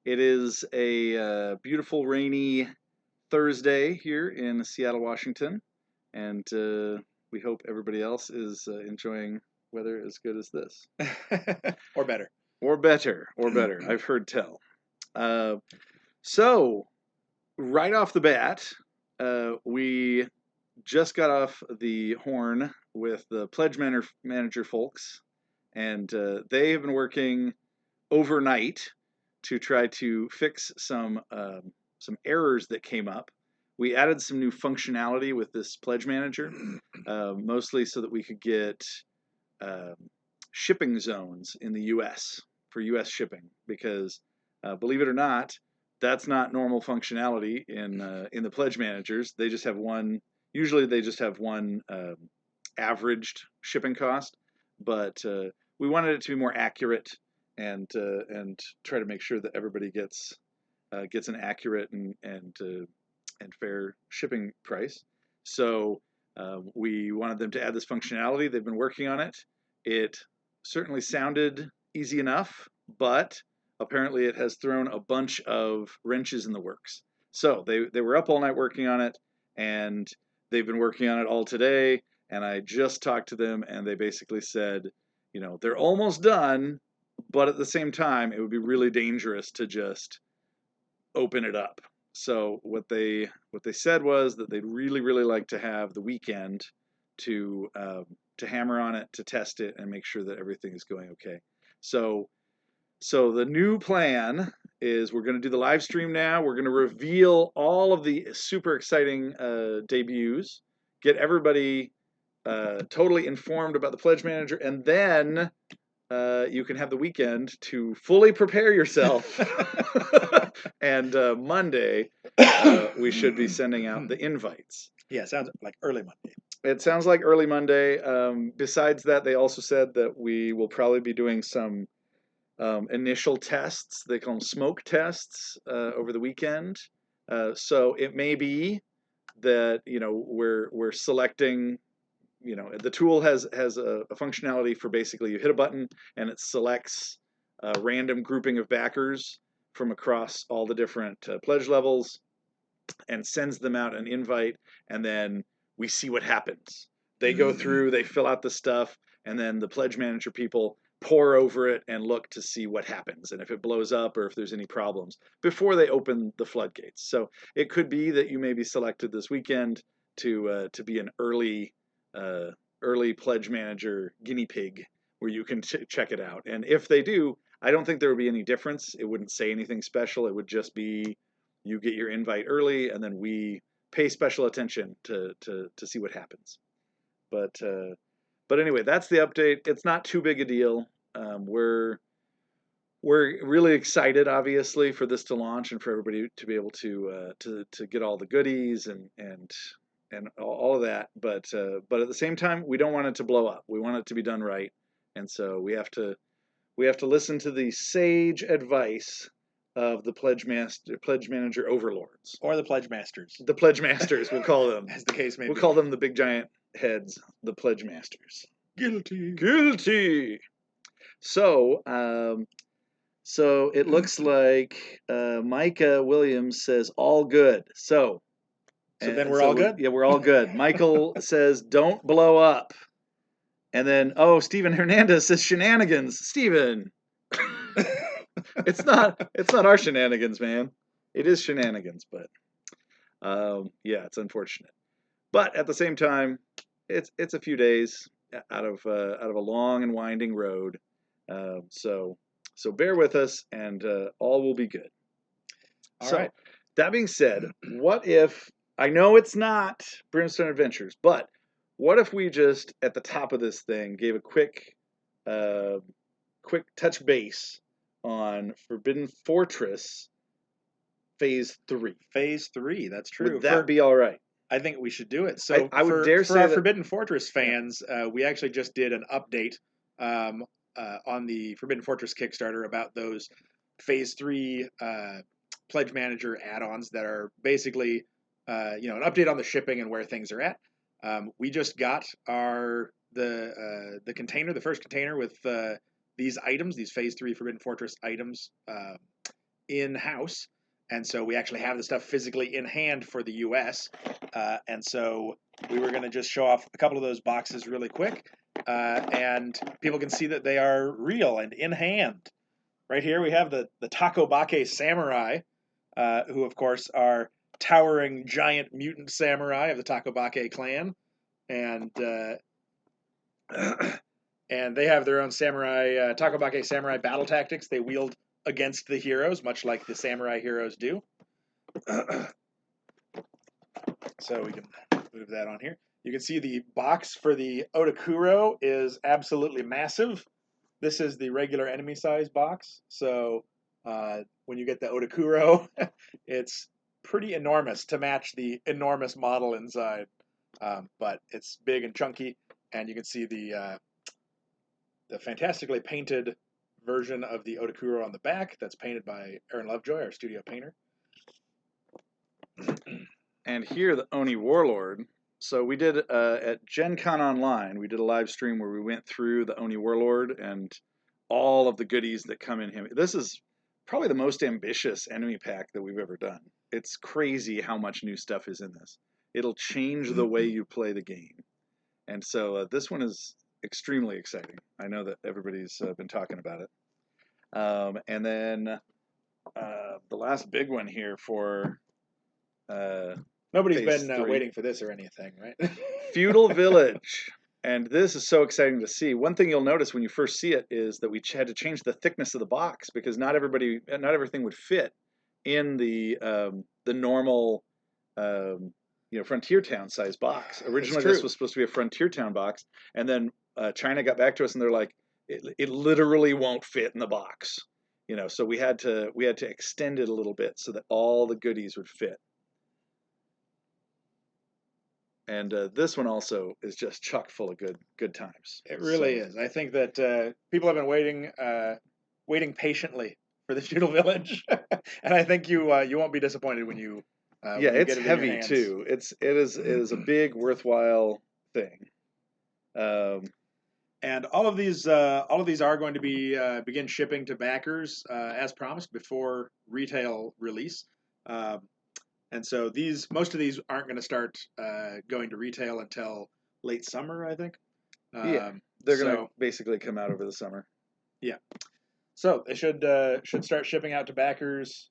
It is a beautiful rainy Thursday here in Seattle, Washington, and we hope everybody else is enjoying weather as good as this. Or better. Or better, or better. I've heard tell. Uh, so, right off the bat, we just got off the horn with the pledge manager folks, and they have been working overnight to try to fix some errors that came up. We added some new functionality with this pledge manager, mostly so that we could get um, shipping zones in the U.S. for U.S. shipping, because believe it or not, that's not normal functionality in the pledge managers. They just have one. Usually, they just have one averaged shipping cost, but we wanted it to be more accurate and try to make sure that everybody gets an accurate and fair shipping price. So we wanted them to add this functionality. They've been working on it. It certainly sounded easy enough, but apparently it has thrown a bunch of wrenches in the works. So they were up all night working on it, and they've been working on it all today. And I just talked to them, and they basically said, they're almost done, but at the same time, it would be really dangerous to just open it up. So what they said was that they'd really like to have the weekend to hammer on it, to test it, and make sure that everything is going okay. So the new plan is we're going to do the live stream now. We're going to reveal all of the super exciting debuts, get everybody totally informed about the pledge manager, and then you can have the weekend to fully prepare yourself. And Monday, we should be sending out the invites. Yeah, sounds like early Monday. It sounds like early Monday. Besides that, they also said that we will probably be doing some initial tests. They call them smoke tests over the weekend. So it may be that we're selecting. The tool has a functionality for basically you hit a button and it selects a random grouping of backers from across all the different pledge levels and sends them out an invite, and then we see what happens. They go through, they fill out the stuff, and then the pledge manager people pour over it and look to see what happens and if it blows up or if there's any problems before they open the floodgates. So it could be that you may be selected this weekend to be an early pledge manager guinea pig where you can check it out. And if they do, I don't think there would be any difference. It wouldn't say anything special. It would just be you get your invite early, and then we pay special attention to see what happens. But anyway, that's the update. It's not too big a deal. We're really excited, obviously, for this to launch and for everybody to be able to get all the goodies and all of that. But at the same time, we don't want it to blow up. We want it to be done right, and so we have to listen to the sage advice of the pledge manager overlords, or the pledge masters. The pledge masters, we'll call them, as the case may be. We'll call them the big giant heads, the pledge masters. Guilty. So it looks like Micah Williams says all good. So then we're all good? Yeah, we're all good. Michael says don't blow up. And then, Steven Hernandez says shenanigans. Steven. It's not our shenanigans, man. It is shenanigans, but yeah, it's unfortunate. But at the same time, it's a few days out of a long and winding road. So bear with us, and all will be good. All right. That being said, what if, I know it's not Brimstone Adventures, but what if we just at the top of this thing gave a quick touch base on Forbidden Fortress Phase 3? Phase 3, that's true. Would that be all right? I think we should do it. So I would dare say for our that, Forbidden Fortress fans, we actually just did an update on the Forbidden Fortress Kickstarter about those Phase 3 Pledge Manager add-ons that are basically an update on the shipping and where things are at. We just got the container, the first container with these items, these Phase 3 Forbidden Fortress items, in-house, and so we actually have the stuff physically in hand for the U.S. And so we were going to just show off a couple of those boxes really quick, and people can see that they are real and in hand. Right here we have the Takobake Samurai, who of course are towering giant mutant samurai of the Takobake clan, and and they have their own samurai Takobake samurai battle tactics they wield against the heroes, much like the samurai heroes do. So we can move that on here. You can see the box for the Otakuro is absolutely massive. This is the regular enemy size box. So when you get the Otakuro, it's pretty enormous to match the enormous model inside. But it's big and chunky, and you can see the fantastically painted version of the Otakuro on the back. That's painted by Aaron Lovejoy, our studio painter. And here, the Oni Warlord. So we did, at Gen Con Online, we did a live stream where we went through the Oni Warlord and all of the goodies that come in him. This is probably the most ambitious enemy pack that we've ever done. It's crazy how much new stuff is in this. It'll change the way you play the game. And so this one is extremely exciting. I know that everybody's been talking about it. And then the last big one here for... Nobody's been waiting for this or anything, right? Feudal Village. And this is so exciting to see. One thing you'll notice when you first see it is that we had to change the thickness of the box because not everything would fit in the normal Frontier Town size box. Originally this was supposed to be a Frontier Town box, and then China got back to us and they're like, it literally won't fit in the box. So we had to extend it a little bit so that all the goodies would fit. And this one also is just chock full of good times. It really is. I think that people have been waiting patiently for the Feudal Village, and I think you won't be disappointed when you. It's heavy too. It is a big, worthwhile thing. And all of these are going to be begin shipping to backers as promised before retail release. And so most of these aren't going to start going to retail until late summer, I think. They're going to basically come out over the summer. Yeah. So they should start shipping out to backers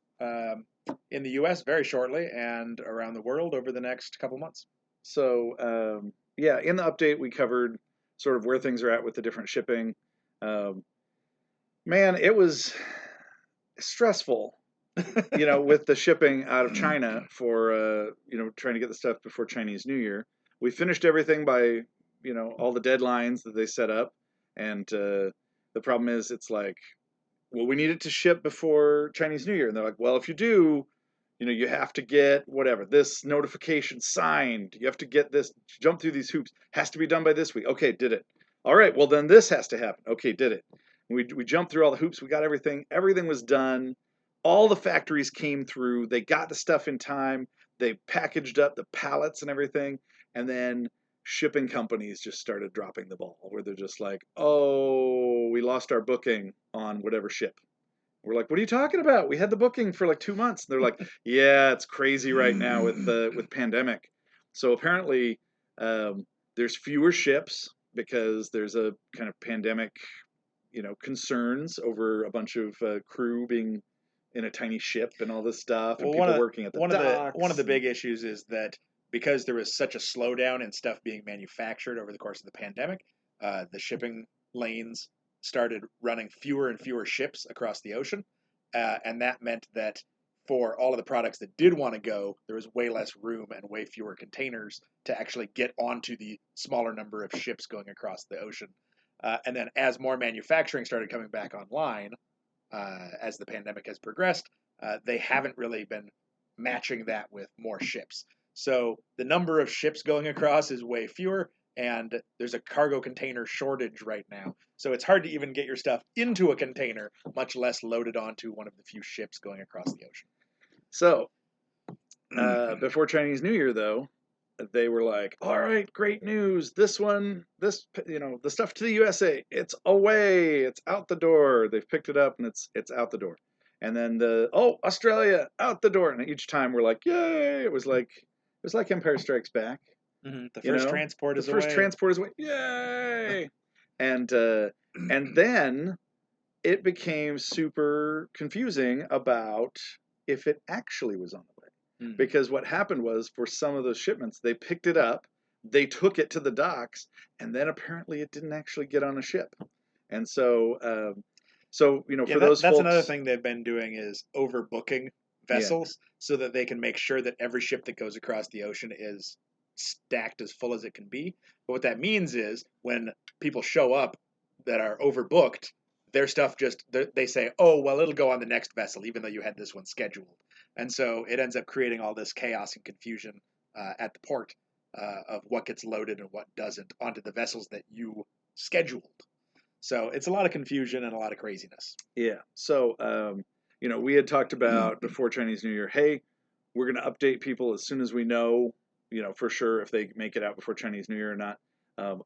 in the U.S. very shortly and around the world over the next couple months. So in the update we covered sort of where things are at with the different shipping. Man, it was stressful. With the shipping out of China for, trying to get the stuff before Chinese New Year. We finished everything by, all the deadlines that they set up. And the problem is it's like, well, we need it to ship before Chinese New Year. And they're like, well, if you do, you have to get whatever, this notification signed. You have to get this, jump through these hoops. Has to be done by this week. Okay, did it. All right, well, then this has to happen. Okay, did it. We jumped through all the hoops. We got everything. Everything was done. All the factories came through. They got the stuff in time. They packaged up the pallets and everything. And then shipping companies just started dropping the ball where they're just like, oh, we lost our booking on whatever ship. We're like, what are you talking about? We had the booking for like 2 months. And they're like, yeah, it's crazy right now with pandemic. So apparently there's fewer ships because there's a kind of pandemic, concerns over a bunch of crew being in a tiny ship and all this stuff, and people working at the docks. One of the big issues is that because there was such a slowdown in stuff being manufactured over the course of the pandemic, the shipping lanes started running fewer and fewer ships across the ocean, and that meant that for all of the products that did want to go, there was way less room and way fewer containers to actually get onto the smaller number of ships going across the ocean. And then as more manufacturing started coming back online, as the pandemic has progressed, they haven't really been matching that with more ships. So the number of ships going across is way fewer, and there's a cargo container shortage right now. So it's hard to even get your stuff into a container, much less loaded onto one of the few ships going across the ocean. So before Chinese New Year, though, they were like, all right, great news. The stuff to the USA, it's away. It's out the door. They've picked it up and it's out the door. And then Australia out the door, and each time we're like, yay! It was like Empire Strikes Back. The first transport is away. The first transport is away. Yay! And then it became super confusing about if it actually was on the way. Because what happened was, for some of those shipments, they picked it up, they took it to the docks, and then apparently it didn't actually get on a ship. And so, for those that's folks, another thing they've been doing is overbooking vessels so that they can make sure that every ship that goes across the ocean is stacked as full as it can be. But what that means is when people show up that are overbooked, their stuff they say, oh, well, it'll go on the next vessel, even though you had this one scheduled. And so it ends up creating all this chaos and confusion at the port of what gets loaded and what doesn't onto the vessels that you scheduled. So it's a lot of confusion and a lot of craziness. Yeah. So, we had talked about before Chinese New Year, hey, we're going to update people as soon as we know, for sure if they make it out before Chinese New Year or not.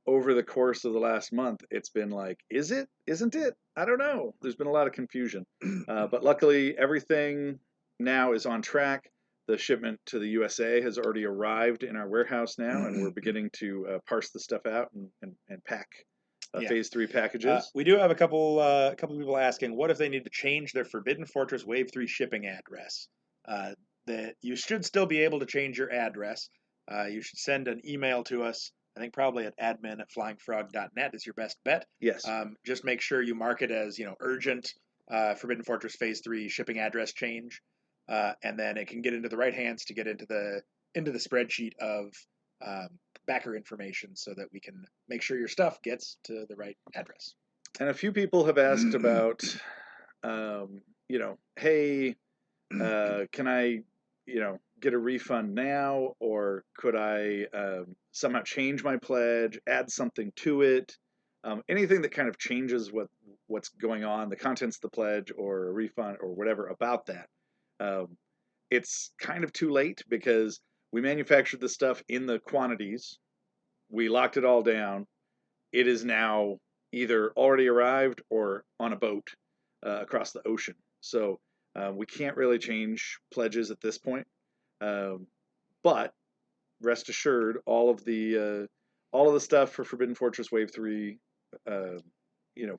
Over the course of the last month, it's been like, is it? Isn't it? I don't know. There's been a lot of confusion. But luckily, everything now is on track. The shipment to the USA has already arrived in our warehouse now, and we're beginning to parse the stuff out and pack Phase 3 packages. We do have a couple people asking, what if they need to change their Forbidden Fortress Wave 3 shipping address? That you should still be able to change your address. You should send an email to us. I think probably at admin@flyingfrog.net is your best bet. Yes. Just make sure you mark it as urgent Forbidden Fortress Phase 3 shipping address change, and then it can get into the right hands to get into the spreadsheet of backer information so that we can make sure your stuff gets to the right address. And a few people have asked about, hey, can I, get a refund now, or could I somehow change my pledge, add something to it, anything that kind of changes what's going on, the contents of the pledge, or a refund, or whatever about that. It's kind of too late because we manufactured the stuff in the quantities. We locked it all down. It is now either already arrived or on a boat across the ocean. So we can't really change pledges at this point. But rest assured, all of the stuff for Forbidden Fortress Wave 3,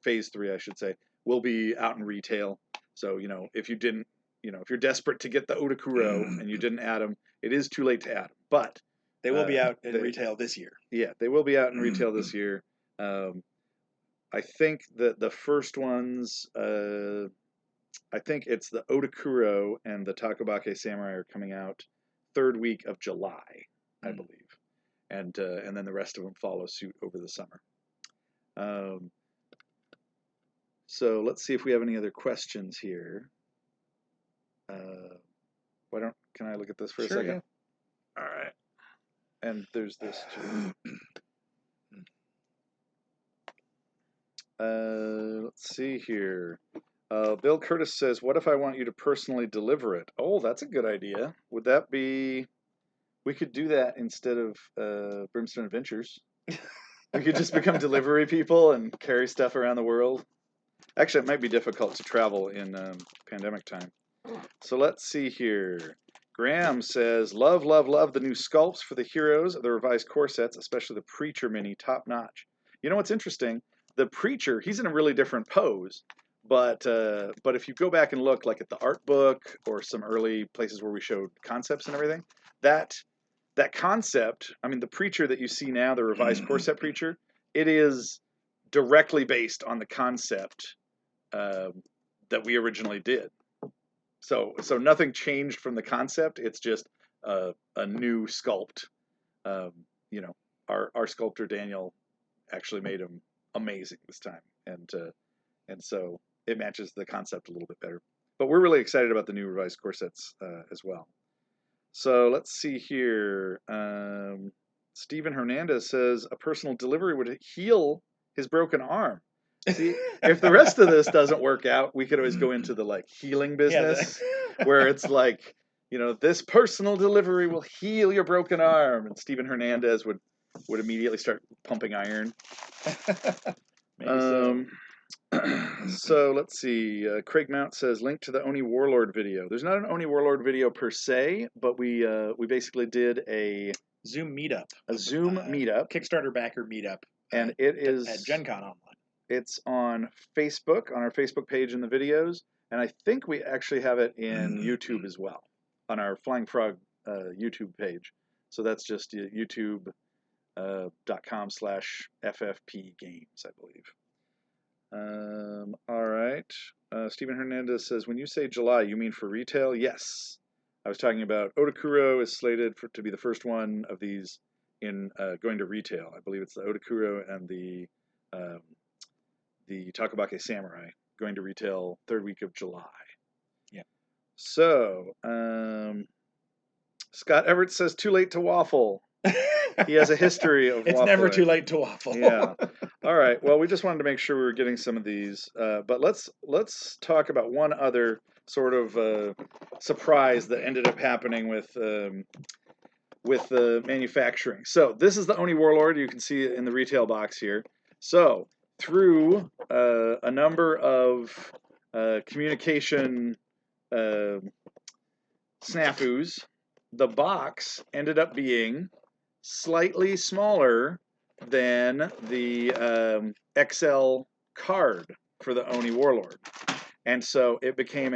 Phase 3, I should say, will be out in retail. So, if you didn't, if you're desperate to get the Otakuro and you didn't add them, it is too late to add them. But they will be out in retail this year. Yeah, they will be out in retail this year. I think that the first ones, I think it's the Otakuro and the Takobake Samurai are coming out third week of July, I believe, and then the rest of them follow suit over the summer. So let's see if we have any other questions here. Can I look at this for a second? Yeah. All right. And there's this too. Let's see here. Bill Curtis says, what if I want you to personally deliver it? Oh, that's a good idea. Would that be... We could do that instead of Brimstone Adventures. We could just become delivery people and carry stuff around the world. Actually, it might be difficult to travel in pandemic time. So let's see here. Graham says, love, love, love the new sculpts for the heroes of the revised core sets, especially the Preacher mini, top notch. You know what's interesting? The Preacher, he's in a really different pose. But if you go back and look like at the art book or some early places where we showed concepts and everything, that concept, I mean, the Preacher that you see now, the revised core set Preacher, it is directly based on the concept that we originally did. So nothing changed from the concept. It's just a new sculpt. Our sculptor Daniel actually made him amazing this time, and so it matches the concept a little bit better. But we're really excited about the new revised core sets as well. So let's see here. Steven Hernandez says a personal delivery would heal his broken arm. See, if the rest of this doesn't work out, we could always go into the healing business, where it's like, this personal delivery will heal your broken arm, and Steven Hernandez would immediately start pumping iron. Maybe so. So let's see. Craig Mount says link to the Oni Warlord video. There's not an Oni Warlord video per se, but we basically did a Zoom meetup. Zoom meetup. Kickstarter backer meetup. And it is at Gen Con Online. It's on Facebook, on our Facebook page in the videos, and I think we actually have it in YouTube as well, on our Flying Frog YouTube page. So that's just youtube.com/FFP games, I believe. All right. Stephen Hernandez says, when you say July, you mean for retail? Yes. I was talking about Otakuro is slated to be the first one of these in going to retail. I believe it's the Otakuro and the Takabake Samurai going to retail third week of July. Yeah. So, Scott Everett says, too late to waffle. He has a history of waffling. It's never too late to waffle. Yeah. All right. Well, we just wanted to make sure we were getting some of these. But let's talk about one other sort of surprise that ended up happening with the manufacturing. So this is the Oni Warlord. You can see it in the retail box here. So through a number of communication snafus, the box ended up being slightly smaller than the XL card for the Oni Warlord. And so it became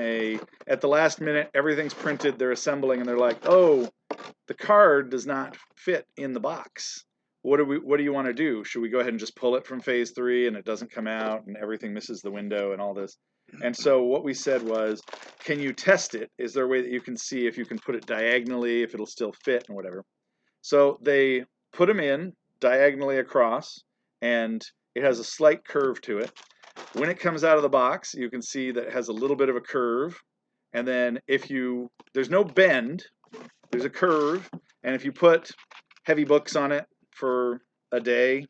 at the last minute, everything's printed, they're assembling, and they're like, oh, the card does not fit in the box. What do you want to do? Should we go ahead and just pull it from phase 3 and it doesn't come out and everything misses the window and all this? And so what we said was, can you test it? Is there a way that you can see if you can put it diagonally, if it'll still fit and whatever? So they put them in diagonally across, and it has a slight curve to it. When it comes out of the box, you can see that it has a little bit of a curve. And then there's no bend, there's a curve. And if you put heavy books on it for a day,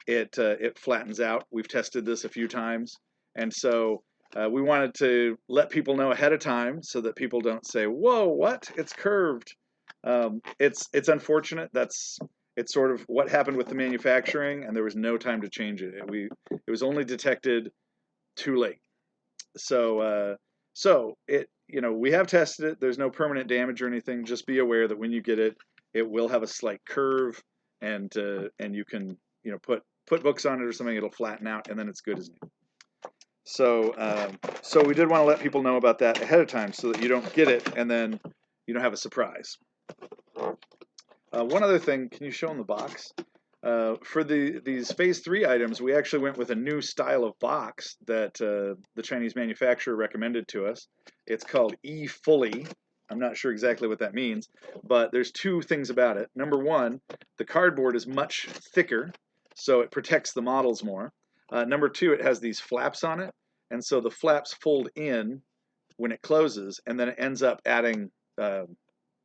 it flattens out. We've tested this a few times. And so we wanted to let people know ahead of time so that people don't say, whoa, what? It's curved. It's unfortunate. It's sort of what happened with the manufacturing, and there was no time to change it. It was only detected too late. So we have tested it. There's no permanent damage or anything. Just be aware that when you get it, it will have a slight curve, and you can put books on it or something. It'll flatten out, and then it's good as new. So we did want to let people know about that ahead of time so that you don't get it and then you don't have a surprise. One other thing, can you show in the box? For these phase 3 items, we actually went with a new style of box that the Chinese manufacturer recommended to us. It's called E-Fully. I'm not sure exactly what that means, but there's two things about it. Number one, the cardboard is much thicker, so it protects the models more. Number two, it has these flaps on it, and so the flaps fold in when it closes, and then it ends up adding a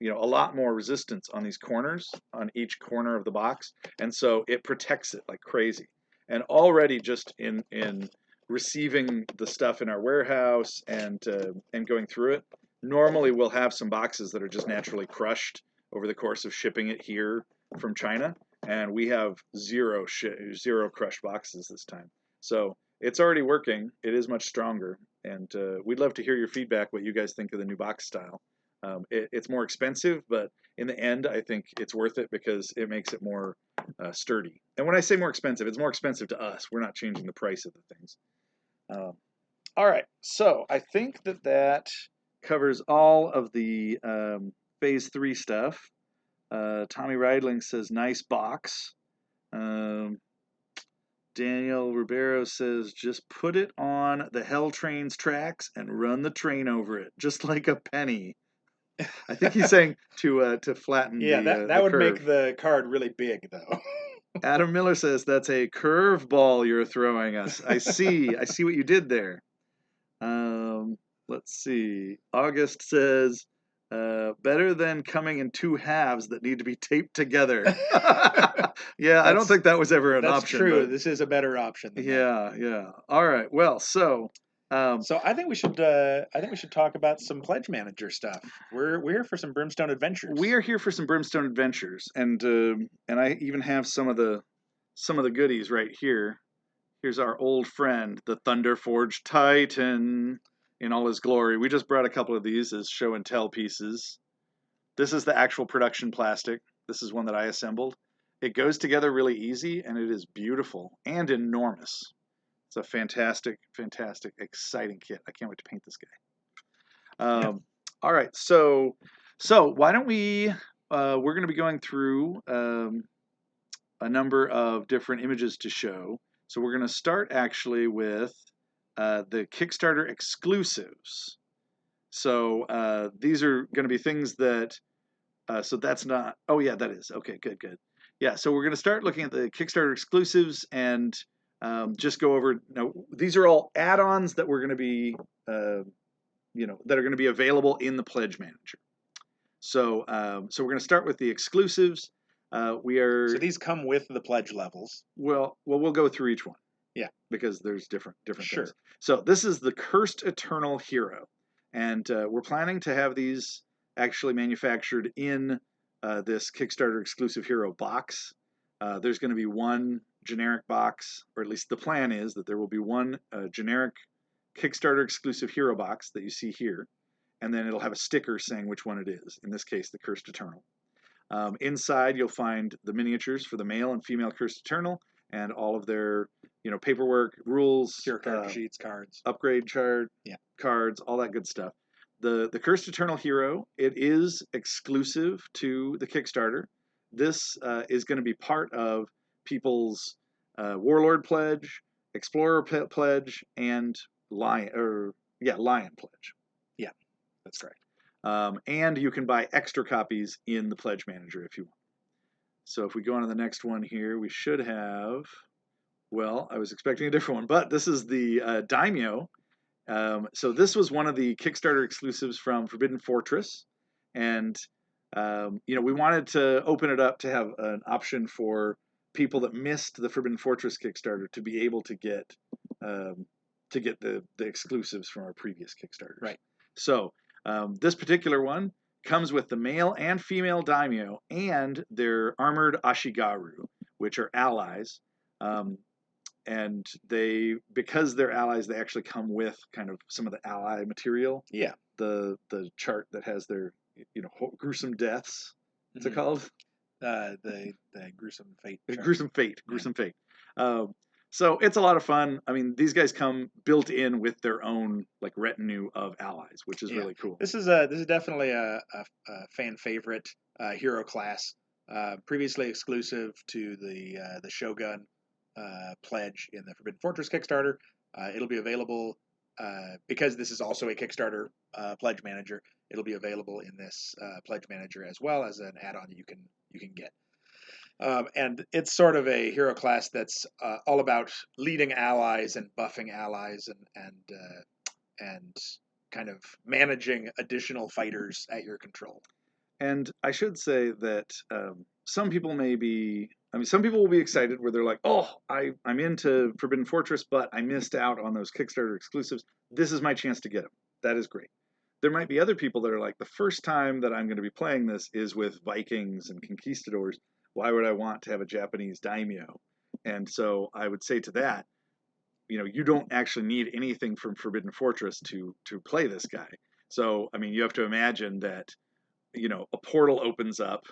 lot more resistance on these corners, on each corner of the box, and so it protects it like crazy. And already just in receiving the stuff in our warehouse and going through it, normally we'll have some boxes that are just naturally crushed over the course of shipping it here from China, and we have zero crushed boxes this time. So it's already working. It is much stronger, and we'd love to hear your feedback, what you guys think of the new box style. It's more expensive, but in the end, I think it's worth it because it makes it more sturdy. And when I say more expensive, it's more expensive to us. We're not changing the price of the things. All right, so I think that covers all of the phase 3 stuff. Tommy Riedling says, nice box. Daniel Ribeiro says, just put it on the Hell Train's tracks and run the train over it, just like a penny. I think he's saying to flatten that would curve. make the card really big, though. Adam Miller says, that's a curve ball you're throwing us. I see what you did there. Let's see. August says, better than coming in 2 halves that need to be taped together. Yeah, I don't think that was ever an option. That's true. But this is a better option. Yeah. All right. Well, so I think we should talk about some Pledge Manager stuff. We're here for some Brimstone Adventures. We are here for some Brimstone Adventures, and I even have some of the goodies right here. Here's our old friend, the Thunderforged Titan, in all his glory. We just brought a couple of these as show and tell pieces. This is the actual production plastic. This is one that I assembled. It goes together really easy, and it is beautiful and enormous. It's a fantastic, fantastic, exciting kit. I can't wait to paint this guy. All right, so why don't we? We're going to be going through a number of different images to show. So we're going to start actually with the Kickstarter exclusives. So these are going to be things that. So that's not. Oh yeah, that is okay. Good, good. Yeah. So we're going to start looking at the Kickstarter exclusives and just go over. Now these are all add-ons that we're going to be, that are going to be available in the Pledge Manager. So we're going to start with the exclusives. So these come with the pledge levels. Well, we'll go through each one. Yeah, because there's different sure. things. So this is the Cursed Eternal Hero, and we're planning to have these actually manufactured in this Kickstarter exclusive hero box. There's going to be one generic box, or at least the plan is that there will be one generic Kickstarter exclusive hero box that you see here, and then it'll have a sticker saying which one it is. In this case, the Cursed Eternal. Inside, you'll find the miniatures for the male and female Cursed Eternal, and all of their, paperwork, rules, hero card sheets, cards, upgrade chart, cards, all that good stuff. The Cursed Eternal Hero, it is exclusive to the Kickstarter. This is going to be part of people's Warlord Pledge, Explorer Pledge, and Lion Pledge. Yeah, that's correct. And you can buy extra copies in the Pledge Manager if you want. So if we go on to the next one here, we should have, well, I was expecting a different one, but this is the Daimyo. So this was one of the Kickstarter exclusives from Forbidden Fortress. And, we wanted to open it up to have an option for people that missed the Forbidden Fortress Kickstarter to be able to get the exclusives from our previous Kickstarters. Right. So this particular one comes with the male and female daimyo and their armored ashigaru, which are allies. And because they're allies, they actually come with kind of some of the ally material. Yeah. The chart that has their, gruesome deaths. What's it called? The gruesome fate. Chart. Gruesome fate. So it's a lot of fun. I mean, these guys come built in with their own retinue of allies, which is really cool. This is definitely a fan favorite hero class. Previously exclusive to the Shogun pledge in the Forbidden Fortress Kickstarter. It'll be available because this is also a Kickstarter pledge manager. It'll be available in this pledge manager as well as an add-on that you can get. And it's sort of a hero class that's all about leading allies and buffing allies and kind of managing additional fighters at your control. And I should say that some people will be excited where they're like, oh, I'm into Forbidden Fortress, but I missed out on those Kickstarter exclusives. This is my chance to get them. That is great. There might be other people that are like, the first time that I'm going to be playing this is with Vikings and Conquistadors. Why would I want to have a Japanese daimyo? And so I would say to that, you don't actually need anything from Forbidden Fortress to play this guy. So, I mean, you have to imagine that, a portal opens up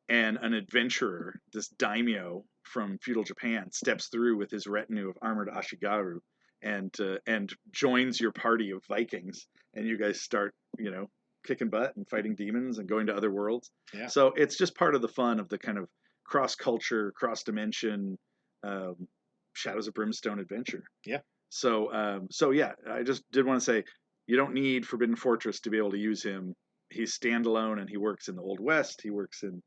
and an adventurer, this daimyo from feudal Japan, steps through with his retinue of armored ashigaru and joins your party of Vikings, and you guys start, kicking butt and fighting demons and going to other worlds. Yeah. So it's just part of the fun of the kind of cross-culture, cross-dimension Shadows of Brimstone adventure. Yeah. So yeah, I just did want to say, you don't need Forbidden Fortress to be able to use him. He's standalone, and he works in the Old West. He works in,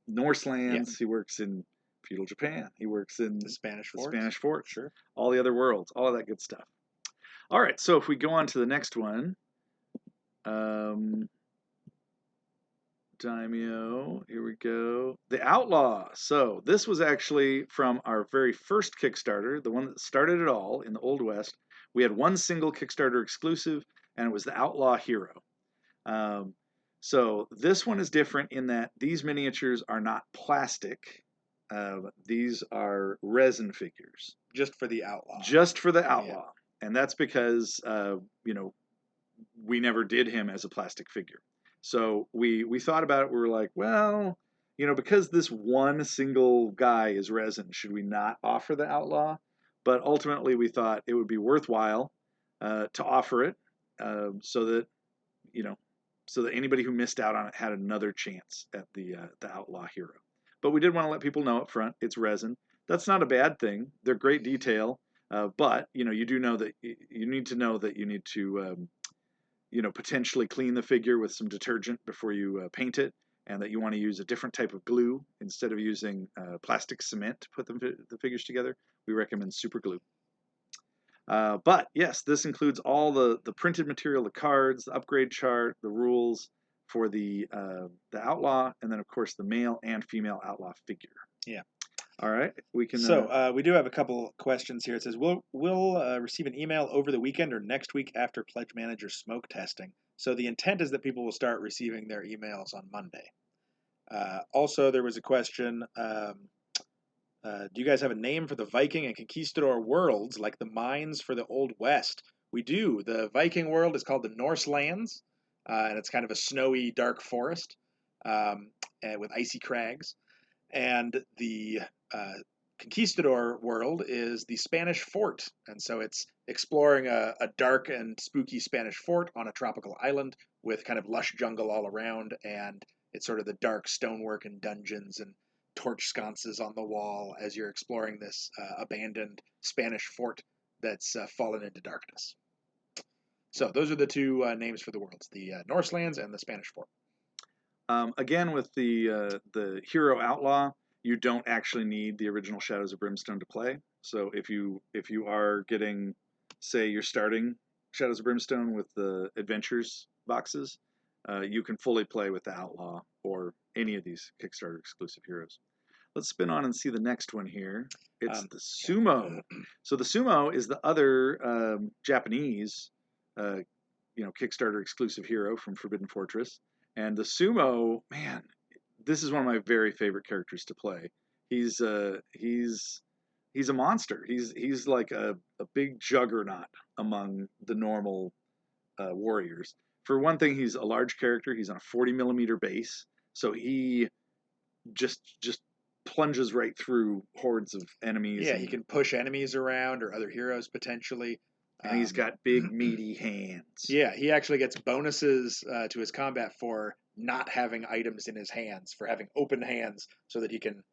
Norse lands. Yeah. He works in feudal Japan. He works in the Spanish Fort. Sure. All the other worlds, all of that good stuff. All right, so if we go on to the next one, Daimyo, here we go. The Outlaw. So this was actually from our very first Kickstarter, the one that started it all in the Old West. We had one single Kickstarter exclusive, and it was the Outlaw Hero. So this one is different in that these miniatures are not plastic. These are resin figures. Just for the Outlaw. Just for the Outlaw. Yeah. And that's because, we never did him as a plastic figure. So we thought about it. We were like, well, because this one single guy is resin, should we not offer the Outlaw? But ultimately, we thought it would be worthwhile to offer it so that anybody who missed out on it had another chance at the Outlaw hero. But we did want to let people know up front it's resin. That's not a bad thing. They're great detail, but you do know that you need to know that you need to potentially clean the figure with some detergent before you paint it, and that you want to use a different type of glue instead of using plastic cement to put the figures together. We recommend super glue. But yes, this includes all the printed material, the cards, the upgrade chart, the rules for the Outlaw, and then of course the male and female Outlaw figure. Yeah. All right, we can. So we do have a couple questions here. It says, "We'll receive an email over the weekend or next week after Pledge Manager smoke testing." So the intent is that people will start receiving their emails on Monday. Also, there was a question: do you guys have a name for the Viking and Conquistador worlds, like the mines for the Old West? We do. The Viking world is called the Norse Lands, and it's kind of a snowy, dark forest and with icy crags. And the Conquistador world is the Spanish Fort, and so it's exploring a dark and spooky Spanish fort on a tropical island with kind of lush jungle all around, and it's sort of the dark stonework and dungeons and torch sconces on the wall as you're exploring this abandoned Spanish fort that's fallen into darkness. So those are the two names for the worlds, the Norselands and the Spanish Fort. Again, with the Hero Outlaw, you don't actually need the original Shadows of Brimstone to play. So if you are getting, say, you're starting Shadows of Brimstone with the Adventures boxes, you can fully play with the Outlaw or any of these Kickstarter exclusive heroes. Let's spin on and see the next one here. It's the SUMO. So the SUMO is the other Japanese, Kickstarter exclusive hero from Forbidden Fortress. And the SUMO, man, this is one of my very favorite characters to play. He's a monster. He's like a big juggernaut among the normal warriors. For one thing, he's a large character. He's on a 40 millimeter base, so he just plunges right through hordes of enemies. Yeah, he can push enemies around or other heroes potentially. And he's got big, meaty hands. Yeah, he actually gets bonuses to his combat for not having items in his hands, for having open hands, so that he can,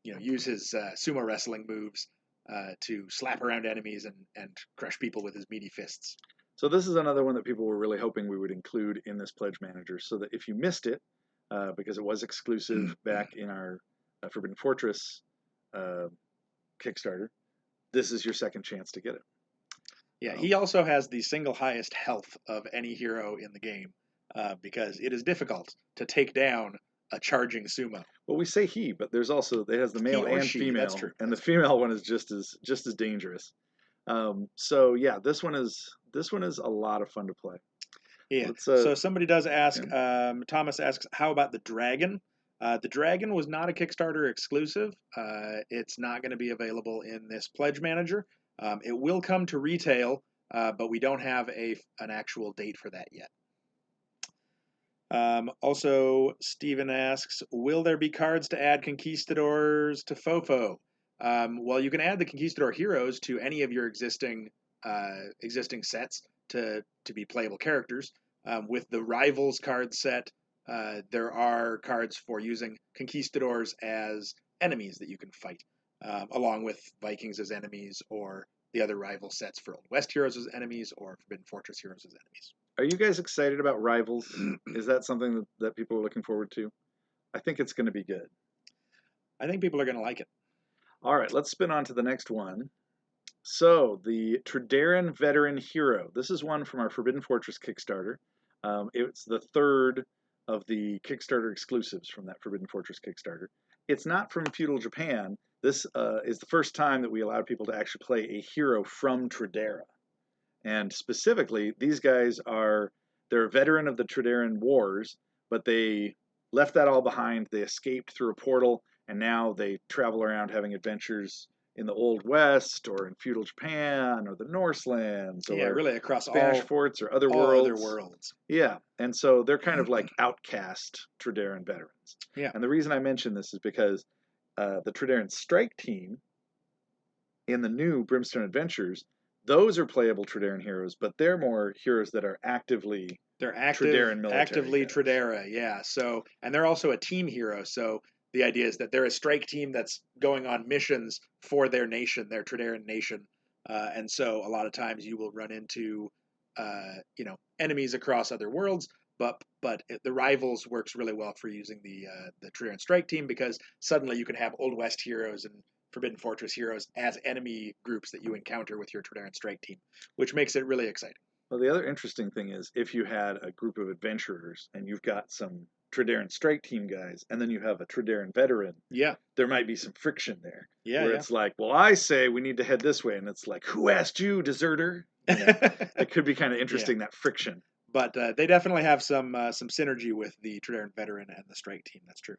use his sumo wrestling moves to slap around enemies and crush people with his meaty fists. So this is another one that people were really hoping we would include in this Pledge Manager, so that if you missed it, because it was exclusive back in our Forbidden Fortress Kickstarter, this is your second chance to get it. Yeah, he also has the single highest health of any hero in the game, because it is difficult to take down a charging sumo. Well, we say he, but there's also it has the male and female, that's true. And the female one is just as dangerous. So yeah, this one is a lot of fun to play. Yeah. So somebody does ask. Yeah. Thomas asks, how about the dragon? The dragon was not a Kickstarter exclusive. It's not going to be available in this Pledge Manager. It will come to retail, but we don't have an actual date for that yet. Also, Stephen asks, will there be cards to add Conquistadors to Fofo? Well, you can add the Conquistador heroes to any of your existing sets to be playable characters. With the Rivals card set, there are cards for using Conquistadors as enemies that you can fight, along with Vikings as enemies, or the other rival sets for Old West heroes as enemies, or Forbidden Fortress heroes as enemies. Are you guys excited about Rivals? Is that something that people are looking forward to? I think it's going to be good. I think people are going to like it. All right, let's spin on to the next one. So, the Tredaran Veteran Hero. This is one from our Forbidden Fortress Kickstarter. It's the third of the Kickstarter exclusives from that Forbidden Fortress Kickstarter. It's not from feudal Japan. This is the first time that we allowed people to actually play a hero from Tredara. And specifically, these guys they're a veteran of the Tredaran Wars, but they left that all behind. They escaped through a portal, and now they travel around having adventures in the Old West or in feudal Japan or the Norselands Yeah, or really across Spanish forts or other all other worlds. worlds. Yeah, and so they're kind of like outcast Tredaran veterans. Yeah. And the reason I mention this is because the Tredaran Strike Team in the new Brimstone Adventures, those are playable Tredaran heroes, but they're more heroes that are actively They're Tredaran military actively heroes. Tredera, yeah. So, and they're also a team hero. So the idea is that they're a strike team that's going on missions for their nation, their Tredaran nation. And so a lot of times you will run into, enemies across other worlds. But the rivals works really well for using the Tredaran strike team, because suddenly you can have Old West heroes and Forbidden Fortress heroes as enemy groups that you encounter with your Tredaran strike team, which makes it really exciting. Well, the other interesting thing is if you had a group of adventurers and you've got some Tredaran Strike Team guys, and then you have a Tredaran veteran, Yeah. there might be some friction there. Yeah, where yeah. it's like, well, I say we need to head this way, and it's like, who asked you, deserter? It could be kind of interesting, that friction. But they definitely have some synergy with the Tredaran veteran and the strike team. That's true.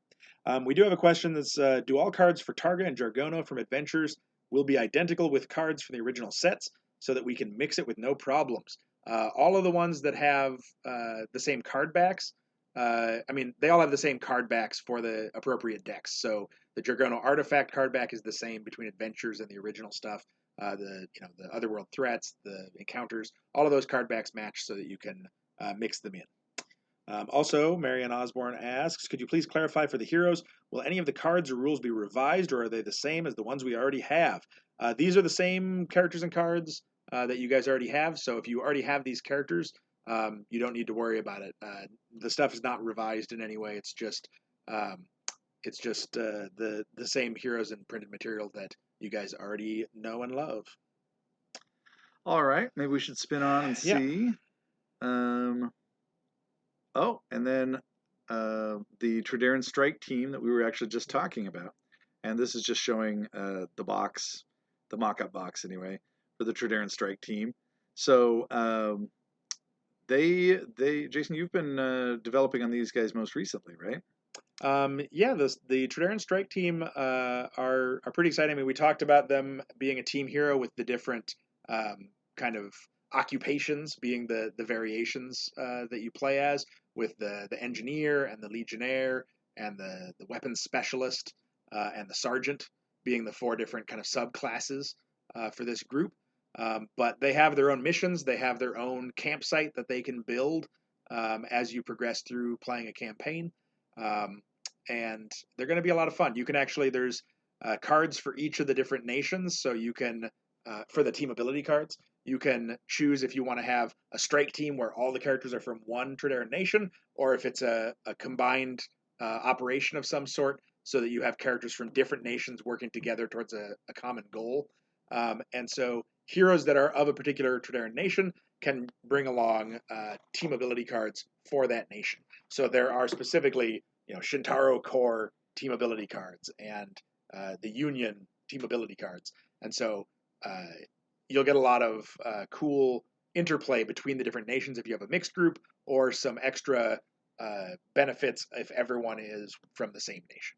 We do have a question that's: do all cards for Targa and Jargona from Adventures will be identical with cards from the original sets, so that we can mix it with no problems? All of the ones that have the same card backs, they all have the same card backs for the appropriate decks. So the Jargona artifact card back is the same between Adventures and the original stuff. The Otherworld threats, the encounters, all of those card backs match, so that you can mix them in. Also, Marianne Osborne asks, could you please clarify for the heroes, will any of the cards or rules be revised, or are they the same as the ones we already have? These are the same characters and cards that you guys already have, so if you already have these characters, you don't need to worry about it. The stuff is not revised in any way. It's just the same heroes and printed material that you guys already know and love. All right, maybe we should spin on and see. Yeah. And then the Tredaran Strike Team that we were actually just talking about. And this is just showing the box, the mock-up box anyway, for the Tredaran Strike Team. So Jason, you've been developing on these guys most recently, right? The Tredaran Strike Team are pretty exciting. I mean, we talked about them being a team hero with the different kind of occupations being the variations that you play as, with the engineer and the legionnaire and the weapons specialist and the sergeant being the four different kind of subclasses for this group. But they have their own missions. They have their own campsite that they can build as you progress through playing a campaign. And they're going to be a lot of fun. You can actually, there's cards for each of the different nations, so you can, for the team ability cards, you can choose if you want to have a strike team where all the characters are from one Tredaran nation, or if it's a combined operation of some sort, so that you have characters from different nations working together towards a common goal. And so heroes that are of a particular Tredaran nation can bring along team ability cards for that nation. So there are specifically Shintaro Core team ability cards and the Union team ability cards. And so you'll get a lot of cool interplay between the different nations if you have a mixed group, or some extra benefits if everyone is from the same nation.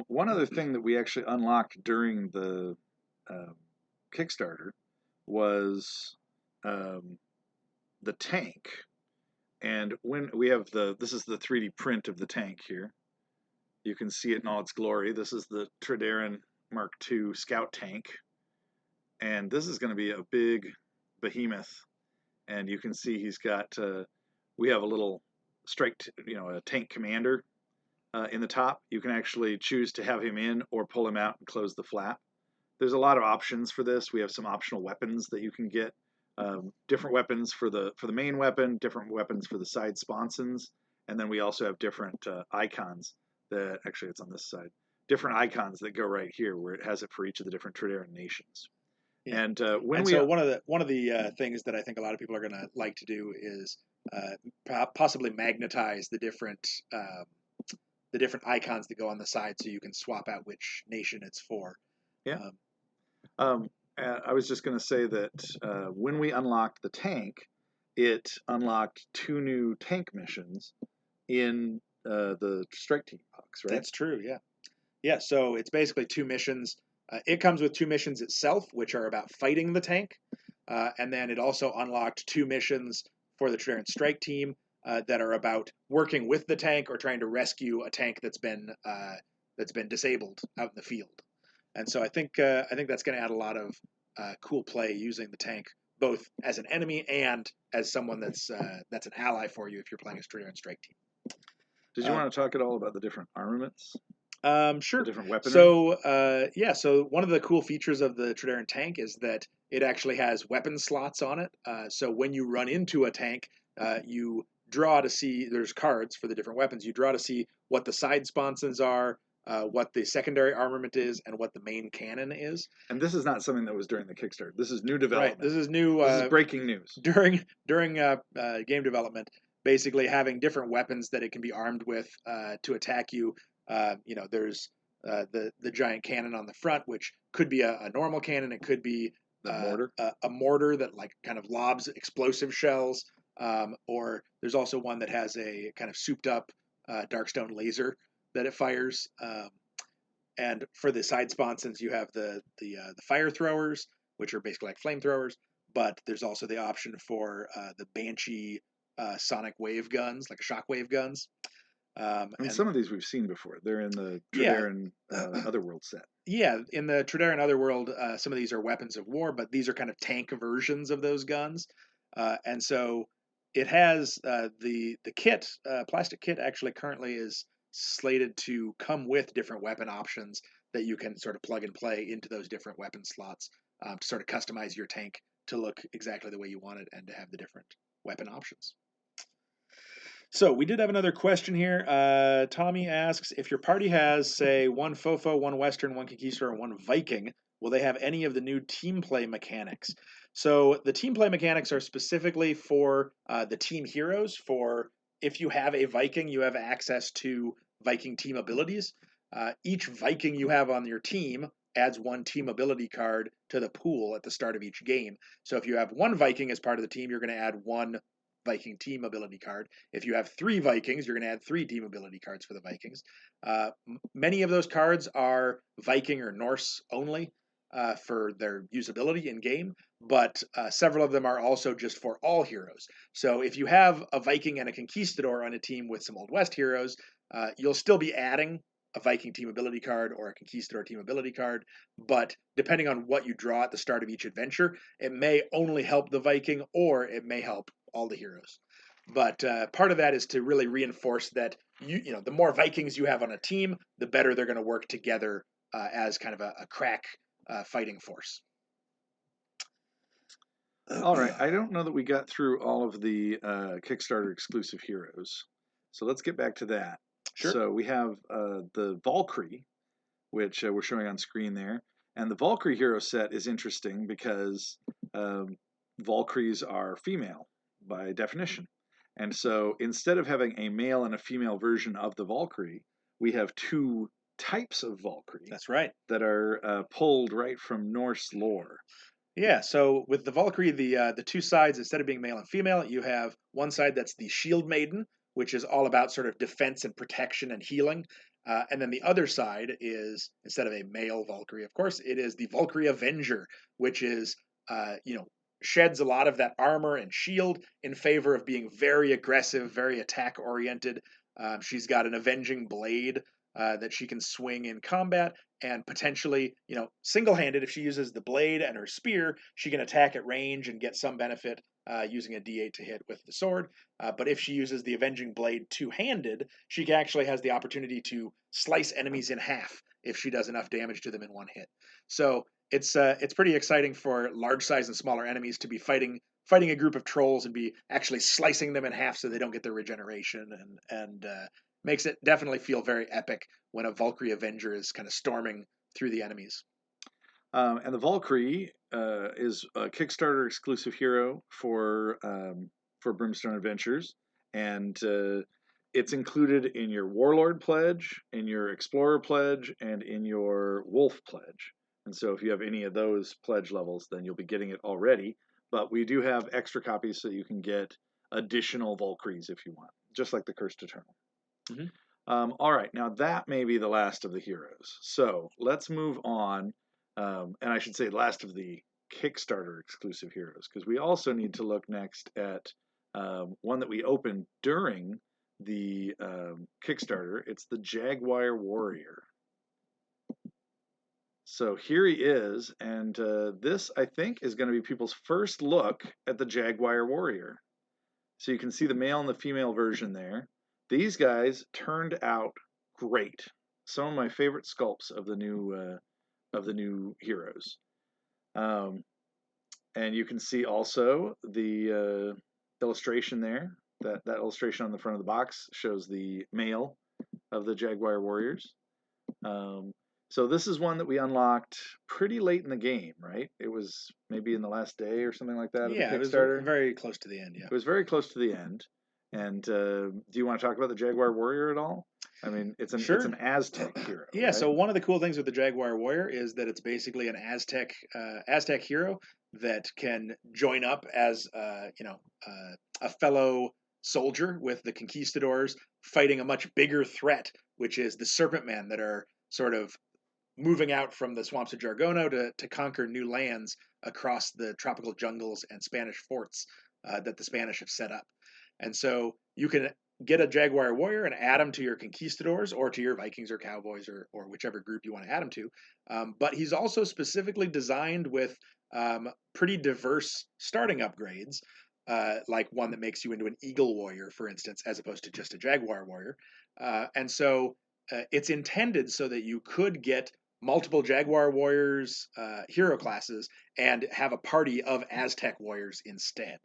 One other thing that we actually unlocked during the Kickstarter was the tank. And when we have this is the 3D print of the tank here. You can see it in all its glory. This is the Tredaran Mark II Scout tank. And this is going to be a big behemoth. And you can see he's got, we have a little a tank commander in the top. You can actually choose to have him in or pull him out and close the flap. There's a lot of options for this. We have some optional weapons that you can get. Different weapons for the main weapon, different weapons for the side sponsons, and then we also have different icons that, actually it's on this side, different icons that go right here where it has it for each of the different Tredaran nations. Yeah. And so one of the things that I think a lot of people are going to like to do is possibly magnetize the different icons that go on the side, so you can swap out which nation it's for. Yeah. I was just going to say that when we unlocked the tank, it unlocked 2 new tank missions in the strike team box, right? That's true, yeah. Yeah, so it's basically 2 missions. It comes with 2 missions itself, which are about fighting the tank, and then it also unlocked 2 missions for the Tridarian Strike Team that are about working with the tank or trying to rescue a tank that's been disabled out in the field. And so I think that's going to add a lot of cool play using the tank both as an enemy and as someone that's an ally for you if you're playing a Tridarian Strike Team. Did you want to talk at all about the different armaments? The Sure. different weaponry? So, yeah, so one of the cool features of the Tridarian tank is that it actually has weapon slots on it. So when you run into a tank, you draw to see, there's cards for the different weapons. You draw to see what the side sponsons are, what the secondary armament is, and what the main cannon is. And this is not something that was during the Kickstarter. This is new Right. development. This is new. This is breaking news. During game development, basically having different weapons that it can be armed with to attack you. There's the giant cannon on the front, which could be a normal cannon. It could be mortar. A mortar that like kind of lobs explosive shells. Or there's also one that has a kind of souped up darkstone laser that it fires. And for the side sponsons, you have the fire throwers, which are basically like flamethrowers. But there's also the option for the Banshee sonic wave guns, like shockwave guns. And some of these we've seen before. They're in the Yeah. Tridarian Otherworld set. Yeah, in the Tridarian Otherworld, some of these are weapons of war, but these are kind of tank versions of those guns. And so it has the kit, plastic kit actually currently is slated to come with different weapon options that you can sort of plug and play into those different weapon slots to sort of customize your tank to look exactly the way you want it and to have the different weapon options. So we did have another question here. Tommy asks, if your party has, say, one Fofo, one Western, one Conquistador, and one Viking, will they have any of the new team play mechanics? So the team play mechanics are specifically for the team heroes. For if you have a Viking, you have access to Viking team abilities. Each Viking you have on your team adds one team ability card to the pool at the start of each game. So if you have one Viking as part of the team, you're going to add one Viking team ability card. If you have 3 Vikings, you're going to add 3 team ability cards for the Vikings. Many of those cards are Viking or Norse only for their usability in game, but several of them are also just for all heroes. So if you have a Viking and a Conquistador on a team with some Old West heroes, you'll still be adding a Viking team ability card or a Conquistador team ability card, but depending on what you draw at the start of each adventure, it may only help the Viking or it may help all the heroes. But part of that is to really reinforce that the more Vikings you have on a team, the better they're going to work together as kind of a crack fighting force. All right, I don't know that we got through all of the Kickstarter exclusive heroes, so let's get back to that. Sure. So we have the Valkyrie, which we're showing on screen there, and the Valkyrie hero set is interesting because Valkyries are female by definition, and so instead of having a male and a female version of the Valkyrie, we have 2 types of Valkyrie. That's right. That are pulled right from Norse lore. Yeah, so with the Valkyrie, the 2 sides, instead of being male and female, you have one side that's the Shield Maiden, which is all about sort of defense and protection and healing. And then the other side is, instead of a male Valkyrie, of course, it is the Valkyrie Avenger, which is, sheds a lot of that armor and shield in favor of being very aggressive, very attack oriented. She's got an avenging blade that she can swing in combat, and potentially, single-handed, if she uses the blade and her spear, she can attack at range and get some benefit using a D8 to hit with the sword. But if she uses the avenging blade two-handed, she actually has the opportunity to slice enemies in half if she does enough damage to them in one hit. So it's pretty exciting for large size and smaller enemies to be fighting a group of trolls and be actually slicing them in half so they don't get their regeneration, and makes it definitely feel very epic when a Valkyrie Avenger is kind of storming through the enemies. And the Valkyrie is a Kickstarter exclusive hero for Brimstone Adventures, and it's included in your Warlord pledge, in your Explorer pledge, and in your Wolf pledge. And so if you have any of those pledge levels, then you'll be getting it already. But we do have extra copies so you can get additional Valkyries if you want, just like the Cursed Eternal. Mm-hmm. All right, now that may be the last of the heroes. So let's move on, and I should say last of the Kickstarter exclusive heroes, because we also need to look next at one that we opened during the Kickstarter. It's the Jaguar Warrior. So here he is, and this, I think, is going to be people's first look at the Jaguar Warrior. So you can see the male and the female version there. These guys turned out great. Some of my favorite sculpts of the new heroes. And you can see also the illustration there. That illustration on the front of the box shows the male of the Jaguar Warriors. So this is one that we unlocked pretty late in the game, right? It was maybe in the last day or something like that of the Yeah, it was Kickstarter. very close to the end. Yeah, It was very close to the end. And do you want to talk about the Jaguar Warrior at all? I mean, it's an Aztec hero. Yeah. Right? So one of the cool things with the Jaguar Warrior is that it's basically an Aztec hero that can join up as a fellow soldier with the conquistadors fighting a much bigger threat, which is the Serpent Men that are sort of moving out from the swamps of Jargono to conquer new lands across the tropical jungles and Spanish forts that the Spanish have set up. And so you can get a Jaguar Warrior and add him to your conquistadors or to your Vikings or Cowboys or whichever group you want to add him to. But he's also specifically designed with pretty diverse starting upgrades, like one that makes you into an Eagle Warrior, for instance, as opposed to just a Jaguar Warrior. And so it's intended so that you could get multiple Jaguar Warriors hero classes and have a party of Aztec Warriors instead.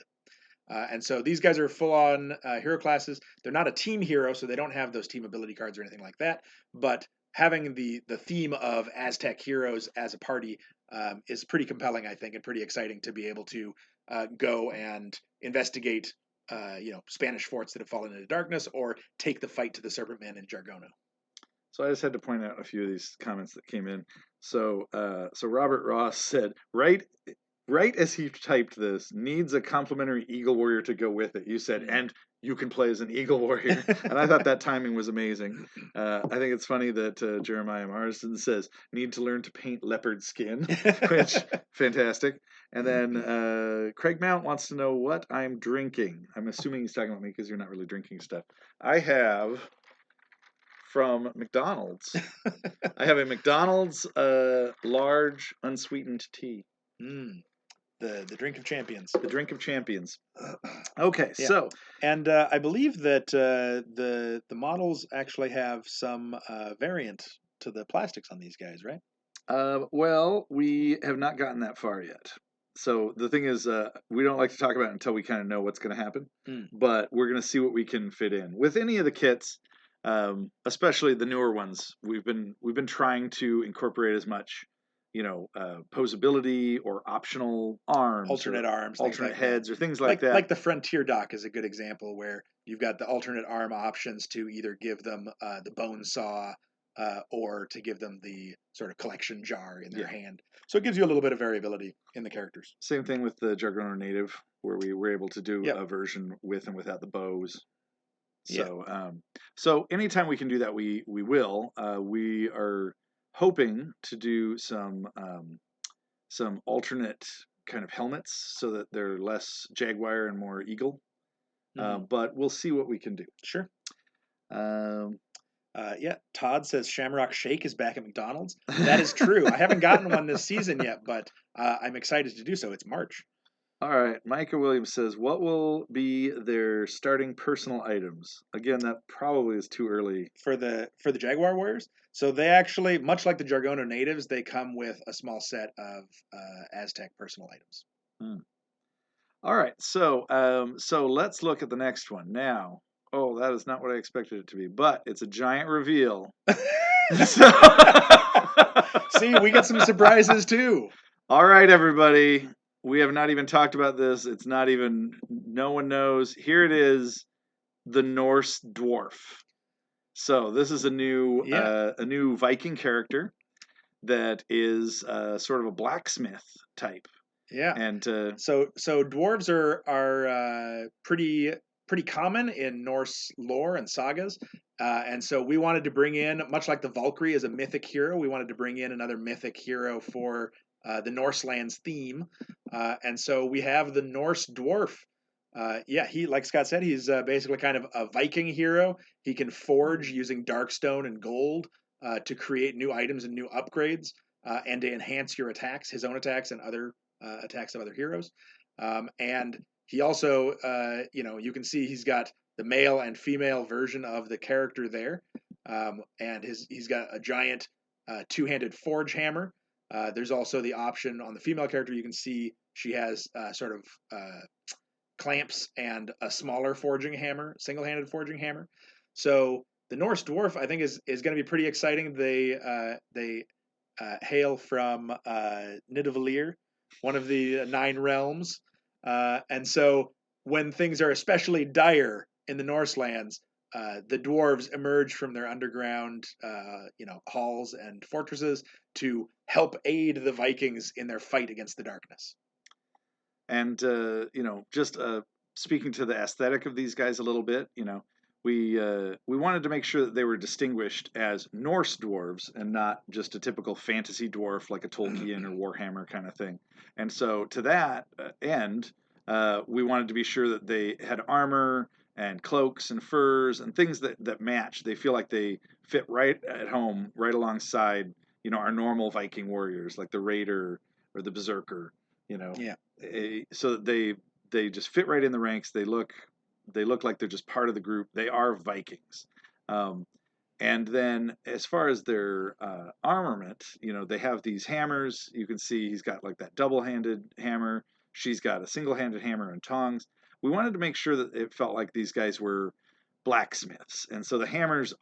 And so these guys are full-on hero classes. They're not a team hero, so they don't have those team ability cards or anything like that. But having the theme of Aztec heroes as a party is pretty compelling, I think, and pretty exciting to be able to go and investigate, Spanish forts that have fallen into darkness, or take the fight to the Serpent Men in Jargono. So I just had to point out a few of these comments that came in. So Robert Ross said, right as he typed this, needs a complimentary Eagle Warrior to go with it. You said, and you can play as an Eagle Warrior. And I thought that timing was amazing. I think it's funny that Jeremiah Marsden says, need to learn to paint leopard skin, which, fantastic. And then Craig Mount wants to know what I'm drinking. I'm assuming he's talking about me because you're not really drinking stuff. I have... from McDonald's. I have a McDonald's large unsweetened tea. The drink of champions. The drink of champions. Okay, Yeah. so and I believe that the models actually have some variant to the plastics on these guys, right? well, we have not gotten that far yet. So the thing is, we don't like to talk about it until we kind of know what's going to happen. But we're going to see what we can fit in with any of the kits. Especially the newer ones, we've been trying to incorporate as much, posability or optional arms, alternate arms, alternate heads, or things like that. Like the Frontier Dock is a good example where you've got the alternate arm options to either give them the bone saw or to give them the sort of collection jar in their hand. So it gives you a little bit of variability in the characters. Same thing with the Jargono Native, where we were able to do a version with and without the bows. So, so anytime we can do that, we will. We are hoping to do some alternate kind of helmets so that they're less Jaguar and more Eagle. But we'll see what we can do. Sure. Todd says Shamrock Shake is back at McDonald's. That is true. I haven't gotten one this season yet, but I'm excited to do so. It's March. All right, Micah Williams says, what will be their starting personal items? Again, that probably is too early. For the Jaguar Warriors? So they actually, much like the Jargono natives, they come with a small set of Aztec personal items. All right, so let's look at the next one. Now, that is not what I expected it to be, but it's a giant reveal. See, we get some surprises too. All right, everybody. We have not even talked about this. It's not even, no one knows. Here it is, the Norse dwarf. So this is a new Viking character that is sort of a blacksmith type. Yeah. And so dwarves are pretty common in Norse lore and sagas. And so we wanted to bring in, much like the Valkyrie is a mythic hero, we wanted to bring in another mythic hero for the Norselands theme. And so we have the Norse dwarf. Yeah, he, like Scott said, he's basically kind of a Viking hero. He can forge using darkstone and gold to create new items and new upgrades, and to enhance your attacks, his own attacks and other attacks of other heroes. And he also, you can see he's got the male and female version of the character there, and he's got a giant two-handed forge hammer. There's also the option on the female character. You can see she has sort of clamps and a smaller forging hammer, single-handed forging hammer. So the Norse dwarf, I think, is going to be pretty exciting. They hail from Nidavellir, one of the nine realms, and so when things are especially dire in the Norselands, the dwarves emerge from their underground, halls and fortresses to help aid the Vikings in their fight against the darkness. And just speaking to the aesthetic of these guys a little bit, we wanted to make sure that they were distinguished as Norse dwarves and not just a typical fantasy dwarf like a Tolkien or Warhammer kind of thing. And so to that end, we wanted to be sure that they had armor and cloaks and furs and things that match. They feel like they fit right at home, right alongside our normal Viking warriors like the Raider or the Berserker. Yeah. So they just fit right in the ranks. They look like they're just part of the group. They are Vikings. And then as far as their armament, they have these hammers. You can see he's got like that double-handed hammer. She's got a single-handed hammer and tongs. We wanted to make sure that it felt like these guys were blacksmiths. And so the hammers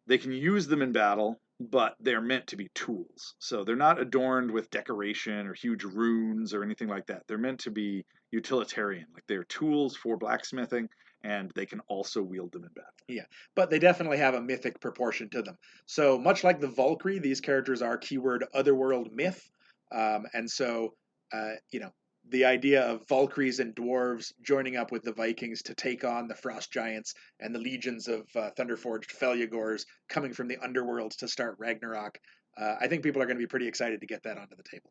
they can use them in battle, but they're meant to be tools. So they're not adorned with decoration or huge runes or anything like that. They're meant to be utilitarian. Like they're tools for blacksmithing, and they can also wield them in battle. Yeah, but they definitely have a mythic proportion to them. So much like the Valkyrie, these characters are keyword otherworld myth, and so uh, you know the idea of Valkyries and dwarves joining up with the Vikings to take on the frost giants and the legions of thunderforged Felyagors coming from the underworld to start Ragnarok. I think people are going to be pretty excited to get that onto the table.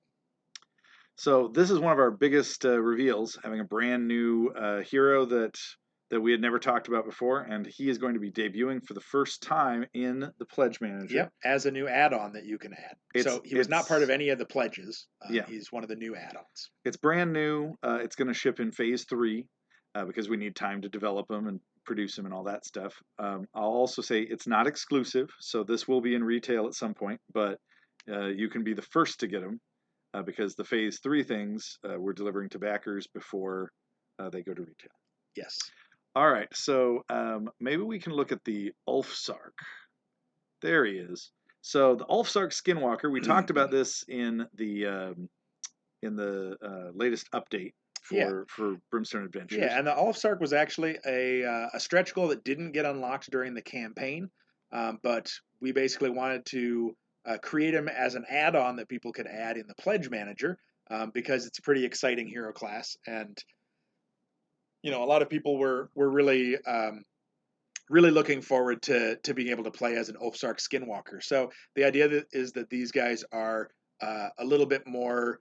So this is one of our biggest reveals, having a brand new hero that we had never talked about before, and he is going to be debuting for the first time in the Pledge Manager. Yep, as a new add-on that you can add. So he was not part of any of the pledges. Yeah, he's one of the new add-ons. It's brand new. It's going to ship in phase 3 because we need time to develop them and produce them and all that stuff. I'll also say it's not exclusive, so this will be in retail at some point, but you can be the first to get them because the phase 3 things we're delivering to backers before they go to retail. Yes. All right, so maybe we can look at the Ulfsark. There he is. So the Ulfsark Skinwalker, we talked about this in the latest update for Brimstone Adventures. Yeah, and the Ulfsark was actually a stretch goal that didn't get unlocked during the campaign, but we basically wanted to create him as an add-on that people could add in the Pledge Manager because it's a pretty exciting hero class, and a lot of people were really really looking forward to being able to play as an Ulfsark Skinwalker. So the idea is that these guys are a little bit more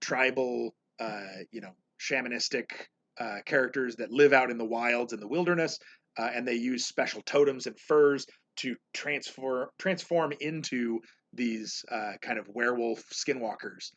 tribal, shamanistic characters that live out in the wilds and the wilderness, and they use special totems and furs to transform into these kind of werewolf skinwalkers.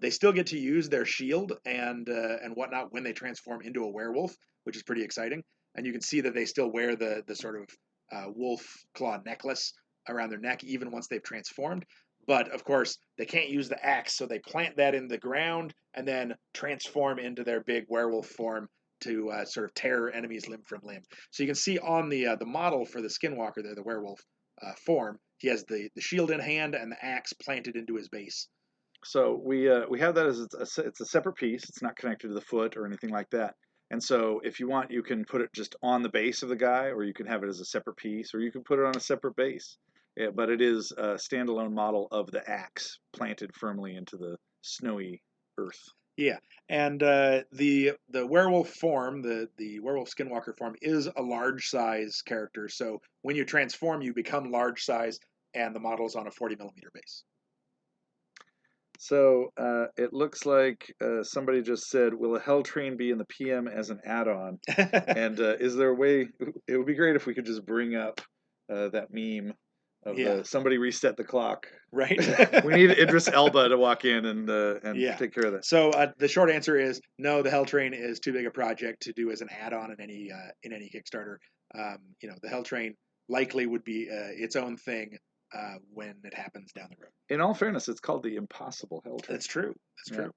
They still get to use their shield and whatnot when they transform into a werewolf, which is pretty exciting. And you can see that they still wear the sort of wolf claw necklace around their neck even once they've transformed. But of course, they can't use the axe, so they plant that in the ground and then transform into their big werewolf form to sort of tear enemies limb from limb. So you can see on the model for the Skinwalker there, the werewolf form, he has the shield in hand and the axe planted into his base. So we have that as it's a separate piece. It's not connected to the foot or anything like that. And so if you want, you can put it just on the base of the guy, or you can have it as a separate piece, or you can put it on a separate base. Yeah, but it is a standalone model of the axe planted firmly into the snowy earth. Yeah, and the werewolf form, the werewolf skinwalker form, is a large size character. So when you transform, you become large size, and the model is on a 40 millimeter base. So it looks like somebody just said, "Will a Hell Train be in the PM as an add-on?" And is there a way? It would be great if we could just bring up that meme of Yeah, the somebody reset the clock. right. We need Idris Elba to walk in and Yeah. take care of that. So the short answer is no. The Hell Train is too big a project to do as an add-on in any Kickstarter. The Hell Train likely would be its own thing when it happens down the road. In all fairness, it's called the Impossible Hell Train. That's true. That's Yeah. true.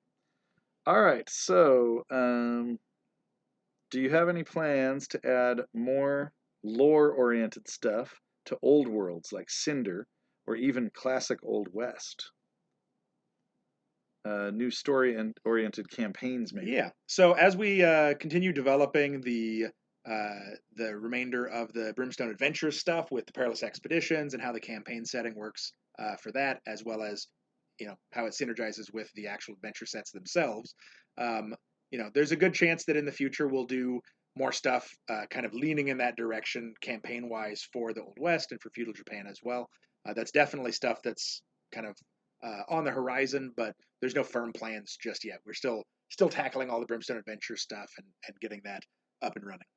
All right. So, do you have any plans to add more lore-oriented stuff to old worlds like Cinder, or even classic Old West? New story and oriented campaigns, maybe. Yeah. So as we continue developing the remainder of the Brimstone Adventures stuff with the Perilous Expeditions and how the campaign setting works for that, as well as how it synergizes with the actual adventure sets themselves, there's a good chance that in the future we'll do more stuff kind of leaning in that direction campaign wise for the Old West and for feudal Japan as well. That's definitely stuff that's kind of on the horizon, but there's no firm plans just yet. We're still tackling all the Brimstone Adventure stuff and getting that up and running.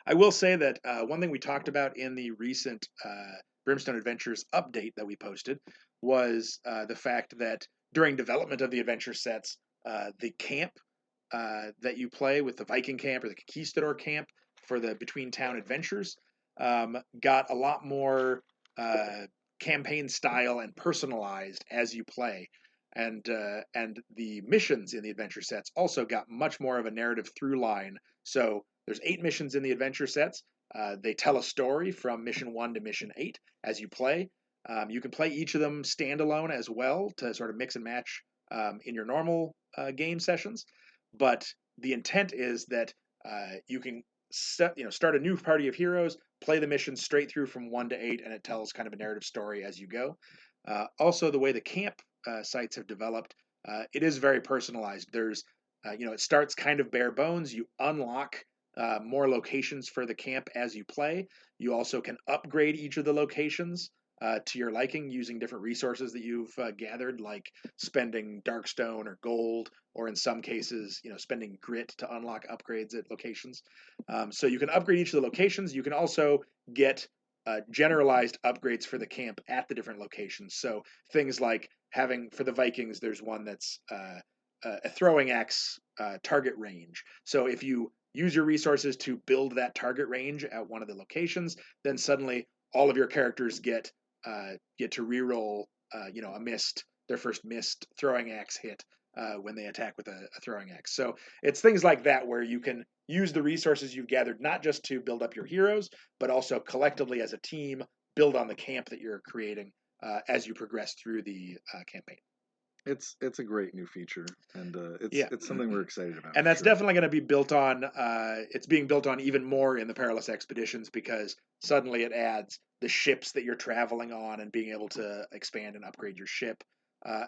I will say that one thing we talked about in the recent Brimstone Adventures update that we posted was the fact that during development of the adventure sets, the camp that you play with the Viking camp or the Conquistador camp for the Between Town Adventures got a lot more campaign style and personalized as you play. And the missions in the adventure sets also got much more of a narrative through line. So there's 8 missions in the adventure sets. They tell a story from mission 1 to mission 8 as you play. You can play each of them standalone as well to sort of mix and match in your normal game sessions. But the intent is that you can start a new party of heroes, play the mission straight through from 1 to 8, and it tells kind of a narrative story as you go. Also, the way the camp sites have developed, it is very personalized. It starts kind of bare bones. You unlock more locations for the camp as you play. You also can upgrade each of the locations to your liking using different resources that you've gathered, like spending darkstone or gold, or in some cases, spending grit to unlock upgrades at locations. So you can upgrade each of the locations. You can also get generalized upgrades for the camp at the different locations. So things like having for the Vikings, there's one that's a throwing axe target range. So if you use your resources to build that target range at one of the locations, then suddenly all of your characters get to reroll, their first missed throwing axe hit when they attack with a throwing axe. So it's things like that where you can use the resources you've gathered not just to build up your heroes, but also collectively as a team build on the camp that you're creating as you progress through the campaign. It's a great new feature, and Yeah. it's something we're excited about. And for that's sure. definitely going to be built on. It's being built on even more in the Perilous Expeditions because suddenly it adds the ships that you're traveling on and being able to expand and upgrade your ship,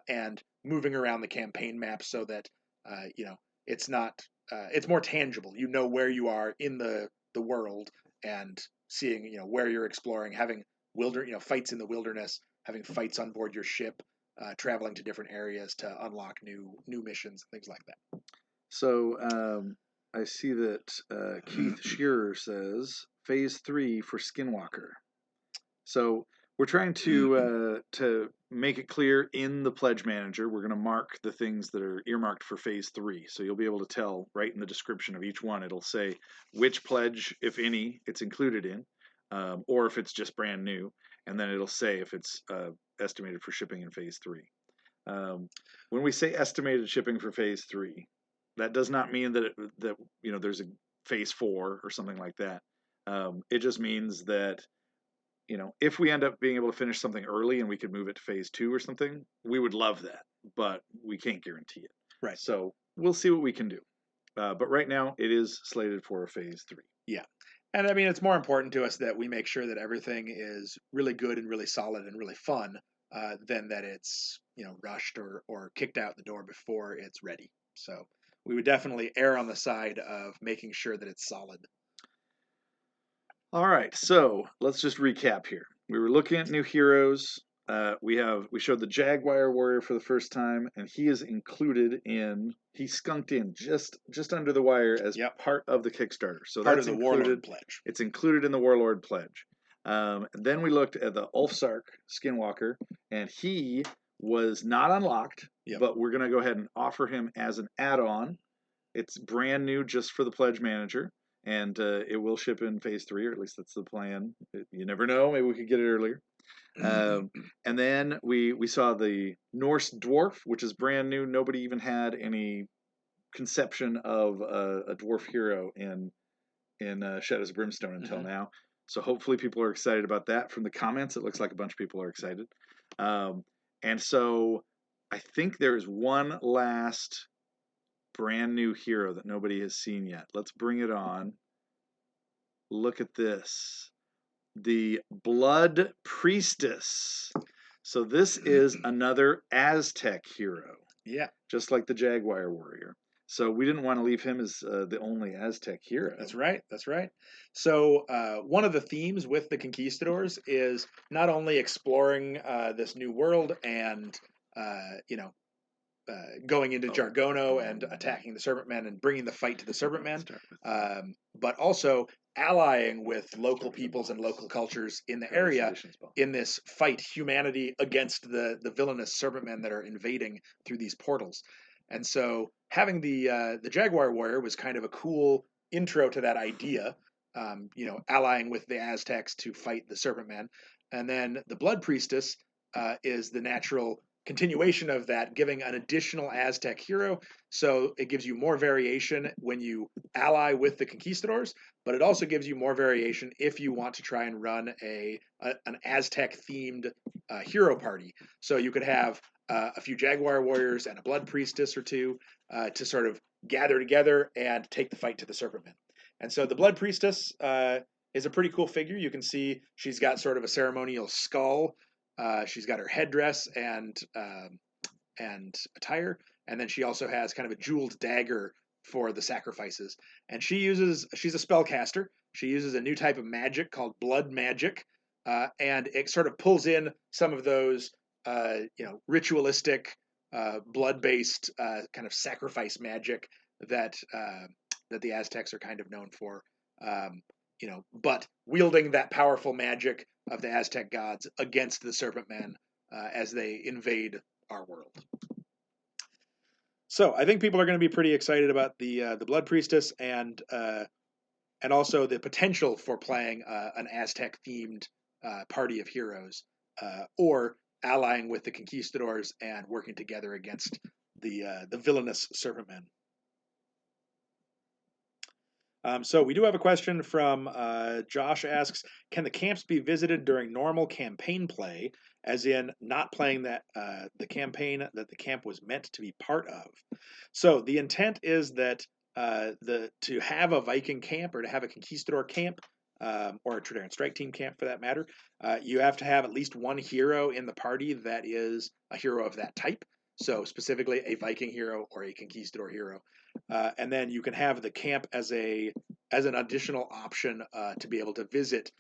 and moving around the campaign map so that it's not. It's more tangible. You know where you are in the world and seeing where you're exploring, having fights in the wilderness, having fights on board your ship, traveling to different areas to unlock new missions and things like that. So I see that Keith Shearer says Phase 3 for Skinwalker. So we're trying to make it clear in the pledge manager. We're going to mark the things that are earmarked for Phase 3. So you'll be able to tell right in the description of each one. It'll say which pledge, if any, it's included in, or if it's just brand new, and then it'll say if it's estimated for shipping in Phase 3. When we say estimated shipping for Phase 3, that does not mean that there's a Phase 4 or something like that. It just means that if we end up being able to finish something early and we could move it to Phase 2 or something, we would love that, but we can't guarantee it. Right. So we'll see what we can do. But right now, it is slated for a Phase 3. Yeah. And I mean, it's more important to us that we make sure that everything is really good and really solid and really fun than that it's, rushed or kicked out the door before it's ready. So we would definitely err on the side of making sure that it's solid. All right, so let's just recap here. We were looking at new heroes. We showed the Jaguar Warrior for the first time, and he is included in. He skunked in just under the wire as part of the Kickstarter. So part that's of the included. Warlord Pledge. It's included in the Warlord Pledge. Then we looked at the Ulfsark Skinwalker, and he was not unlocked, but we're going to go ahead and offer him as an add-on. It's brand new just for the Pledge Manager. And it will ship in phase 3, or at least that's the plan. You never know; maybe we could get it earlier. And then we saw the Norse Dwarf, which is brand new. Nobody even had any conception of a dwarf hero in Shadows of Brimstone until now. So hopefully people are excited about that. From the comments, it looks like a bunch of people are excited. And so I think there is one last brand new hero that nobody has seen yet. Let's bring it on. Look at this. The Blood Priestess. So this is another Aztec hero. Yeah. Just like the Jaguar Warrior. So we didn't want to leave him as the only Aztec hero. That's right. That's right. So one of the themes with the Conquistadors is not only exploring this new world and, going into Jargono and attacking the Serpent Men and bringing the fight to the Serpent Men, but also allying with local peoples and local cultures in the area in this fight, humanity against the villainous Serpent Men that are invading through these portals. And so having the Jaguar Warrior was kind of a cool intro to that idea, allying with the Aztecs to fight the Serpent Men. And then the Blood Priestess is the natural continuation of that, giving an additional Aztec hero. So it gives you more variation when you ally with the Conquistadors, but it also gives you more variation if you want to try and run an Aztec-themed hero party. So you could have a few Jaguar Warriors and a Blood Priestess or two to sort of gather together and take the fight to the Serpent Men. And so the Blood Priestess is a pretty cool figure. You can see she's got sort of a ceremonial skull. She's got her headdress and attire, and then she also has kind of a jeweled dagger for the sacrifices. And she's a spellcaster. She uses a new type of magic called blood magic, and it sort of pulls in some of those ritualistic, blood-based kind of sacrifice magic that the Aztecs are kind of known for. But wielding that powerful magic of the Aztec gods against the Serpent Men as they invade our world. So I think people are going to be pretty excited about the Blood Priestess and also the potential for playing an Aztec-themed party of heroes, or allying with the Conquistadors and working together against the villainous Serpent Men. So we do have a question from Josh asks, can the camps be visited during normal campaign play, as in not playing the campaign that the camp was meant to be part of? So the intent is that to have a Viking camp or to have a Conquistador camp, or a Tridarian Strike Team camp for that matter, you have to have at least one hero in the party that is a hero of that type. So specifically a Viking hero or a Conquistador hero. And then you can have the camp as an additional option to be able to visit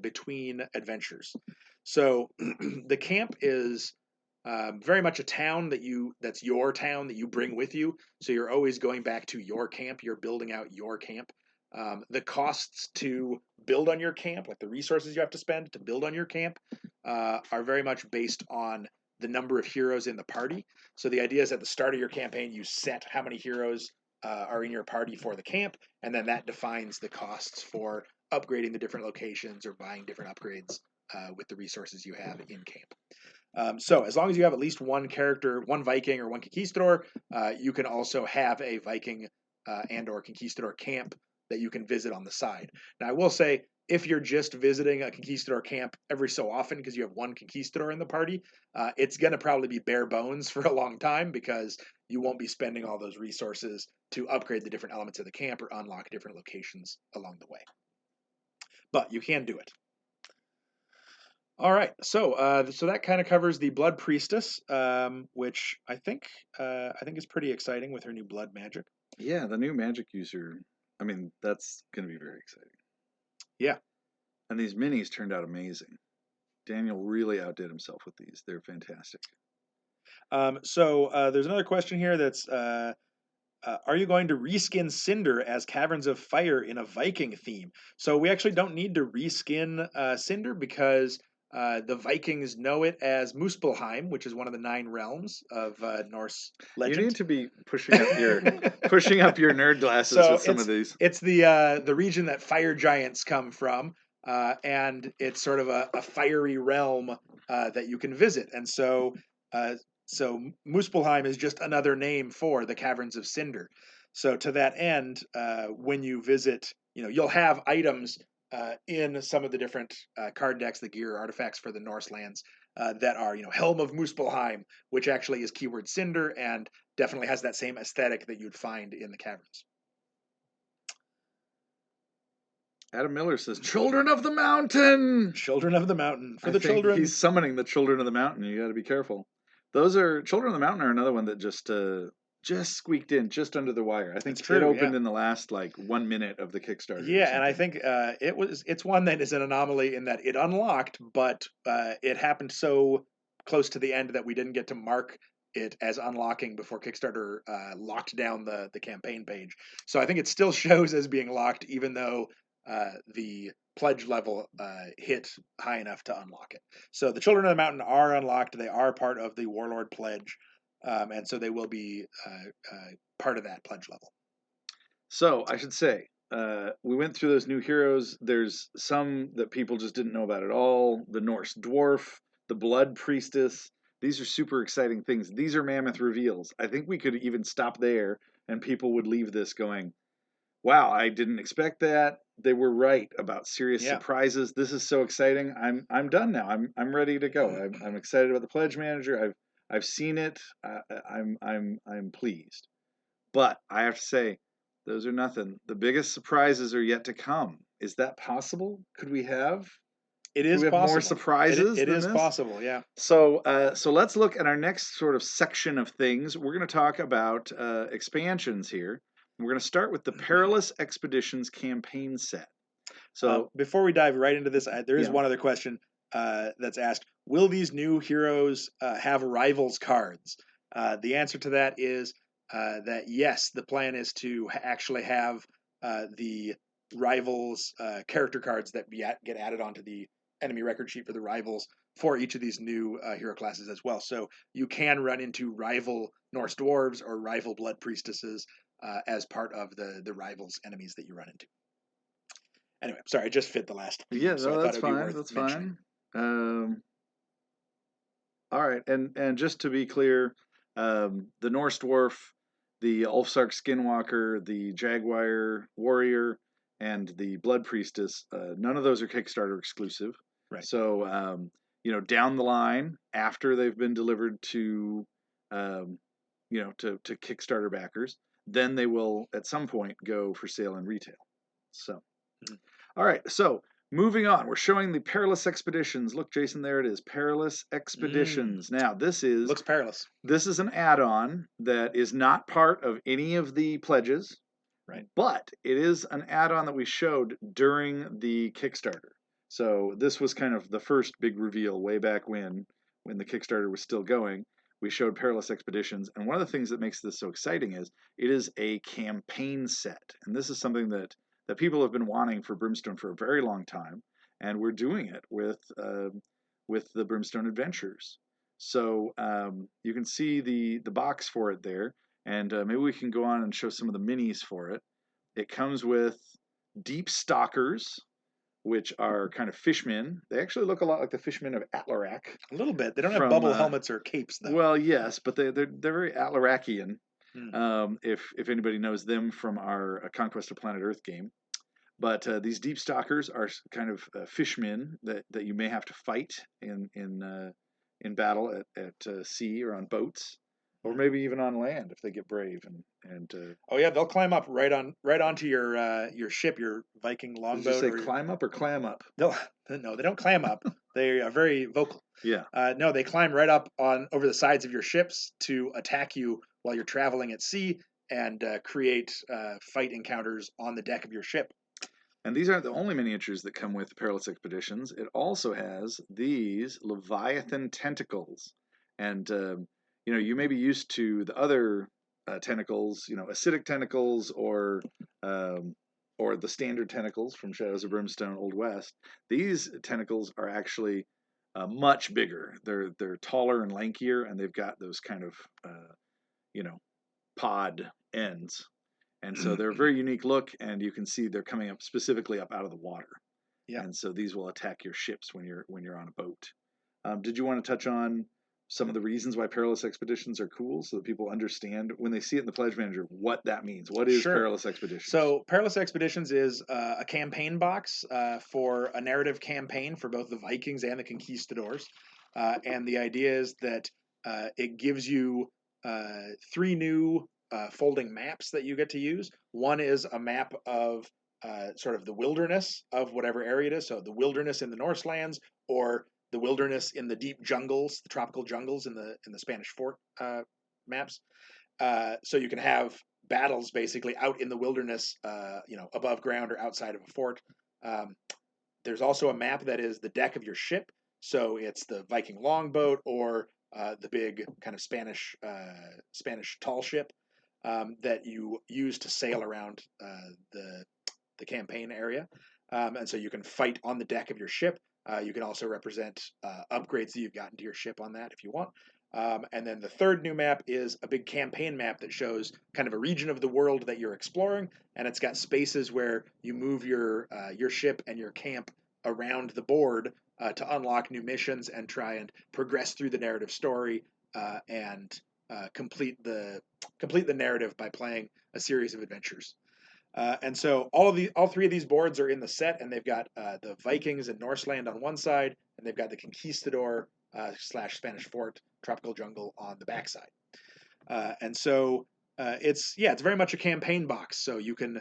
between adventures. So the camp is very much a town that's your town that you bring with you. So you're always going back to your camp. You're building out your camp. The costs to build on your camp, like the resources you have to spend to build on your camp, are very much based on the number of heroes in the party. So the idea is at the start of your campaign, you set how many heroes are in your party for the camp, and then that defines the costs for upgrading the different locations or buying different upgrades with the resources you have in camp. So as long as you have at least one character, one Viking or one Conquistador, you can also have a Viking and or Conquistador camp that you can visit on the side. Now I will say, if you're just visiting a Conquistador camp every so often because you have one Conquistador in the party, it's going to probably be bare bones for a long time because you won't be spending all those resources to upgrade the different elements of the camp or unlock different locations along the way. But you can do it. All right, so that kind of covers the Blood Priestess, which I think is pretty exciting with her new blood magic. Yeah, the new magic user. I mean, that's going to be very exciting. Yeah. And these minis turned out amazing. Daniel really outdid himself with these. They're fantastic. There's another question here that's are you going to reskin Cinder as Caverns of Fire in a Viking theme? So we actually don't need to reskin Cinder because the Vikings know it as Muspelheim, which is one of the 9 realms of Norse You need legend. to be pushing up your nerd glasses So with some of these. it's the region that fire giants come from, and it's sort of a fiery realm that you can visit. And uh, so Muspelheim is just another name for the Caverns of Cinder. So to that end, when you visit, you'll have items in some of the different card decks, the gear artifacts for the Norse lands that are, Helm of Muspelheim, which actually is keyword Cinder and definitely has that same aesthetic that you'd find in the caverns. Adam Miller says, "Children of the Mountain." Children of the Mountain for I the think children. he's summoning the Children of the Mountain. You got to be careful. Those are Children of the Mountain are another one that just squeaked in just under the wire. I think It's true. it opened Yeah. in the last like 1 minute of the Kickstarter. Yeah, and I think it's one that is an anomaly in that it unlocked, but it happened so close to the end that we didn't get to mark it as unlocking before Kickstarter locked down the campaign page. So I think it still shows as being locked, even though the pledge level hit high enough to unlock it. So the Children of the Mountain are unlocked. They are part of the Warlord pledge, and so they will be part of that pledge level. So I should say, we went through those new heroes. There's some that people just didn't know about at all. The Norse Dwarf, the Blood Priestess. These are super exciting things. These are mammoth reveals. I think we could even stop there and people would leave this going, wow, I didn't expect that. They were right about serious Yeah. surprises. This is so exciting. I'm done now. I'm ready to go. I'm excited about the pledge manager. I've seen it. I'm pleased. But I have to say, those are nothing. The biggest surprises are yet to come. Is that possible? Could we have It is more possible. surprises It than is this? possible, yeah. So let's look at our next sort of section of things. We're going to talk about expansions here. We're going to start with the Perilous Expeditions campaign set. So Before we dive right into this, there is yeah. one other question that's asked: will these new heroes have rivals cards? The answer to that is that yes. The plan is to actually have the rivals character cards that get added onto the enemy record sheet for the rivals for each of these new hero classes as well. So you can run into rival Norse dwarves or rival blood priestesses as part of the rivals enemies that you run into. Anyway, sorry, I just fit the last theme, Yeah, so I no, thought that's it would be fine. worth That's mentioning. fine. All right, and just to be clear, the Norse Dwarf, the Ulfsark Skinwalker, the Jaguar Warrior, and the Blood Priestess, none of those are Kickstarter exclusive. Right. So, down the line, after they've been delivered to, to Kickstarter backers, then they will at some point go for sale in retail. So, all right, so moving on, we're showing the Perilous Expeditions. Look, Jason, there it is, Perilous Expeditions. Now, Looks perilous. this is an add-on that is not part of any of the pledges, Right. but it is an add-on that we showed during the Kickstarter. So this was kind of the first big reveal way back when the Kickstarter was still going. We showed Perilous Expeditions, and one of the things that makes this so exciting is it is a campaign set, and this is something that people have been wanting for Brimstone for a very long time, and we're doing it with the Brimstone Adventures. So you can see the box for it there, and maybe we can go on and show some of the minis for it. It comes with Deep Stalkers, which are kind of fishmen. They actually look a lot like the fishmen of Atlarak. A little bit. They don't have From bubble helmets or capes, though. well, yes, but they're very Atlarakian. Hmm. If anybody knows them from our Conquest of Planet Earth game. But these Deep Stalkers are kind of fishmen that you may have to fight in battle at sea or on boats. or maybe even on land if they get brave and Oh yeah, they'll climb up right onto your ship, your Viking did you longboat, say or climb up or clam up? they'll no, they don't climb up. They are very vocal. Yeah. No, they climb right up on over the sides of your ships to attack you while you're traveling at sea and create fight encounters on the deck of your ship. And these aren't the only miniatures that come with Perilous Expeditions. It also has these Leviathan tentacles. And, you may be used to the other tentacles, acidic tentacles or the standard tentacles from Shadows of Brimstone Old West. These tentacles are actually much bigger. They're taller and lankier, and they've got those kind of, you know, pod ends. And so they're a very unique look, and you can see they're coming up specifically up out of the water. Yeah. And so these will attack your ships when you're on a boat. Did you want to touch on some of the reasons why perilous expeditions are cool, so that people understand when they see it in the Pledge Manager what that means? What is Sure. perilous expeditions? So, Perilous Expeditions is a campaign box for a narrative campaign for both the Vikings and the Conquistadors. And the idea is that it gives you three new folding maps that you get to use. One is a map of sort of the wilderness of whatever area it is. So, the wilderness in the Norselands, or the wilderness in the deep jungles, the tropical jungles in the Spanish Fort maps. So you can have battles basically out in the wilderness, above ground or outside of a fort. Um, there's also a map that is the deck of your ship. So it's the Viking longboat or the big kind of Spanish tall ship that you use to sail around the campaign area. And so you can fight on the deck of your ship. You can also represent upgrades that you've gotten to your ship on that if you want. And then the third new map is a big campaign map that shows kind of a region of the world that you're exploring, and it's got spaces where you move your ship and your camp around the board to unlock new missions and try and progress through the narrative story and complete the narrative by playing a series of adventures. And so all three of these boards are in the set, and they've got the Vikings and Norseland on one side, and they've got the Conquistador slash Spanish Fort Tropical Jungle on the backside. And so it's very much a campaign box. So you can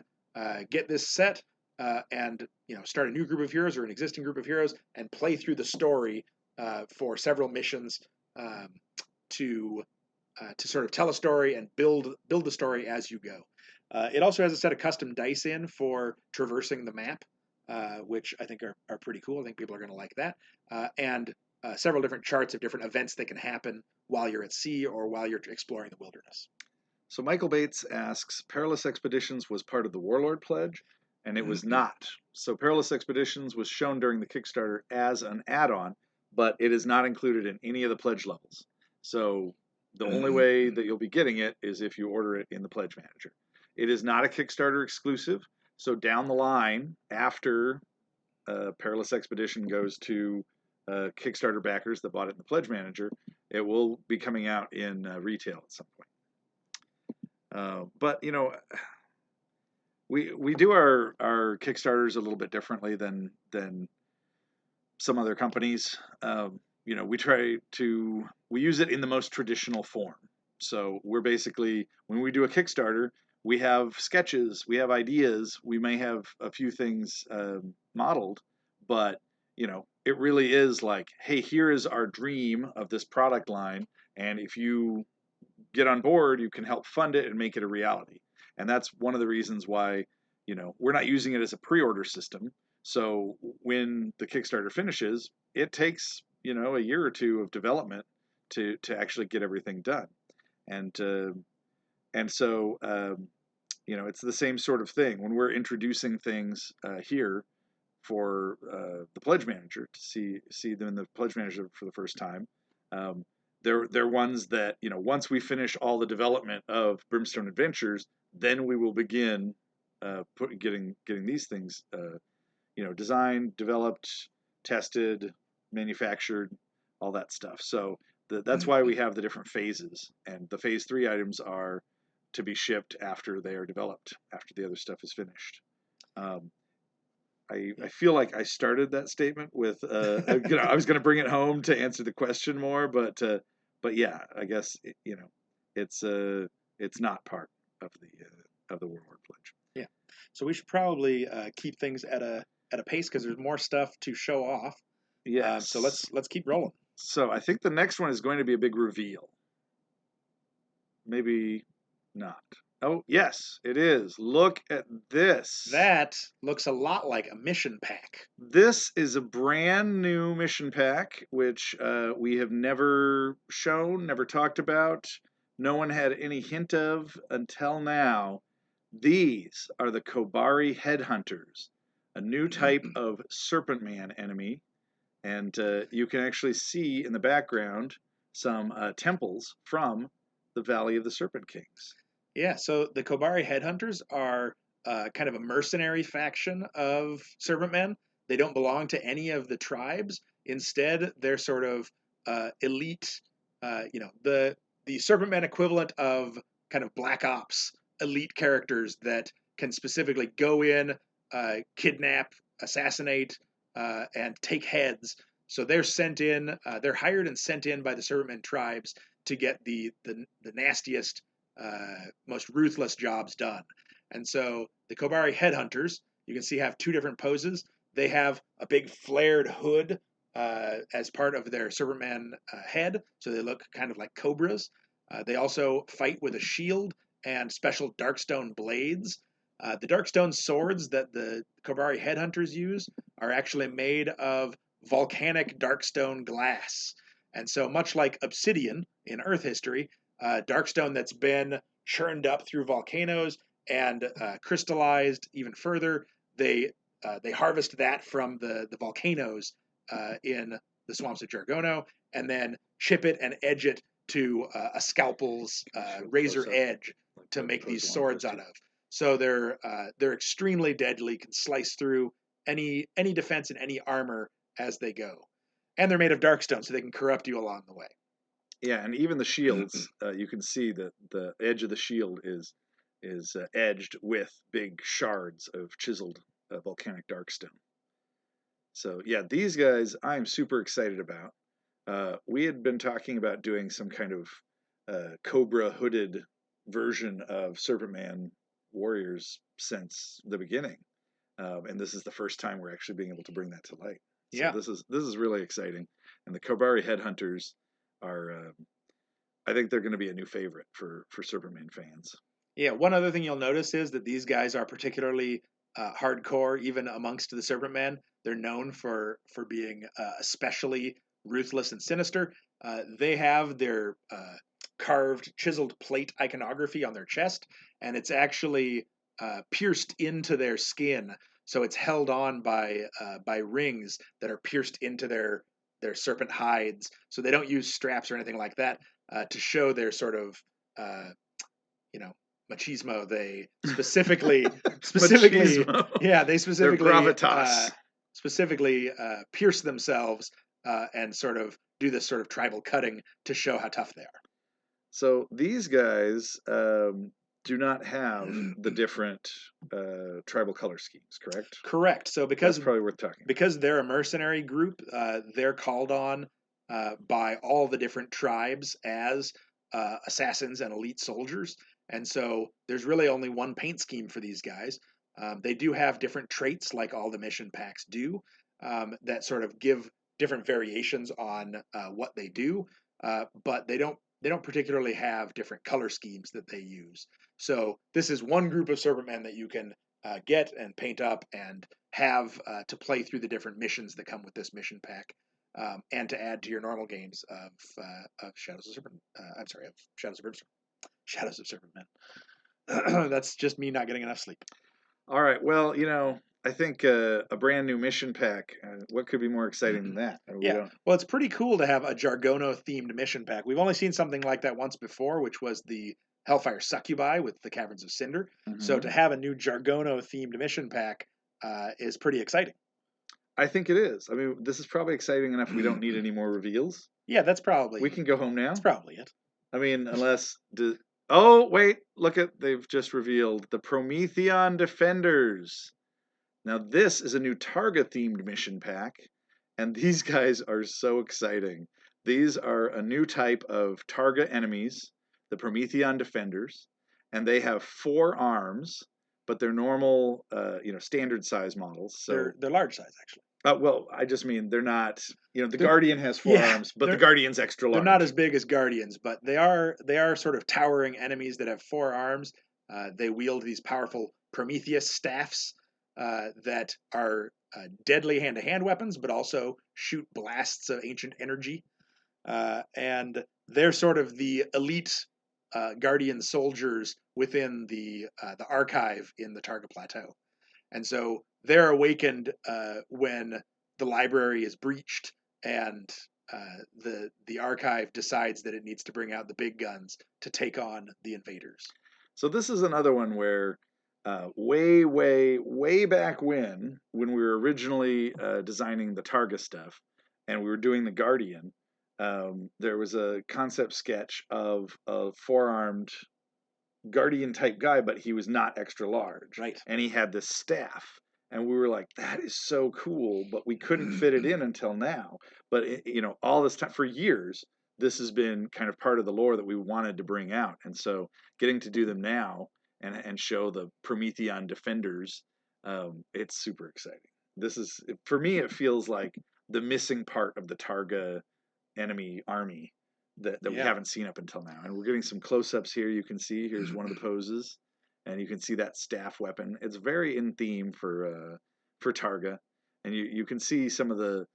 get this set and start a new group of heroes or an existing group of heroes and play through the story for several missions um, to sort of tell a story and build the story as you go. It also has a set of custom dice in for traversing the map, which I think are pretty cool. I think people are going to like that. And several different charts of different events that can happen while you're at sea or while you're exploring the wilderness. So Michael Bates asks, Perilous Expeditions was part of the Warlord Pledge, and it was not. So Perilous Expeditions was shown during the Kickstarter as an add-on, but it is not included in any of the pledge levels. So the only way that you'll be getting it is if you order it in the Pledge Manager. It is not a Kickstarter exclusive, so down the line, after Perilous Expedition goes to Kickstarter backers that bought it in the Pledge Manager, it will be coming out in retail at some point. But we do our Kickstarters a little bit differently than some other companies. We use it in the most traditional form. So we're basically, when we do a Kickstarter, we have sketches, we have ideas, we may have a few things modeled, but it really is like, hey, here is our dream of this product line, and if you get on board, you can help fund it and make it a reality. And that's one of the reasons why, we're not using it as a pre-order system. So when the Kickstarter finishes, it takes, a year or two of development to actually get everything done. And so it's the same sort of thing when we're introducing things here for the Pledge Manager to see them in the Pledge Manager for the first time. They're ones that, once we finish all the development of Brimstone Adventures, then we will begin getting these things, designed, developed, tested, manufactured, all that stuff. So that's why we have the different phases, and the phase 3 items are to be shipped after they are developed, after the other stuff is finished. I feel like I started that statement with I was going to bring it home to answer the question more, but yeah, I guess it's not part of the Warlord Pledge. Yeah. So we should probably keep things at a pace because there's more stuff to show off. Yes. So let's keep rolling. So I think the next one is going to be a big reveal. Maybe not. Oh, yes, it is. Look at this. That looks a lot like a mission pack. This is a brand new mission pack, which we have never shown, never talked about. No one had any hint of until now. These are the Kobari Headhunters, a new type of Serpent Man enemy. And you can actually see in the background some temples from the Valley of the Serpent Kings. Yeah, so the Kobari Headhunters are kind of a mercenary faction of Serpent Men. They don't belong to any of the tribes. Instead, they're sort of elite, the Serpent Men equivalent of kind of Black Ops elite characters that can specifically go in, kidnap, assassinate, and take heads. So they're sent in, they're hired and sent in by the Serpent Men tribes to get the nastiest, most ruthless jobs done. And so the Kobari Headhunters, you can see, have two different poses. They have a big flared hood as part of their Serpentman head, so they look kind of like cobras. They also fight with a shield and special Darkstone blades. The Darkstone swords that the Kobari Headhunters use are actually made of volcanic Darkstone glass. And so, much like obsidian in Earth history, Darkstone that's been churned up through volcanoes and crystallized even further, they harvest that from the volcanoes in the swamps of Jargono, and then chip it and edge it to a scalpel's razor edge to make these swords out of. So they're extremely deadly, can slice through any defense and any armor as they go, and they're made of darkstone, so they can corrupt you along the way. Yeah, and even the shields, you can see that the edge of the shield is edged with big shards of chiseled volcanic darkstone. So yeah, these guys I'm super excited about. We had been talking about doing some kind of cobra hooded version of Serpent Man warriors since the beginning, and this is the first time we're actually being able to bring that to light. So yeah, this is really exciting, and the Kobari Headhunters are. I think they're going to be a new favorite for Serpent Man fans. Yeah, one other thing you'll notice is that these guys are particularly hardcore, even amongst the Serpent Men. They're known for being especially ruthless and sinister. They have their carved, chiseled plate iconography on their chest, and it's actually pierced into their skin. So it's held on by rings that are pierced into their serpent hides. So they don't use straps or anything like that to show their sort of machismo. They specifically Machismo. yeah, they specifically Their gravitas. Pierce themselves and sort of do this sort of tribal cutting to show how tough they are. So these guys do not have the different tribal color schemes, correct? Correct. So That's probably worth talking. Because they're a mercenary group, they're called on by all the different tribes as assassins and elite soldiers. And so there's really only one paint scheme for these guys. They do have different traits, like all the mission packs do, that sort of give different variations on what they do, but they don't particularly have different color schemes that they use. So this is one group of Serpent Men that you can get and paint up and have to play through the different missions that come with this mission pack, and to add to your normal games of Shadows of Serpent. I'm sorry, of Shadows of Brimstone. Shadows of Serpent Men. That's just me not getting enough sleep. All right. Well, I think a brand new mission pack. What could be more exciting than that? Yeah. Well, it's pretty cool to have a Jargono themed mission pack. We've only seen something like that once before, which was the Hellfire Succubi with the Caverns of Cinder. Mm-hmm. So to have a new Jargono themed mission pack is pretty exciting. I think it is. I mean, this is probably exciting enough. We don't need any more reveals. Yeah, that's probably. We can go home now. That's probably it. I mean, unless. Oh, wait. Look at. They've just revealed the Prometheon Defenders. Now, this is a new Targa themed mission pack, and these guys are so exciting. These are a new type of Targa enemies. the Promethean Defenders, and they have 4 arms, but they're normal, standard size models. So They're large size actually. well, I just mean they're not. The They're, Guardian has 4 yeah, arms, but the Guardian's extra they're not large. as big as Guardians, but they are sort of towering enemies that have 4 arms. They wield these powerful Prometheus staffs that are deadly hand-to-hand weapons, but also shoot blasts of ancient energy. And they're sort of the elite Guardian soldiers within the archive in the Targa Plateau. And so they're awakened when the library is breached and the archive decides that it needs to bring out the big guns to take on the invaders. So this is another one where way, way, way back when we were originally designing the Targa stuff and we were doing the Guardian, there was a concept sketch of a 4-armed Guardian type guy, but he was not extra large. Right. And he had this staff. And we were like, that is so cool, but we couldn't fit it in until now. But, all this time, for years, this has been kind of part of the lore that we wanted to bring out. And so getting to do them now and show the Promethean Defenders, it's super exciting. This is, for me, it feels like the missing part of the Targa enemy army that we haven't seen up until now. And we're getting some close-ups here. You can see here's one of the poses, and you can see that staff weapon. It's very in theme for Targa, and you can see some of the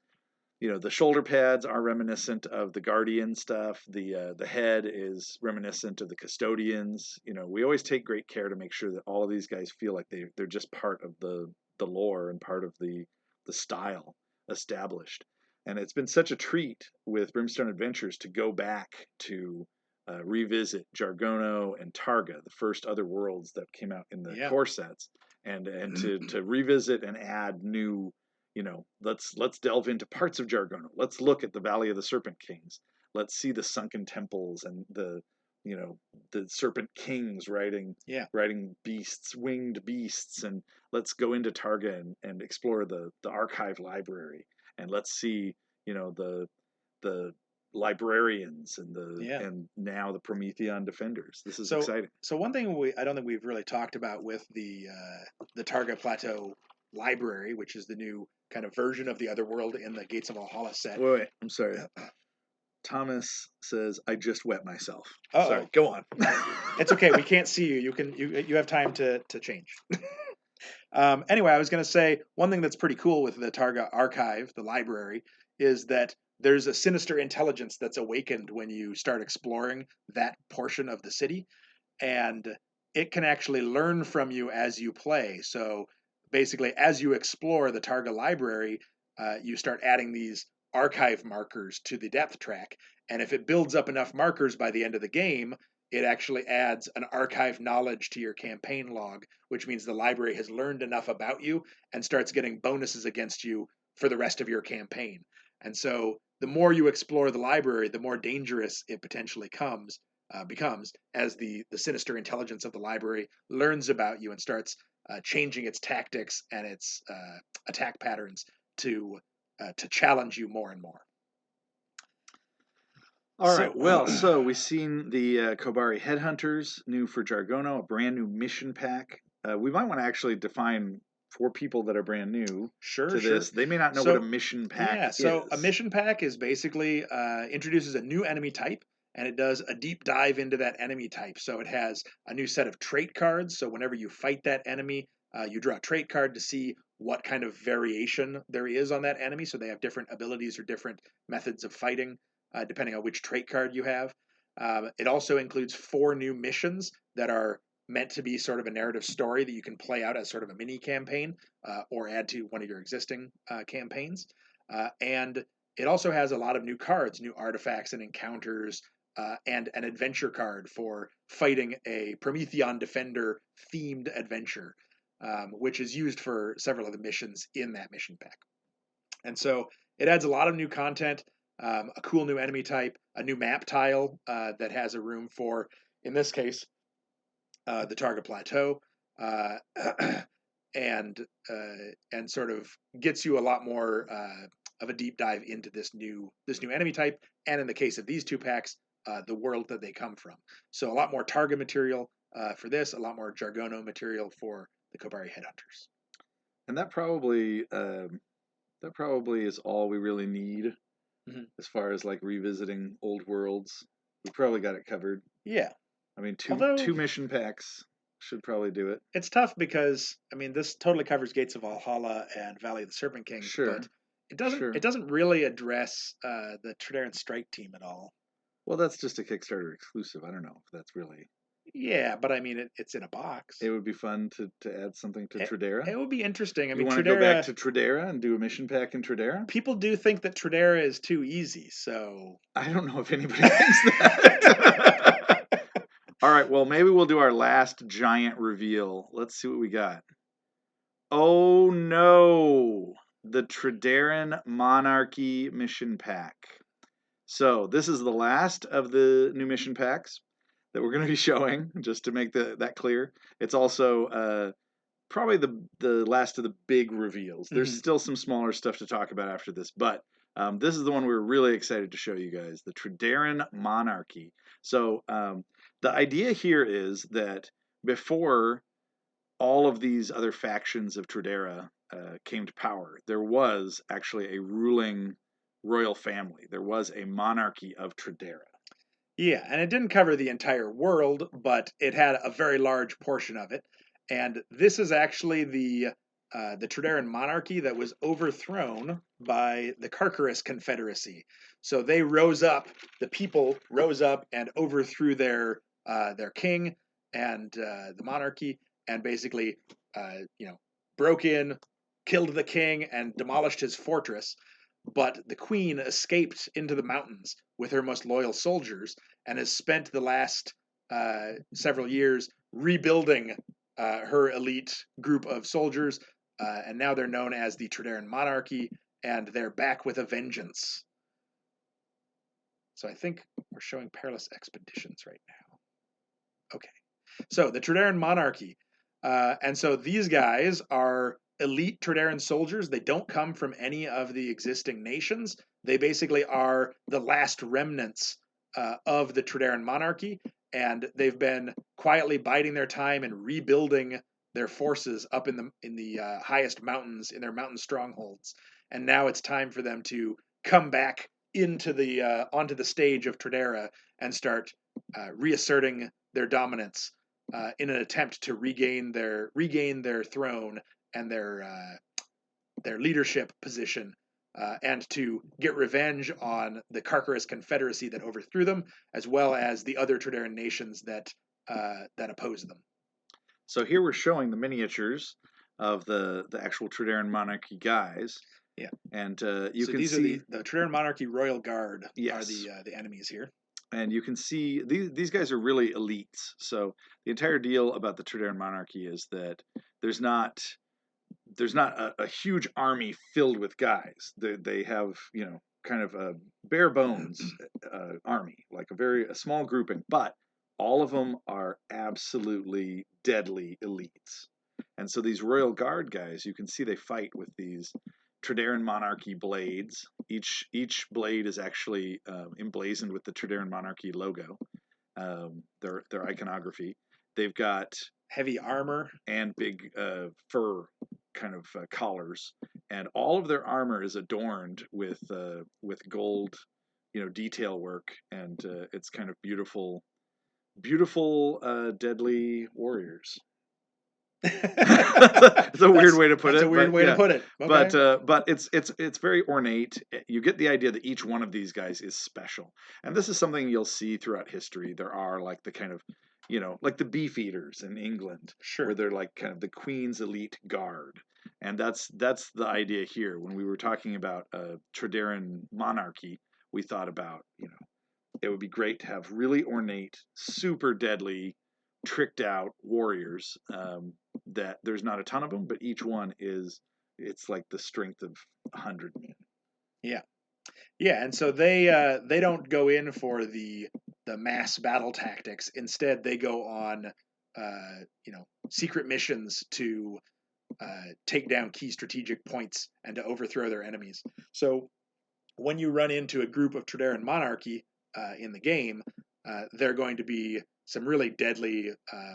the shoulder pads are reminiscent of the Guardian stuff. The head is reminiscent of the Custodians. We always take great care to make sure that all of these guys feel like they're just part of the lore and part of the style established. And it's been such a treat with Brimstone Adventures to go back to revisit Jargono and Targa, the first other worlds that came out in the core sets, and to revisit and add new. Let's delve into parts of Jargono. Let's look at the Valley of the Serpent Kings. Let's see the sunken temples and the Serpent Kings riding beasts, winged beasts, and let's go into Targa and explore the archive library, and let's see the librarians and and now the Promethean Defenders. This is exciting. So one thing I don't think we've really talked about with the Targa Plateau library, which is the new kind of version of the Otherworld in the Gates of Valhalla set. Wait, I'm sorry. Thomas says, "I just wet myself." Uh-oh. Sorry, go on. It's okay. We can't see you. You have time to change. Anyway, I was going to say one thing that's pretty cool with the Targa archive, the library, is that there's a sinister intelligence that's awakened when you start exploring that portion of the city, and it can actually learn from you as you play. So basically, as you explore the Targa library, you start adding these archive markers to the depth track, and if it builds up enough markers by the end of the game, it actually adds an archive knowledge to your campaign log, which means the library has learned enough about you and starts getting bonuses against you for the rest of your campaign. And so the more you explore the library, the more dangerous it potentially becomes as the sinister intelligence of the library learns about you and starts changing its tactics and its attack patterns to challenge you more and more. All right. So we've seen the Kobari Headhunters, new for Jargono, a brand new mission pack. We might want to actually define for people that are brand new to this. They may not know what a mission pack is. So a mission pack is basically introduces a new enemy type, and it does a deep dive into that enemy type. So it has a new set of trait cards. So whenever you fight that enemy, you draw a trait card to see what kind of variation there is on that enemy. So they have different abilities or different methods of fighting, depending on which trait card you have. It also includes 4 new missions that are meant to be sort of a narrative story that you can play out as sort of a mini campaign or add to one of your existing campaigns. And it also has a lot of new cards, new artifacts and encounters, and an adventure card for fighting a Promethean Defender themed adventure, which is used for several of the missions in that mission pack. And so it adds a lot of new content, a cool new enemy type, a new map tile that has a room for, in this case, the Targa Plateau, and sort of gets you a lot more of a deep dive into this new enemy type, and in the case of these 2 packs, the world that they come from. So a lot more Targa material for this, a lot more Jargono material for the Kobari Headhunters. And that probably is all we really need as far as like revisiting old worlds. We probably got it covered. Yeah. I mean, Although, two mission packs should probably do it. it's tough because I mean this totally covers Gates of Valhalla and Valley of the Serpent Kings, Sure. but it doesn't really address the Tredaran Strike Team at all. Well, that's just a Kickstarter exclusive. I don't know if that's really. Yeah, but I mean it's in a box. It would be fun to add something to It, Tradera. it would be interesting. I You mean, want to go back to Tradera and do a mission pack in Tradera? people do think that Tradera is too easy, so I don't know if anybody thinks that. All right, well, maybe we'll do our last giant reveal. Let's see what we got. Oh no, the Tredaran Monarchy mission pack. So this is the last of the new mission packs that we're going to be showing, just to make that clear. It's also probably the last of the big reveals. There's still some smaller stuff to talk about after this, but this is the one we're really excited to show you guys, the Tredaran Monarchy. So the idea here is that before all of these other factions of Tradera came to power, there was actually a ruling royal family. There was a monarchy of Tradera. yeah, and it didn't cover the entire world, but it had a very large portion of it. And this is actually the Tredaran monarchy that was overthrown by the Carcarus Confederacy. So they rose up, the people rose up and overthrew their king and the monarchy, and basically, broke in, killed the king, and demolished his fortress. But the queen escaped into the mountains with her most loyal soldiers and has spent the last several years rebuilding her elite group of soldiers, and now they're known as the Tredaran Monarchy, and they're back with a vengeance. So I think we're showing Perilous Expeditions right now. Okay, so the Tredaran Monarchy, and so these guys are elite Tredaran soldiers. They don't come from any of the existing nations. They basically are the last remnants of the Tredaran monarchy, and they've been quietly biding their time and rebuilding their forces up in the highest mountains, in their mountain strongholds. And now it's time for them to come back into the onto the stage of Tradera and start reasserting their dominance in an attempt to regain their throne and their leadership position, and to get revenge on the Carcarus Confederacy that overthrew them, as well as the other Tredaran nations that oppose them. So here we're showing the miniatures of the actual Tredaran Monarchy guys. Yeah, and these are the Tredaran Monarchy Royal Guard. Yes. Are the enemies here. And you can see these guys are really elites. So the entire deal about the Tredaran Monarchy is that there's not a huge army filled with guys. They have, kind of a bare bones army, like a small grouping, but all of them are absolutely deadly elites. And so these Royal Guard guys, you can see they fight with these Tredaran Monarchy blades. Each blade is actually emblazoned with the Tredaran Monarchy logo, their iconography. They've got heavy armor and big fur kind of collars, and all of their armor is adorned with gold, detail work, and it's kind of beautiful, deadly warriors. It's a weird way to put it. That's a weird way to put it. Okay. But it's very ornate. You get the idea that each one of these guys is special, and this is something you'll see throughout history. There are like the kind of, like the Beefeaters in England, sure, where they're like kind of the Queen's elite guard, and that's the idea here. When we were talking about Tredaran monarchy, we thought about, it would be great to have really ornate, super deadly, tricked out warriors, that there's not a ton of them, but each one it's like the strength of 100 men. Yeah, and so they don't go in for the mass battle tactics. Instead, they go on secret missions to take down key strategic points and to overthrow their enemies. So when you run into a group of Tredaran monarchy, in the game, they're going to be some really deadly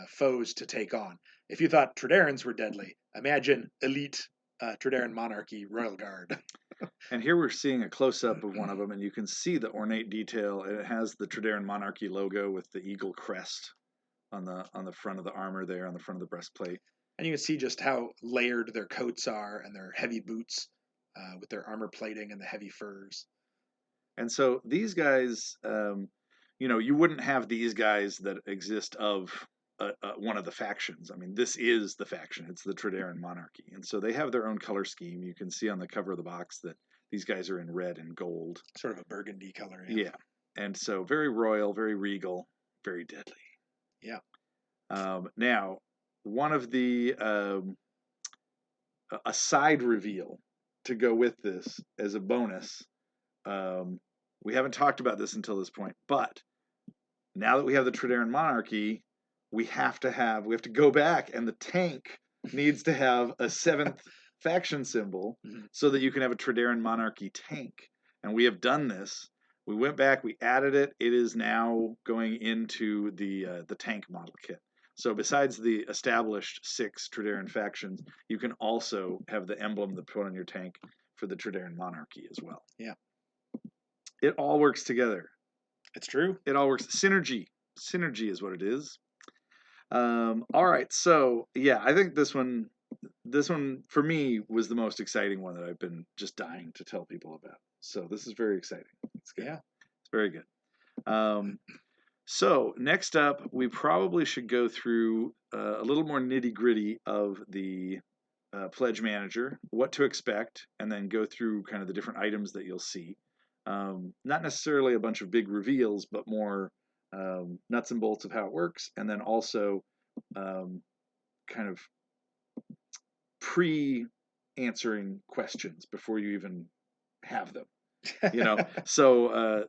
foes to take on. If you thought Tredarans were deadly, imagine elite Tredaran Monarchy Royal Guard. And here we're seeing a close-up of one of them, and you can see the ornate detail. And it has the Tredaran Monarchy logo with the eagle crest on the front of the armor there, on the front of the breastplate. And you can see just how layered their coats are and their heavy boots with their armor plating and the heavy furs. And so these guys, you wouldn't have these guys that exist of one of the factions. I mean, this is the faction. It's the Tredaran Monarchy. And so they have their own color scheme. You can see on the cover of the box that these guys are in red and gold. Sort of a burgundy color. Yeah. And so very royal, very regal, very deadly. Yeah. Now, one of the a side reveal to go with this as a bonus. We haven't talked about this until this point, but now that we have the Tredaran Monarchy, we have to go back, and the tank needs to have a 7th faction symbol so that you can have a Tredaran Monarchy tank. And we have done this. We went back, we added it. It is now going into the tank model kit. So besides the established 6 Tredaran factions, you can also have the emblem that put on your tank for the Tredaran Monarchy as well. Yeah. It all works together. It's true. It all works. Synergy. Synergy is what it is. All right. So yeah, I think this one for me was the most exciting one that I've been just dying to tell people about. So this is very exciting. It's good. Yeah. It's very good. So next up, we probably should go through a little more nitty gritty of the pledge manager, what to expect, and then go through kind of the different items that you'll see. Not necessarily a bunch of big reveals, but more nuts and bolts of how it works, and then also kind of pre-answering questions before you even have them. So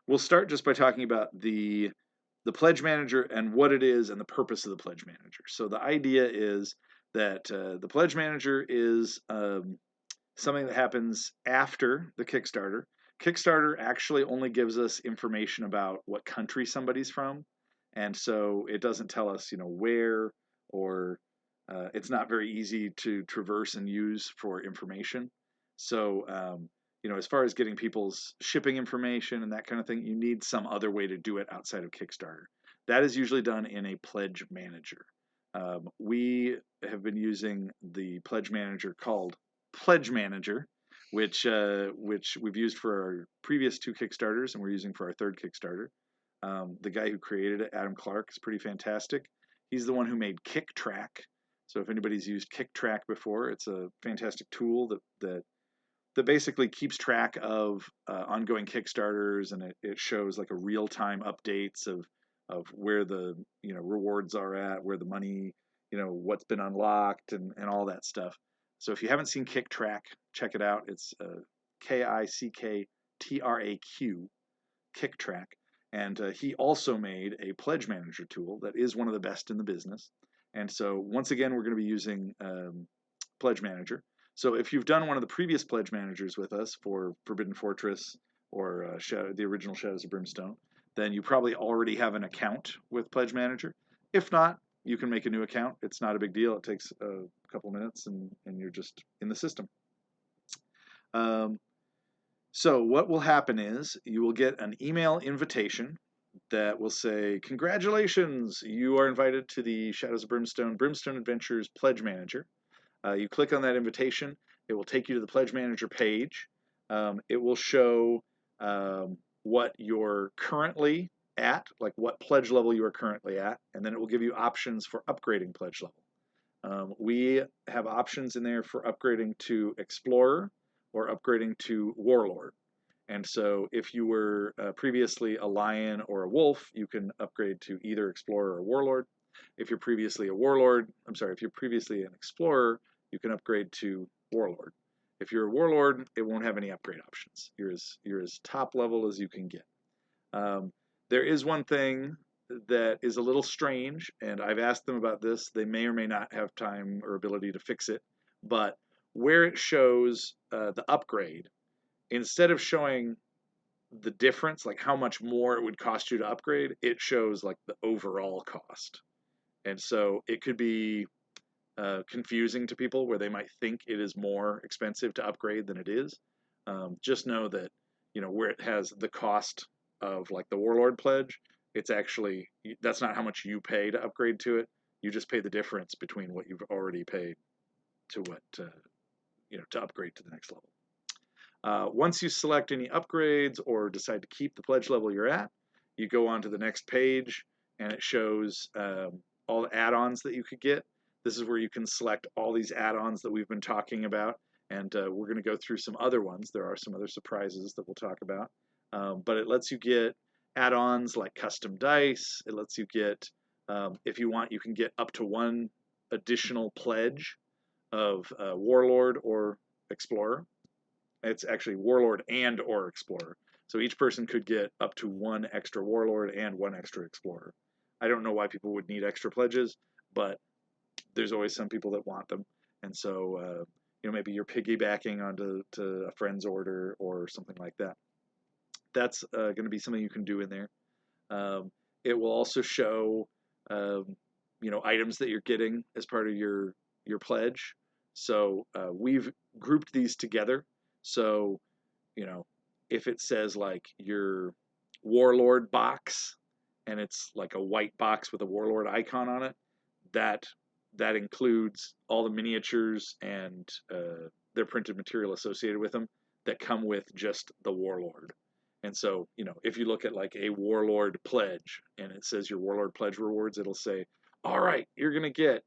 we'll start just by talking about the pledge manager and what it is and the purpose of the pledge manager. So the idea is that the pledge manager is something that happens after the Kickstarter. Kickstarter actually only gives us information about what country somebody's from, and so it doesn't tell us, where, or it's not very easy to traverse and use for information. So, as far as getting people's shipping information and that kind of thing, you need some other way to do it outside of Kickstarter. That is usually done in a pledge manager. We have been using the pledge manager called Pledge Manager, which we've used for our previous 2 Kickstarters, and we're using for our 3rd Kickstarter. The guy who created it, Adam Clark, is pretty fantastic. He's the one who made KickTrack. So if anybody's used KickTrack before, it's a fantastic tool that basically keeps track of ongoing Kickstarters, and it shows like a real-time updates of where the rewards are at, where the money, what's been unlocked, and all that stuff. So if you haven't seen KickTrack, check it out. It's KickTrack, KickTrack. And he also made a pledge manager tool that is one of the best in the business. And so once again, we're going to be using Pledge Manager. So if you've done one of the previous pledge managers with us for Forbidden Fortress or the original Shadows of Brimstone, then you probably already have an account with Pledge Manager. If not, you can make a new account. It's not a big deal. It takes a couple minutes, and you're just in the system. So what will happen is you will get an email invitation that will say, "Congratulations, you are invited to the Shadows of Brimstone Adventures Pledge Manager." You click on that invitation. It will take you to the Pledge Manager page. It will show what you're currently at, like what pledge level you are currently at, and then it will give you options for upgrading pledge level. We have options in there for upgrading to Explorer or upgrading to Warlord. And so if you were previously a Lion or a Wolf, you can upgrade to either Explorer or Warlord. If you're previously if you're previously an Explorer, you can upgrade to Warlord. If you're a Warlord, it won't have any upgrade options. You're as top level as you can get. There is one thing that is a little strange, and I've asked them about this. They may or may not have time or ability to fix it, but where it shows the upgrade, instead of showing the difference, like how much more it would cost you to upgrade, it shows like the overall cost. And so it could be confusing to people where they might think it is more expensive to upgrade than it is. Just know that, where it has the cost of like the Warlord pledge, it's actually, that's not how much you pay to upgrade to it. You just pay the difference between what you've already paid to what, to upgrade to the next level. Once you select any upgrades or decide to keep the pledge level you're at, you go on to the next page and it shows all the add-ons that you could get. This is where you can select all these add-ons that we've been talking about, and we're going to go through some other ones. There are some other surprises that we'll talk about, but it lets you get add-ons like custom dice. It lets you get, if you want, you can get up to 1 additional pledge of Warlord or Explorer. It's actually Warlord and or Explorer. So each person could get up to 1 extra Warlord and 1 extra Explorer. I don't know why people would need extra pledges, but there's always some people that want them. And so, maybe you're piggybacking onto a friend's order or something like that. That's going to be something you can do in there. It will also show, items that you're getting as part of your pledge. So we've grouped these together. So, if it says like your Warlord box and it's like a white box with a Warlord icon on it, that includes all the miniatures and their printed material associated with them that come with just the Warlord. And so, if you look at like a Warlord pledge and it says your Warlord pledge rewards, it'll say, all right, you're going to get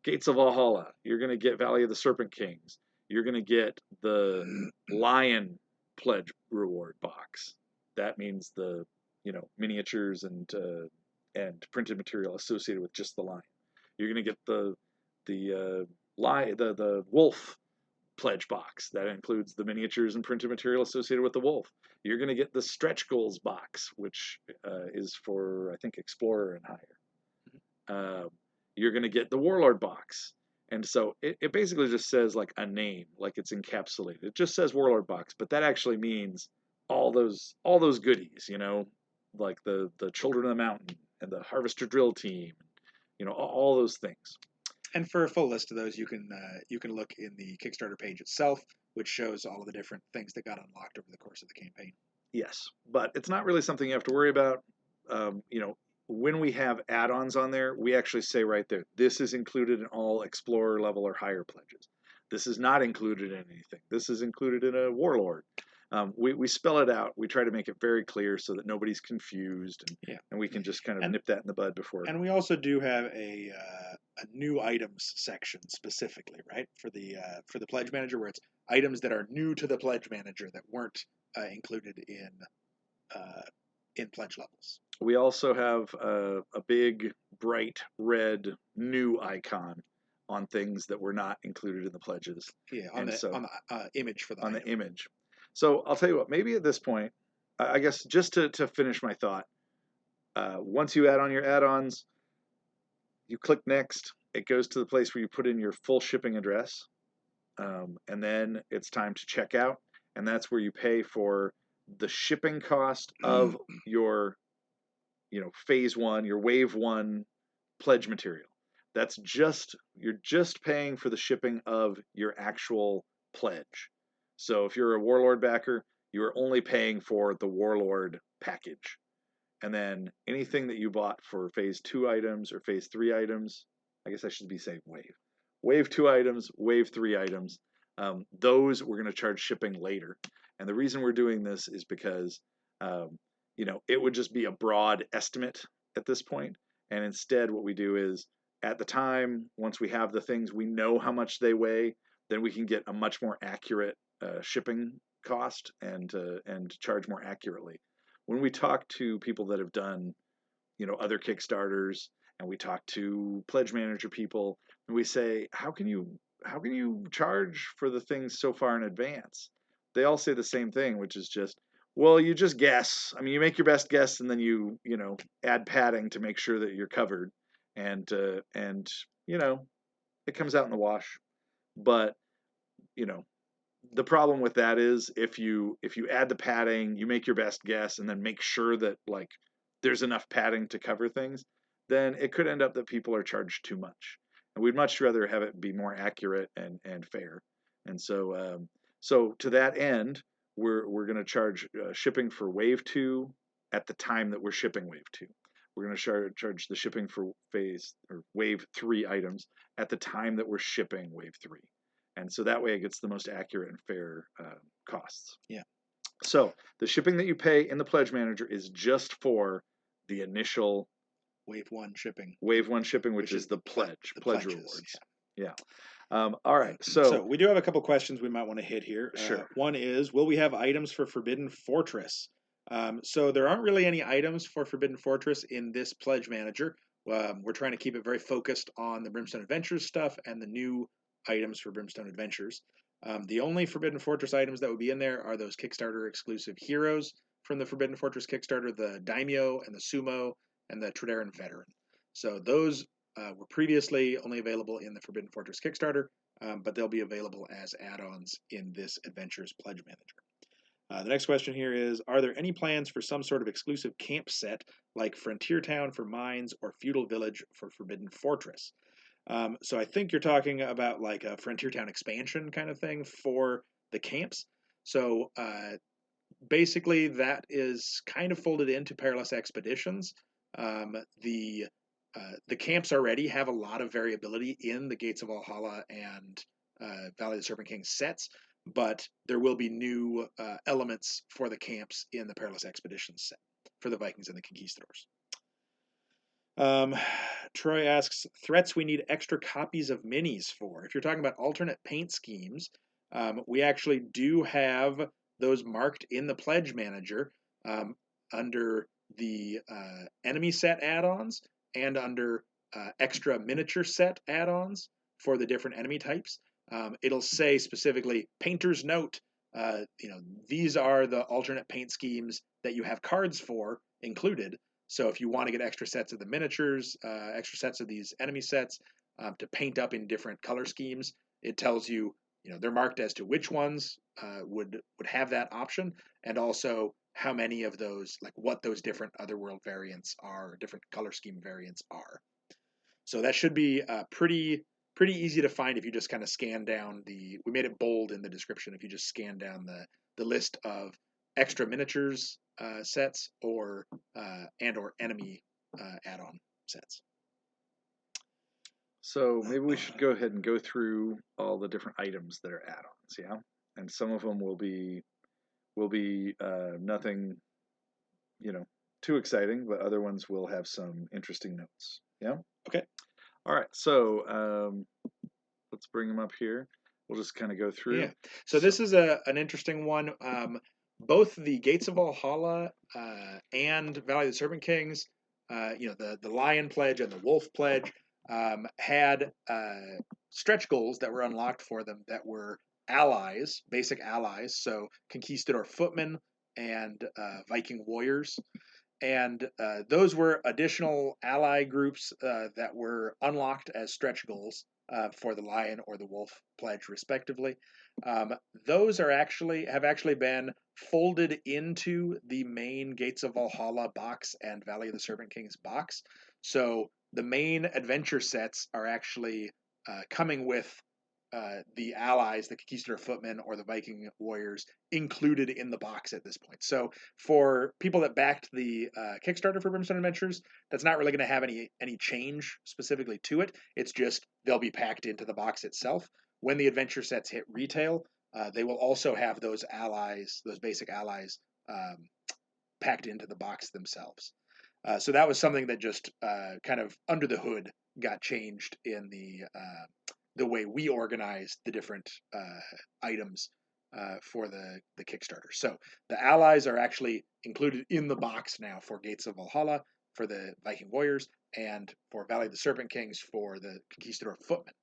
Gates of Valhalla. You're going to get Valley of the Serpent Kings. You're going to get the Lion pledge reward box. That means the, miniatures and printed material associated with just the lion. You're going to get the wolf pledge box. That includes the miniatures and printed material associated with the wolf. You're going to get the stretch goals box, which is for, I think, Explorer and higher. You're going to get the Warlord box. And so it basically just says like a name, like it's encapsulated. It just says Warlord box, but that actually means all those goodies, like the Children of the Mountain and the Harvester Drill Team, all those things. And for a full list of those, you can look in the Kickstarter page itself, which shows all of the different things that got unlocked over the course of the campaign. Yes, but it's not really something you have to worry about. When we have add-ons on there, we actually say right there, this is included in all Explorer level or higher pledges. This is not included in anything. This is included in a Warlord. We spell it out. We try to make it very clear so that nobody's confused, and we can just kind of nip that in the bud before. And we also do have a new items section specifically, right, for the pledge manager, where it's items that are new to the pledge manager that weren't included in pledge levels. We also have a big, bright red new icon on things that were not included in the pledges. Yeah, on the image for the item. The image. So I'll tell you what. Maybe at this point, I guess just to finish my thought, once you add on your add-ons, you click next. It goes to the place where you put in your full shipping address, and then it's time to check out, and that's where you pay for the shipping cost of your phase 1, your wave 1 pledge material. You're just paying for the shipping of your actual pledge. So if you're a Warlord backer, you're only paying for the Warlord package. And then anything that you bought for phase 2 items or phase 3 items, I guess I should be saying wave. Wave 2 items, wave 3 items, those we're going to charge shipping later. And the reason we're doing this is because it would just be a broad estimate at this point. And instead, what we do is, at the time, once we have the things, we know how much they weigh, then we can get a much more accurate shipping cost and charge more accurately. When we talk to people that have done, other Kickstarters, and we talk to pledge manager people, and we say, how can you charge for the things so far in advance? They all say the same thing, which is just, well, you just guess. I mean, you make your best guess, and then you add padding to make sure that you're covered, and it comes out in the wash. But the problem with that is if you add the padding, you make your best guess, and then make sure that like there's enough padding to cover things, then it could end up that people are charged too much. And we'd much rather have it be more accurate and fair. And so to that end, we're going to charge shipping for Wave 2 at the time that we're shipping Wave 2. We're going to charge the shipping for phase or Wave 3 items at the time that we're shipping Wave 3. And so that way it gets the most accurate and fair costs. Yeah. So the shipping that you pay in the Pledge Manager is just for the initial Wave 1 shipping. Wave 1 shipping, which is the pledge pledges, rewards. Yeah. All right. So we do have a couple questions we might want to hit here. Sure. One is, will we have items for Forbidden Fortress? So there aren't really any items for Forbidden Fortress in this Pledge Manager. We're trying to keep it very focused on the Brimstone Adventures stuff and the new items for Brimstone Adventures. The only Forbidden Fortress items that would be in there are those Kickstarter exclusive heroes from the Forbidden Fortress Kickstarter, the Daimyo and the Sumo and the Tredaran Veteran. So those were previously only available in the Forbidden Fortress Kickstarter, but they'll be available as add-ons in this Adventures Pledge Manager. The next question here is, are there any plans for some sort of exclusive camp set like Frontier Town for Mines or Feudal Village for Forbidden Fortress? So I think you're talking about like a Frontier Town expansion kind of thing for the camps. So basically that is kind of folded into Perilous Expeditions. The camps already have a lot of variability in the Gates of Valhalla and Valley of the Serpent King sets, but there will be new elements for the camps in the Perilous Expeditions set for the Vikings and the Conquistadors. Troy asks, threats we need extra copies of minis for. If you're talking about alternate paint schemes, we actually do have those marked in the Pledge Manager under the enemy set add-ons and under extra miniature set add-ons for the different enemy types. It'll say specifically, Painter's Note, these are the alternate paint schemes that you have cards for included. So if you want to get extra sets of the miniatures, extra sets of these enemy sets to paint up in different color schemes, it tells you, they're marked as to which ones would have that option, and also how many of those, like what those different Otherworld variants are, different color scheme variants are. So that should be pretty easy to find if you just kind of scan down we made it bold in the description, if you just scan down the list of extra miniatures sets or enemy add-on sets. So maybe we should go ahead and go through all the different items that are add-ons, yeah? And some of them will be nothing, too exciting, but other ones will have some interesting notes. Yeah? Okay. All right. So let's bring them up here. We'll just kind of go through. Yeah. So this is an interesting one. Both the Gates of Valhalla and Valley of the Serpent Kings, the Lion Pledge and the Wolf Pledge, had stretch goals that were unlocked for them that were allies, basic allies, so Conquistador Footmen and Viking Warriors. And those were additional ally groups that were unlocked as stretch goals for the Lion or the Wolf Pledge, respectively. Those have actually been folded into the main Gates of Valhalla box and Valley of the Serpent Kings box. So the main adventure sets are actually coming with the allies, the Conquistador Footmen or the Viking Warriors, included in the box at this point. So for people that backed the Kickstarter for Brimstone Adventures, that's not really going to have any change specifically to it. It's just they'll be packed into the box itself. When the adventure sets hit retail, they will also have those allies, those basic allies, packed into the box themselves. So that was something that just kind of under the hood got changed in the way we organized the different items for the Kickstarter. So the allies are actually included in the box now for Gates of Valhalla, for the Viking Warriors, and for Valley of the Serpent Kings for the Conquistador Footmen.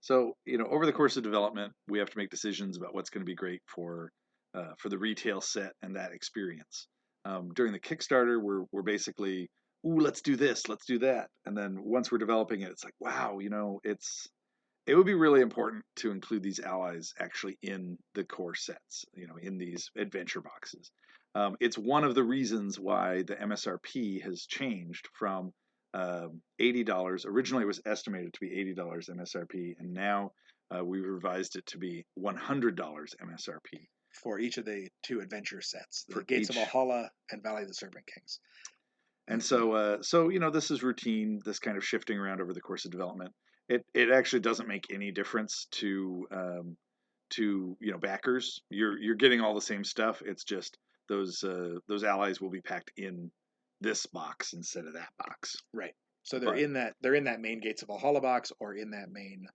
So over the course of development, we have to make decisions about what's going to be great for the retail set and that experience. During the Kickstarter, we're basically, ooh, let's do this, let's do that, and then once we're developing it, it's like, wow, it would be really important to include these allies actually in the core sets, in these adventure boxes. It's one of the reasons why the MSRP has changed from $80. Originally, it was estimated to be $80 MSRP, and now we revised it to be $100 MSRP for each of the 2 adventure sets, the for Gates of each. Valhalla and Valley of the Serpent Kings. And so this is routine. This kind of shifting around over the course of development. It actually doesn't make any difference to backers. You're getting all the same stuff. It's just those allies will be packed in this box instead of that box. Right. So they're in that main Gates of Valhalla box or in that main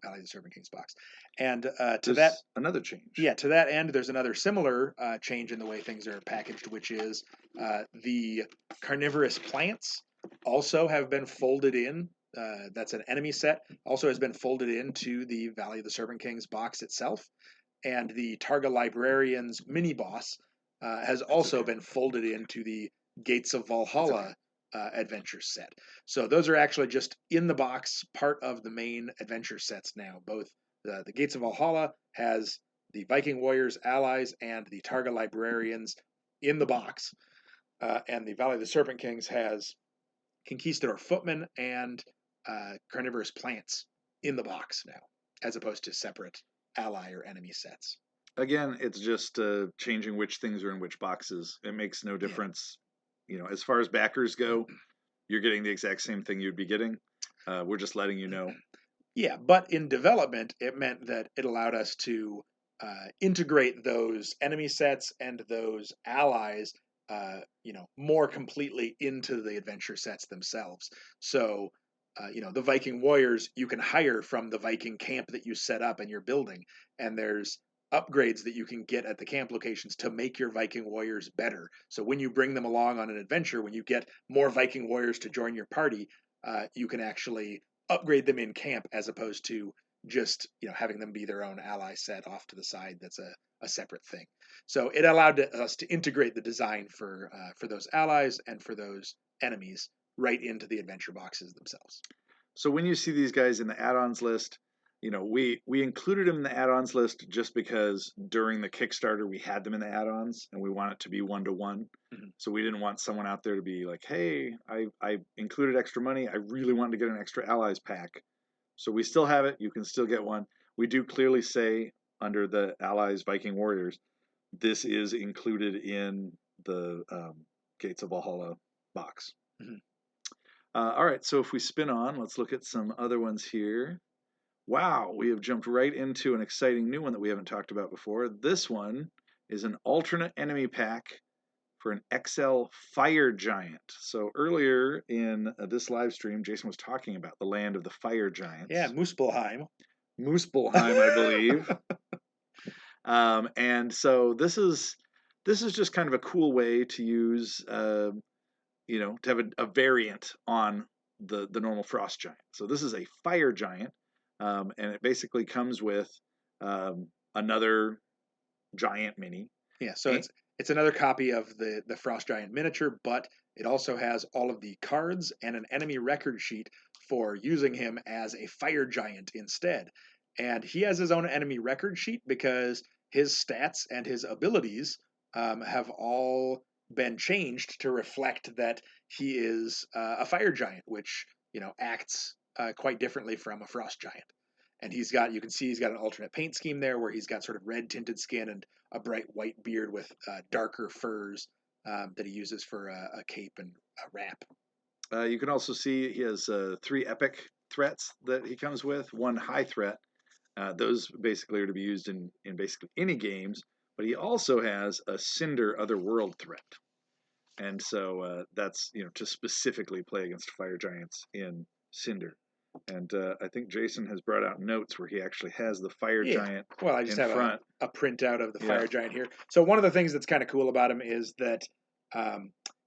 Valley of the Serpent Kings box. And to that another change. Yeah, to that end, there's another similar change in the way things are packaged, which is the carnivorous plants also have been folded in. That's an enemy set. Also has been folded into the Valley of the Serpent Kings box itself, and the Targa Librarian's mini boss has also been folded into the Gates of Valhalla adventure set. So those are actually just in the box, part of the main adventure sets now. Both the Gates of Valhalla has the Viking Warriors allies and the Targa Librarians in the box, and the Valley of the Serpent Kings has Conquistador Footmen and Carnivorous Plants in the box now, as opposed to separate ally or enemy sets. Again, it's just changing which things are in which boxes. It makes no difference. As far as backers go, you're getting the exact same thing you'd be getting. We're just letting you know. Yeah, but in development, it meant that it allowed us to integrate those enemy sets and those allies, more completely into the adventure sets themselves. So, the Viking warriors you can hire from the Viking camp that you set up and you're building, and there's upgrades that you can get at the camp locations to make your Viking warriors better. So when you bring them along on an adventure, when you get more Viking warriors to join your party, you can actually upgrade them in camp as opposed to just having them be their own ally set off to the side. That's a separate thing. So it allowed us to integrate the design for those allies and for those enemies right into the adventure boxes themselves. So when you see these guys in the add-ons list, we included them in the add-ons list just because during the Kickstarter we had them in the add-ons and we want it to be 1-to-1. Mm-hmm. So we didn't want someone out there to be like, hey, I included extra money. I really wanted to get an extra allies pack. So we still have it. You can still get one. We do clearly say under the allies Viking Warriors, this is included in the Gates of Valhalla box. Mm-hmm. All right, so if we spin on, let's look at some other ones here. Wow, we have jumped right into an exciting new one that we haven't talked about before. This one is an alternate enemy pack for an XL Fire Giant. So earlier in this live stream, Jason was talking about the land of the Fire Giants. Yeah, Muspelheim. Muspelheim, I believe. And so this is just kind of a cool way to use, to have a variant on the normal Frost Giant. So this is a Fire Giant. And it basically comes with another giant mini. Yeah, so it's another copy of the Frost Giant miniature, but it also has all of the cards and an enemy record sheet for using him as a Fire Giant instead. And he has his own enemy record sheet because his stats and his abilities have all been changed to reflect that he is a Fire Giant, which acts quite differently from a Frost Giant. And you can see he's got an alternate paint scheme there where he's got sort of red tinted skin and a bright white beard with darker furs that he uses for a cape and a wrap. You can also see he has 3 epic threats that he comes with, 1 high threat. Those basically are to be used in basically any games, but he also has a Cinder Otherworld threat. And so that's, to specifically play against Fire Giants in Cinder. And I think Jason has brought out notes where he actually has the Fire Giant. Well, I just have front. a printout of the Fire Giant here. So one of the things that's kind of cool about him is that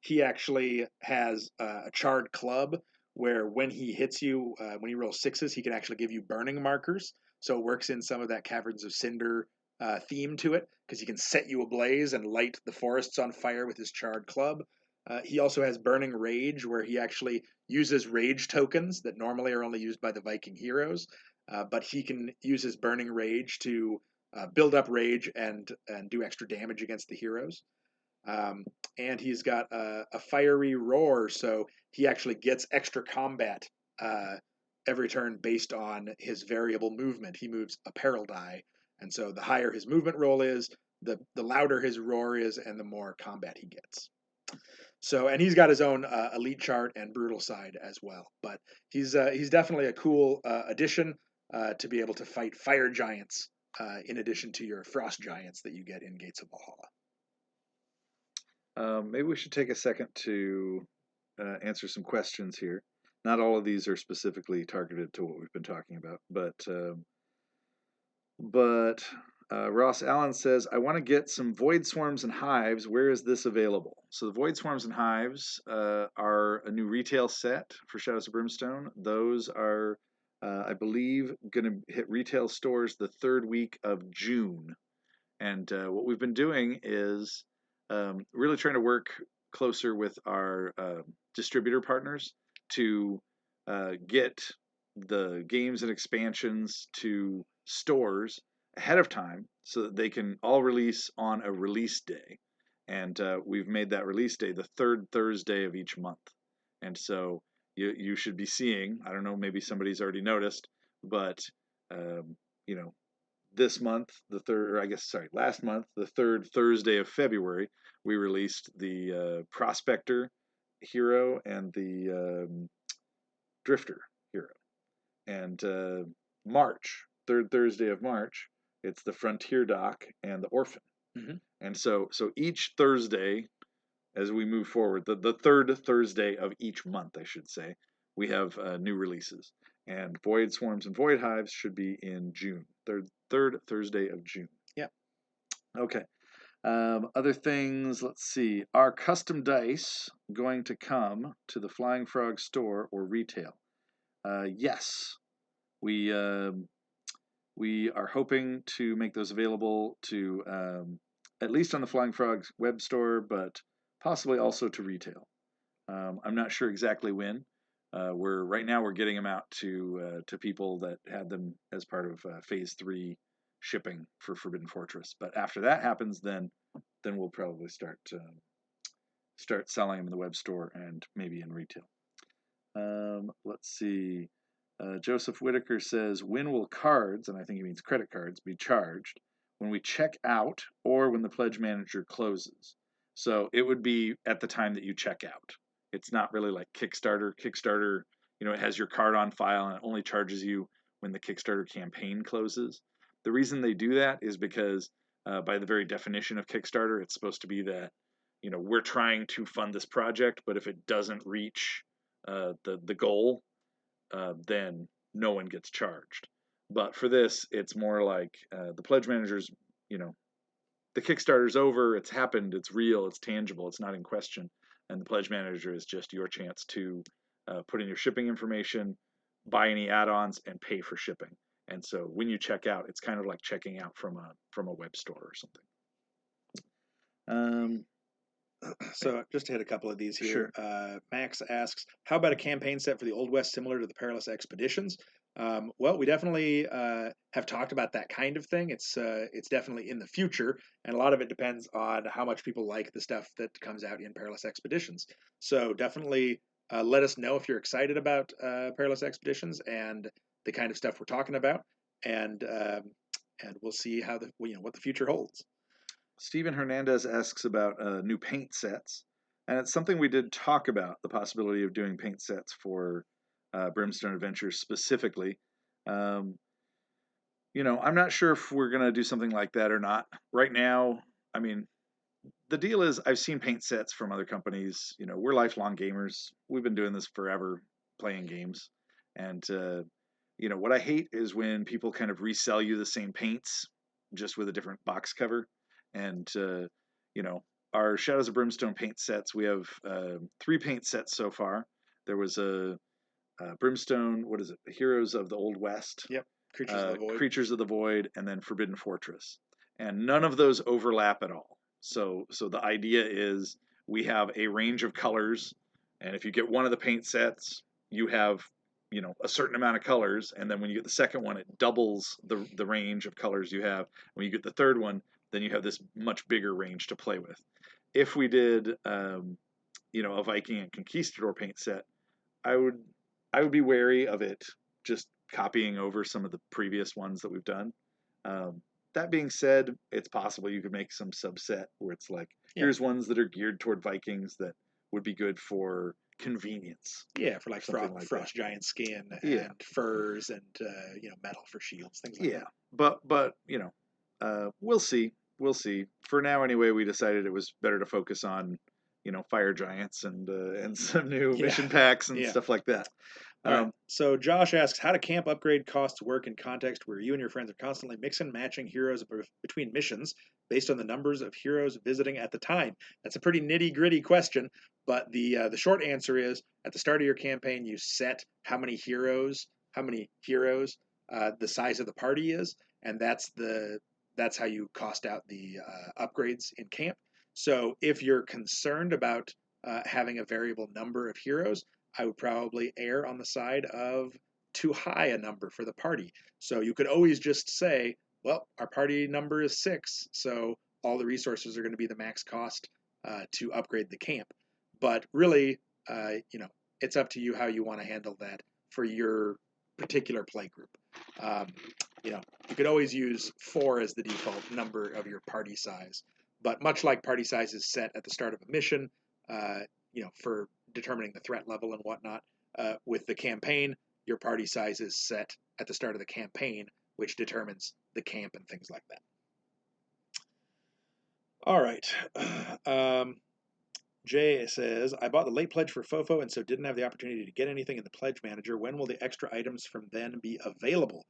he actually has a charred club where when he hits you, when he rolls 6s, he can actually give you burning markers. So it works in some of that Caverns of Cinder theme to it because he can set you ablaze and light the forests on fire with his charred club. He also has Burning Rage, where he actually uses rage tokens that normally are only used by the Viking heroes but he can use his burning rage to build up rage and do extra damage against the heroes. And he's got a fiery roar, so he actually gets extra combat every turn based on his variable movement. He moves a peril die, and so the higher his movement roll is, the louder his roar is, and the more combat he gets. So, and he's got his own elite chart and brutal side as well. But he's definitely a cool addition to be able to fight fire giants in addition to your frost giants that you get in Gates of Valhalla. Maybe we should take a second to answer some questions here. Not all of these are specifically targeted to what we've been talking about, but Ross Allen says, I want to get some Void Swarms and Hives. Where is this available? So the Void Swarms and Hives are a new retail set for Shadows of Brimstone. Those are, I believe, going to hit retail stores the third week of June. And what we've been doing is really trying to work closer with our distributor partners to get the games and expansions to stores ahead of time so that they can all release on a release day. And we've made that release day the third Thursday of each month. And so you should be seeing, I don't know, maybe somebody's already noticed, but you know, this month, last month, the third Thursday of February, we released the Prospector hero and the Drifter hero. And March, third Thursday of March, it's the Frontier Dock and the Orphan. Mm-hmm. And so each Thursday, as we move forward, the third Thursday of each month, I should say, we have new releases. And Void Swarms and Void Hives should be in June, third Thursday of June. Yep. Okay. Other things, let's see. Are custom dice going to come to the Flying Frog store or retail? Yes. We are hoping to make those available to at least on the Flying Frog's web store, but possibly also to retail. I'm not sure exactly when. Right now we're getting them out to people that had them as part of Phase 3 shipping for Forbidden Fortress. But after that happens, then we'll probably start selling them in the web store and maybe in retail. Let's see. Joseph Whitaker says, when will cards, and I think he means credit cards, be charged? When we check out or when the pledge manager closes? So it would be at the time that you check out. It's not really like Kickstarter. Kickstarter, it has your card on file and it only charges you when the Kickstarter campaign closes. The reason they do that is because by the very definition of Kickstarter, it's supposed to be that, we're trying to fund this project, but if it doesn't reach the goal, then no one gets charged. But for this, it's more like the pledge manager's, the Kickstarter's over, it's happened, it's real, it's tangible, it's not in question. And the pledge manager is just your chance to put in your shipping information, buy any add-ons, and pay for shipping. And so when you check out, it's kind of like checking out from a web store or something. So just to hit a couple of these here. Sure. Max asks, how about a campaign set for the Old West similar to the Perilous Expeditions? Well, we definitely have talked about that kind of thing. It's definitely in the future, and a lot of it depends on how much people like the stuff that comes out in Perilous Expeditions. So definitely let us know if you're excited about Perilous Expeditions and the kind of stuff we're talking about, and we'll see how what the future holds. Steven Hernandez asks about new paint sets, and it's something we did talk about, the possibility of doing paint sets for Brimstone Adventures specifically. I'm not sure if we're going to do something like that or not. Right now, I mean, the deal is I've seen paint sets from other companies. We're lifelong gamers. We've been doing this forever, playing games. And, what I hate is when people kind of resell you the same paints, just with a different box cover. And, our Shadows of Brimstone paint sets, we have 3 paint sets so far. There was a Brimstone, what is it? Heroes of the Old West. Yep. Creatures of the Void, and then Forbidden Fortress. And none of those overlap at all. So the idea is we have a range of colors, and if you get one of the paint sets, you have, a certain amount of colors, and then when you get the second one, it doubles the range of colors you have. When you get the third one, then you have this much bigger range to play with. If we did, a Viking and Conquistador paint set, I would be wary of it just copying over some of the previous ones that we've done. That being said, it's possible you could make some subset where it's like, here's ones that are geared toward Vikings that would be good for convenience. Yeah, for like frost that. giant skin and furs and metal for shields, things like that. But we'll see. We'll see. For now, anyway, we decided it was better to focus on fire giants and some new mission packs and stuff like that. All right. So Josh asks, how do camp upgrade costs work in context where you and your friends are constantly mixing and matching heroes between missions based on the numbers of heroes visiting at the time? That's a pretty nitty-gritty question, but the short answer is at the start of your campaign, you set how many heroes the size of the party is, and that's how you cost out the upgrades in camp. So if you're concerned about having a variable number of heroes, I would probably err on the side of too high a number for the party. So you could always just say, well, our party number is 6, so all the resources are going to be the max cost to upgrade the camp. But really, it's up to you how you want to handle that for your particular play group. You could always use 4 as the default number of your party size. But much like party size is set at the start of a mission, for determining the threat level and whatnot, with the campaign, your party size is set at the start of the campaign, which determines the camp and things like that. All right. Jay says, I bought the late pledge for Fofo and so didn't have the opportunity to get anything in the pledge manager. When will the extra items from then be available?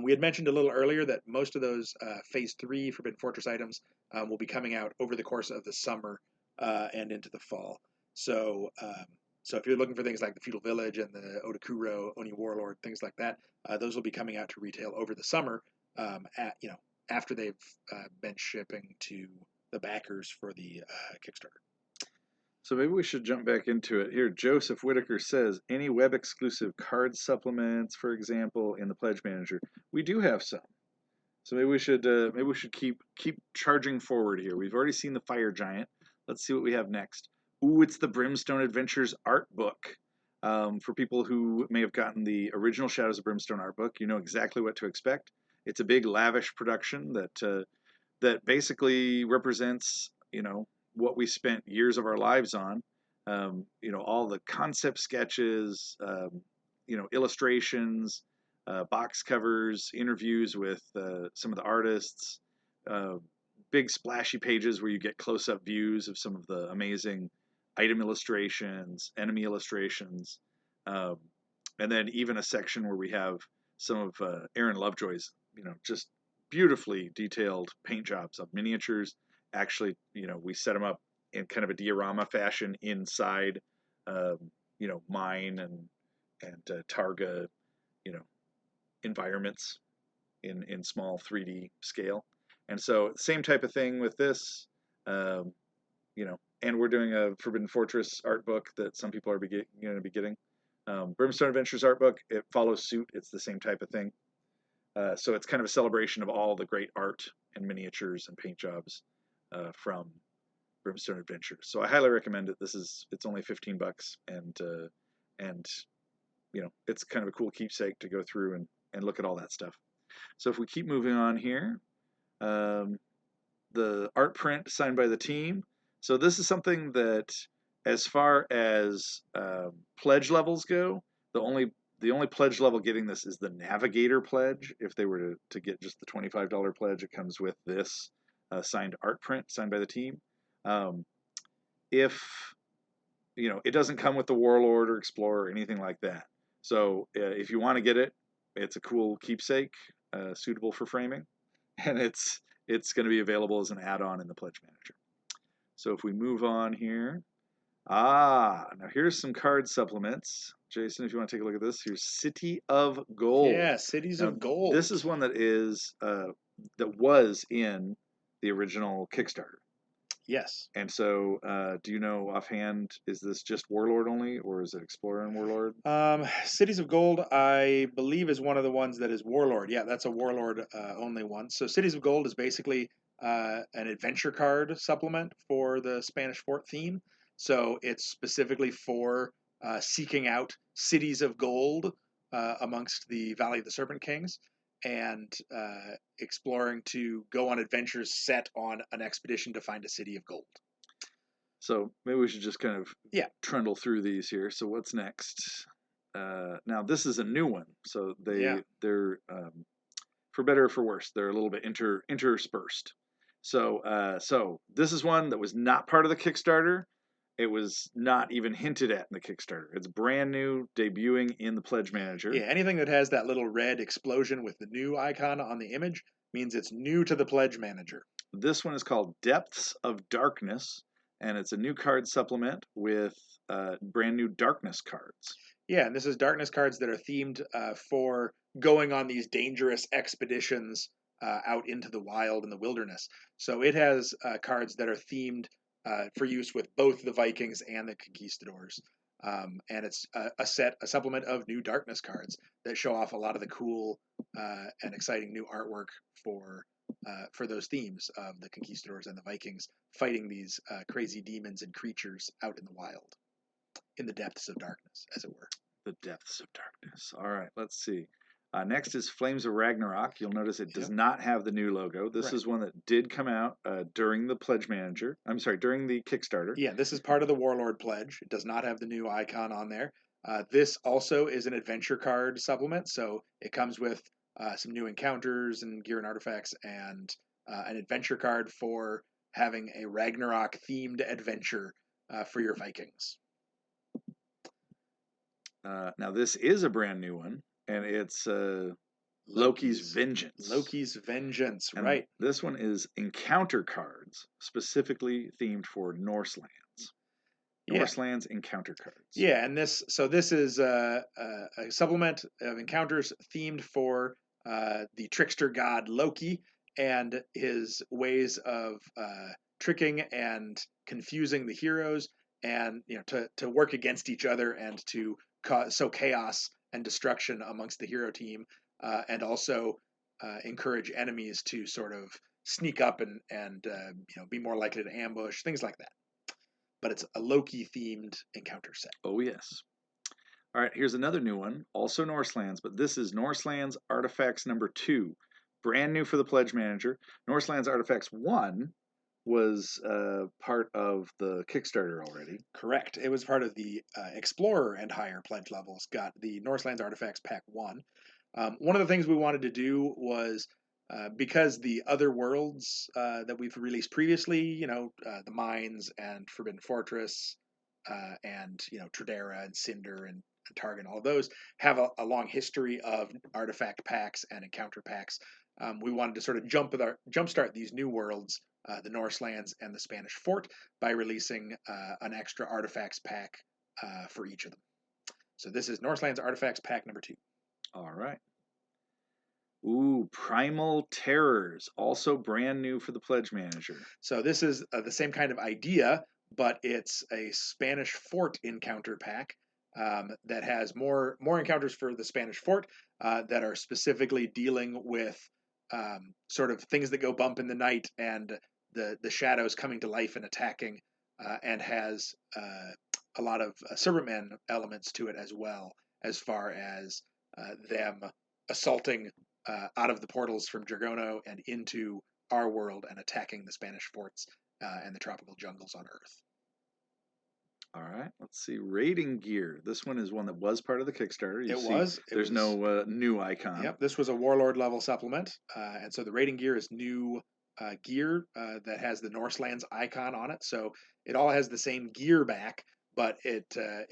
We had mentioned a little earlier that most of those Phase 3 Forbidden Fortress items will be coming out over the course of the summer and into the fall. So if you're looking for things like the Feudal Village and the Odakuro, Oni Warlord, things like that, those will be coming out to retail over the summer after they've been shipping to the backers for the Kickstarter. So maybe we should jump back into it here. Joseph Whitaker says, any web exclusive card supplements, for example, in the Pledge Manager? We do have some. So maybe we should keep charging forward here. We've already seen the Fire Giant. Let's see what we have next. Ooh, it's the Brimstone Adventures art book. For people who may have gotten the original Shadows of Brimstone art book, you know exactly what to expect. It's a big, lavish production that basically represents, what we spent years of our lives on. All the concept sketches, illustrations, box covers, interviews with some of the artists, big splashy pages where you get close-up views of some of the amazing item illustrations, enemy illustrations, and then even a section where we have some of Aaron Lovejoy's, just beautifully detailed paint jobs of miniatures. Actually, we set them up in kind of a diorama fashion inside, mine and Targa, environments in small 3D scale. And so same type of thing with this, and we're doing a Forbidden Fortress art book that some people are going to be getting. Brimstone Adventures art book, it follows suit. It's the same type of thing. So it's kind of a celebration of all the great art and miniatures and paint jobs from Brimstone Adventures. So I highly recommend it. It's only $15, and it's kind of a cool keepsake to go through and look at all that stuff. So if we keep moving on here, the art print signed by the team. So this is something that, as far as pledge levels go, the only pledge level getting this is the Navigator pledge. If they were to get just the $25 pledge, it comes with this signed art print signed by the team. If it doesn't come with the Warlord or Explorer or anything like that. So if you want to get it, it's a cool keepsake, suitable for framing, and it's going to be available as an add-on in the Pledge Manager. So if we move on here, now here's some card supplements. Jason, if you want to take a look at this, here's City of Gold. Yeah, Cities of Gold. This is one that was in the original Kickstarter. Yes. And so, do you know offhand, is this just Warlord only, or is it Explorer and Warlord? Cities of Gold, I believe, is one of the ones that is Warlord. Yeah, that's a Warlord only one. So Cities of Gold is basically an adventure card supplement for the Spanish Fort theme. So it's specifically for seeking out cities of gold amongst the Valley of the Serpent Kings and exploring to go on adventures set on an expedition to find a city of gold. So maybe we should just kind of Yeah. trundle through these here. So what's next? Now this is a new one. So Yeah. they're for better or for worse, they're a little bit interspersed. So so this is one that was not part of the Kickstarter. It was not even hinted at in the Kickstarter. It's brand new, debuting in the Pledge Manager. Yeah, anything that has that little red explosion with the new icon on the image means it's new to the Pledge Manager. This one is called Depths of Darkness, and it's a new card supplement with brand new Darkness cards. Yeah, and this is darkness cards that are themed for going on these dangerous expeditions out into the wild and the wilderness. So it has cards that are themed for use with both the Vikings and the Conquistadors. And it's a supplement of new darkness cards that show off a lot of the cool and exciting new artwork for those themes of the Conquistadors and the Vikings fighting these crazy demons and creatures out in the wild, in the depths of darkness, as it were. The Depths of Darkness. All right, let's see. Next is Flames of Ragnarok. You'll notice it does not have the new logo. This is one that did come out during the Pledge Manager. I'm sorry, during the Kickstarter. Yeah, this is part of the Warlord Pledge. It does not have the new icon on there. This also is an adventure card supplement, so it comes with some new encounters and gear and artifacts, and an adventure card for having a Ragnarok themed adventure for your Vikings. Now this is a brand new one, and it's Loki's Vengeance. Loki's Vengeance, and right. This one is encounter cards, specifically themed for Norse lands. Norse lands encounter cards. Yeah, and this is a supplement of encounters themed for the trickster god Loki and his ways of tricking and confusing the heroes, and to work against each other and to sow chaos and destruction amongst the hero team, and also encourage enemies to sort of sneak up and be more likely to ambush, things like that. But it's a Loki themed encounter set. Oh yes. All right, here's another new one, also Norselands, but this is Norselands Artifacts number 2, brand new for the Pledge Manager. Norselands Artifacts 1 was part of the Kickstarter already. Correct. It was part of the Explorer and higher pledge levels. Got the Norselands Artifacts Pack 1. One of the things we wanted to do was, because the other worlds that we've released previously, the Mines and Forbidden Fortress, and Tradera and Cinder and Targon, all of those have a long history of artifact packs and encounter packs. We wanted to sort of jumpstart these new worlds, the Norselands and the Spanish Fort, by releasing an extra artifacts pack for each of them. So this is Norselands Artifacts Pack number 2. All right. Ooh, Primal Terrors, also brand new for the Pledge Manager. So this is the same kind of idea, but it's a Spanish Fort encounter pack that has more encounters for the Spanish Fort that are specifically dealing with sort of things that go bump in the night and the shadows coming to life and attacking, and has a lot of Cybermen elements to it, as well as far as them assaulting out of the portals from Dragono and into our world and attacking the Spanish forts and the tropical jungles on Earth. All right, let's see. Raiding gear. This one is one that was part of the Kickstarter. There's no new icon. Yep, this was a Warlord level supplement, and so the raiding gear is new gear that has the Norselands icon on it. So it all has the same gear back, but it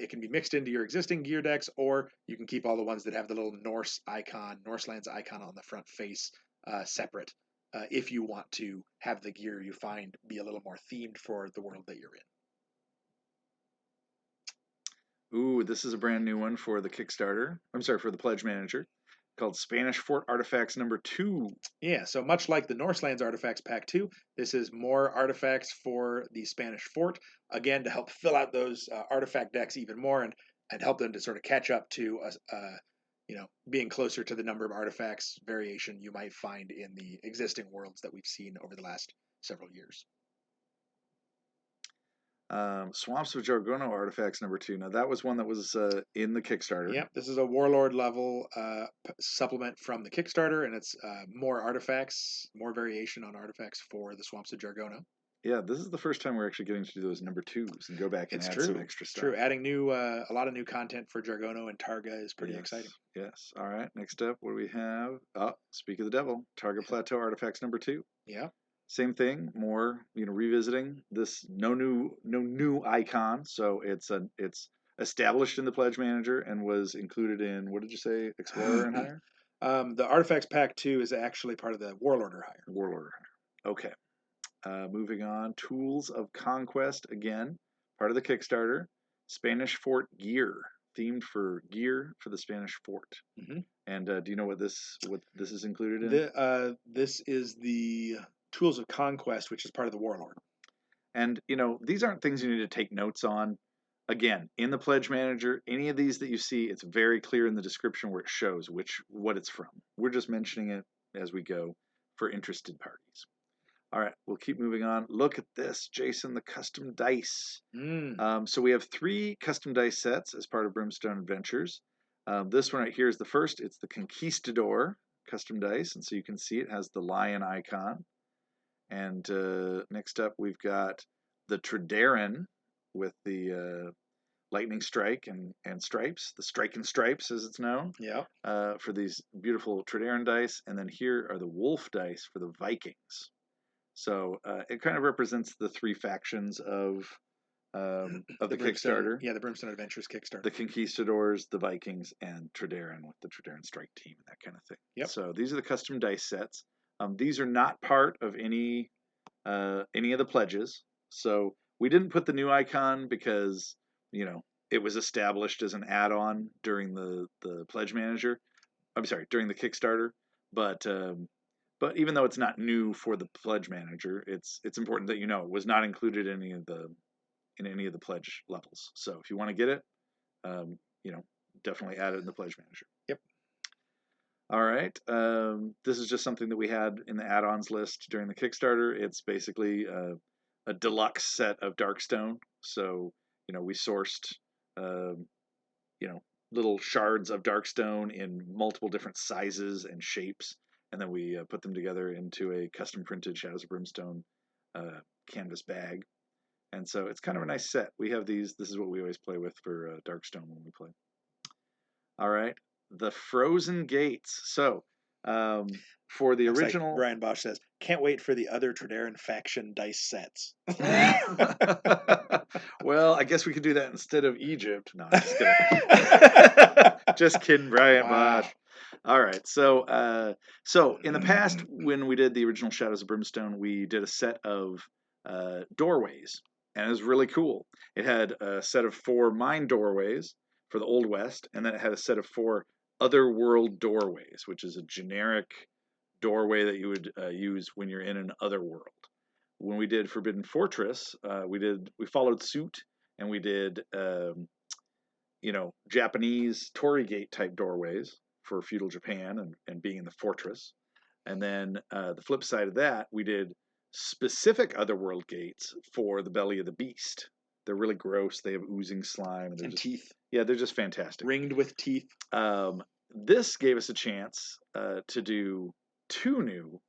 can be mixed into your existing gear decks, or you can keep all the ones that have the little Norselands icon on the front face separate, if you want to have the gear you find be a little more themed for the world that you're in. Ooh, this is a brand new one for the Kickstarter. I'm sorry, for the Pledge Manager. called Spanish Fort Artifacts #2. Yeah, so much like the Norselands Artifacts Pack 2, this is more artifacts for the Spanish Fort, again, to help fill out those artifact decks even more and help them to sort of catch up to, being closer to the number of artifacts variation you might find in the existing worlds that we've seen over the last several years. Swamps of Jargono Artifacts #2. Now that was one that was in the Kickstarter. Yep, this is a Warlord level supplement from the Kickstarter, and it's more artifacts, more variation on artifacts for the Swamps of Jargono. Yeah, this is the first time we're actually getting to do those #2s and go back and add some extra stuff. True, adding a lot of new content for Jargono and Targa is pretty exciting. Yes. All right. Next up, what do we have? Oh, speak of the devil, Targa Plateau Artifacts #2. Yeah. Same thing, more revisiting this. No new icon, so it's established in the Pledge Manager and was included in, what did you say, Explorer and Higher? The Artifacts Pack 2 is actually part of the Warlord or Higher. Warlord or Higher. Okay. Moving on, Tools of Conquest, again, part of the Kickstarter. Spanish Fort gear, themed for gear for the Spanish Fort. Mm-hmm. And do you know what this is included in? This is the Tools of Conquest, which is part of the Warlord. And these aren't things you need to take notes on. Again, in the Pledge Manager, any of these that you see, it's very clear in the description where it shows what it's from. We're just mentioning it as we go for interested parties. All right, we'll keep moving on. Look at this, Jason, the custom dice. So we have 3 custom dice sets as part of Brimstone Adventures. This one right here is the first. It's the Conquistador custom dice, and so you can see it has the lion icon. And next up, we've got the Tredaran with the lightning strike and stripes, the strike and stripes as it's known. Yeah. For these beautiful Tredaran dice, and then here are the wolf dice for the Vikings. So it kind of represents the 3 factions of the Kickstarter. Yeah, the Brimstone Adventures Kickstarter. The Conquistadors, the Vikings, and Tredaran with the Tredaran Strike Team and that kind of thing. Yep. So these are the custom dice sets. These are not part of any of the pledges. So we didn't put the new icon because it was established as an add-on during the Pledge Manager. I'm sorry, during the Kickstarter. But even though it's not new for the Pledge Manager, it's important that it was not included in any of the pledge levels. So if you want to get it, definitely add it in the Pledge Manager. Yep. All right. This is just something that we had in the add-ons list during the Kickstarter. It's basically a deluxe set of Darkstone. So we sourced little shards of Darkstone in multiple different sizes and shapes. And then we put them together into a custom printed Shadows of Brimstone canvas bag. And so it's kind of a nice set. We have these. This is what we always play with for Darkstone when we play. All right. The Frozen Gates. So for the original... Like Brian Bosch says, can't wait for the other Tredaran faction dice sets. Well, I guess we could do that instead of Egypt. No, I'm just kidding. Just kidding, Brian Bosch. All right, so in the past, when we did the original Shadows of Brimstone, we did a set of doorways, and it was really cool. It had a set of 4 mine doorways for the Old West, and then it had a set of 4 otherworld doorways, which is a generic doorway that you would use when you're in an otherworld. When we did Forbidden Fortress, we followed suit, and we did Japanese Torii Gate type doorways for feudal Japan and being in the fortress. And then the flip side of that, we did specific otherworld gates for the belly of the beast. They're really gross. They have oozing slime. And teeth. Yeah, they're just fantastic. Ringed with teeth. This gave us a chance to do 2 new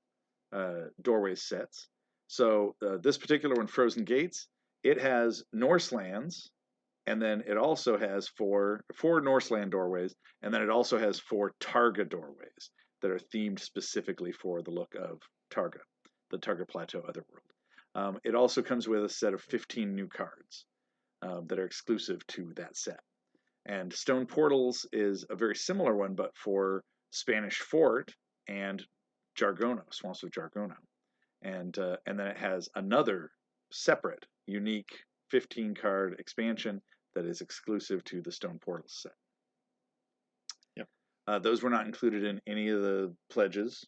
doorway sets. So this particular one, Frozen Gates, it has Norselands, and then it also has 4 Norseland doorways, and then it also has 4 Targa doorways that are themed specifically for the look of Targa, the Targa Plateau Otherworld. It also comes with a set of 15 new cards that are exclusive to that set. And Stone Portals is a very similar one, but for Spanish Fort and Jargono, Swamps of Jargono. And then it has another separate, unique 15-card expansion that is exclusive to the Stone Portals set. Yep. Those were not included in any of the pledges,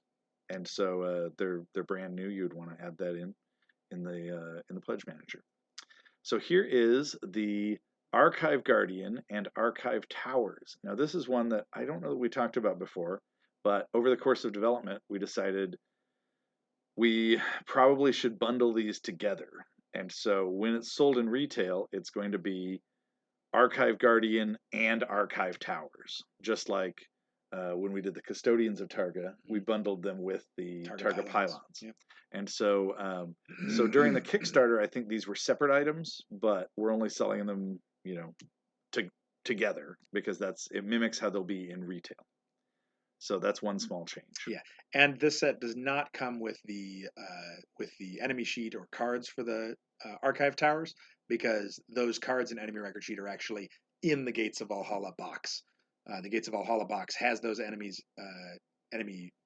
and so they're brand new. You'd want to add that in the pledge manager. So here is the Archive Guardian and Archive Towers. Now this is one that I don't know that we talked about before, but over the course of development, we decided we probably should bundle these together. And so when it's sold in retail, it's going to be Archive Guardian and Archive Towers, just like when we did the Custodians of Targa, we bundled them with the Targa Pylons. Yep. And so, so during the Kickstarter, I think these were separate items, but we're only selling them, together because it mimics how they'll be in retail. So that's one small change. Yeah, and this set does not come with the enemy sheet or cards for the Archive Towers, because those cards and enemy record sheet are actually in the Gates of Valhalla box. The Gates of Valhalla box has those enemy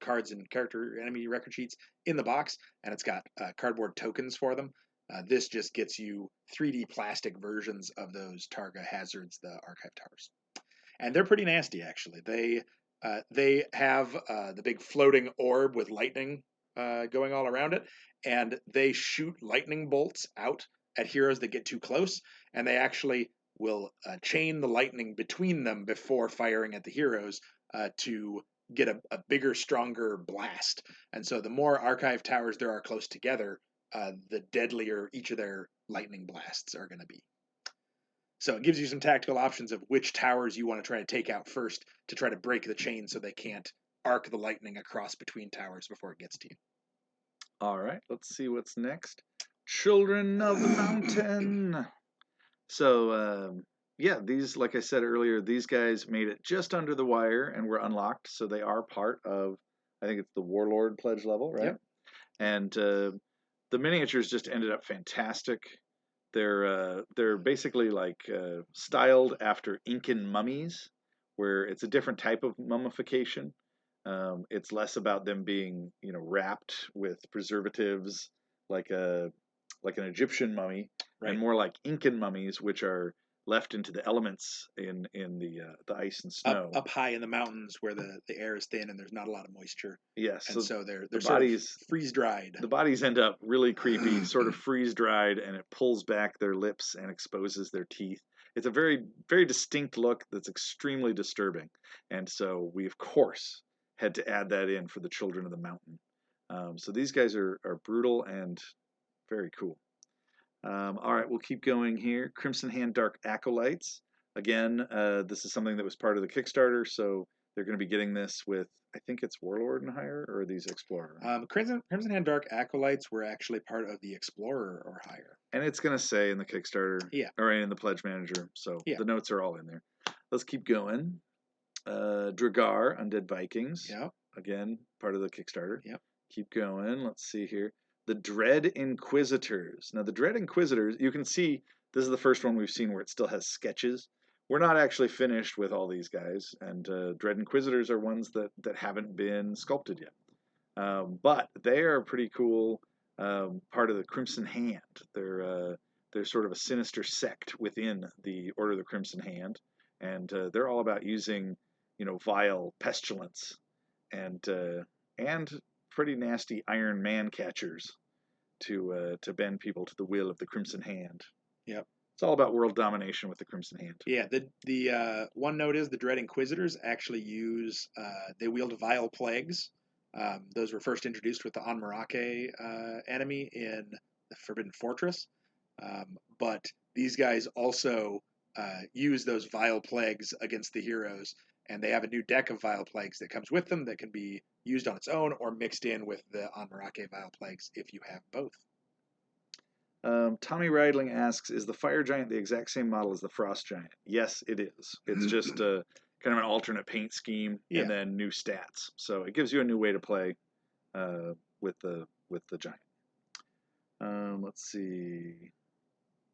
cards and enemy record sheets in the box, and it's got cardboard tokens for them. This just gets you 3D plastic versions of those Targa hazards, the Archive Towers, and they're pretty nasty actually. They have the big floating orb with lightning going all around it, and they shoot lightning bolts out at heroes that get too close, and they actually will chain the lightning between them before firing at the heroes to get a bigger, stronger blast. And so the more Archive Towers there are close together, the deadlier each of their lightning blasts are going to be. So it gives you some tactical options of which towers you want to try to take out first to try to break the chain so they can't arc the lightning across between towers before it gets to you. All right, let's see what's next. Children of the Mountain. So, yeah, these, like I said earlier, these guys made it just under the wire and were unlocked. So they are part of, I think it's the Warlord pledge level, right? Yep. And the miniatures just ended up fantastic. They're basically like styled after Incan mummies, where it's a different type of mummification. It's less about them being, wrapped with preservatives like an Egyptian mummy, Right. and more like Incan mummies, which are left into the elements in the ice and snow. Up high in the mountains where the air is thin and there's not a lot of moisture. Yes, And so they're the sort bodies of freeze dried. the bodies end up really creepy, sort of freeze dried, and it pulls back their lips and exposes their teeth. It's a very, very distinct look that's extremely disturbing. And so we, of course, had to add that in for the Children of the Mountain. So these guys are brutal and very cool. All right, we'll keep going here. Crimson Hand Dark Acolytes. Again, this is something that was part of the Kickstarter, so they're going to be getting this with, I think it's Warlord and higher, or are these Explorer? Crimson Hand Dark Acolytes were actually part of the Explorer or higher. And it's going to say in the Kickstarter, or in the Pledge Manager, so the notes are all in there. Let's keep going. Dragar, Undead Vikings. Yep. Again, part of the Kickstarter. Yep. Keep going. Let's see here. The Dread Inquisitors. Now, the Dread Inquisitors, you can see this is the first one we've seen where it still has sketches. We're not actually finished with all these guys, and Dread Inquisitors are ones that haven't been sculpted yet. But they are pretty cool. Part of the Crimson Hand. They're sort of a sinister sect within the Order of the Crimson Hand, and they're all about using, vile pestilence and pretty nasty iron man catchers to bend people to the will of the Crimson Hand. Yep. It's all about world domination with the Crimson Hand. Yeah. The one note is the Dread Inquisitors actually they wield vile plagues. Those were first introduced with the Anmarake enemy in the Forbidden Fortress. But these guys also use those vile plagues against the heroes, and they have a new deck of vile plagues that comes with them that can be used on its own or mixed in with the Anmarake vile plagues if you have both. Tommy Ridling asks, is the Fire Giant the exact same model as the Frost Giant? Yes, it is. It's just kind of an alternate paint scheme and then new stats. So it gives you a new way to play with the Giant. Let's see.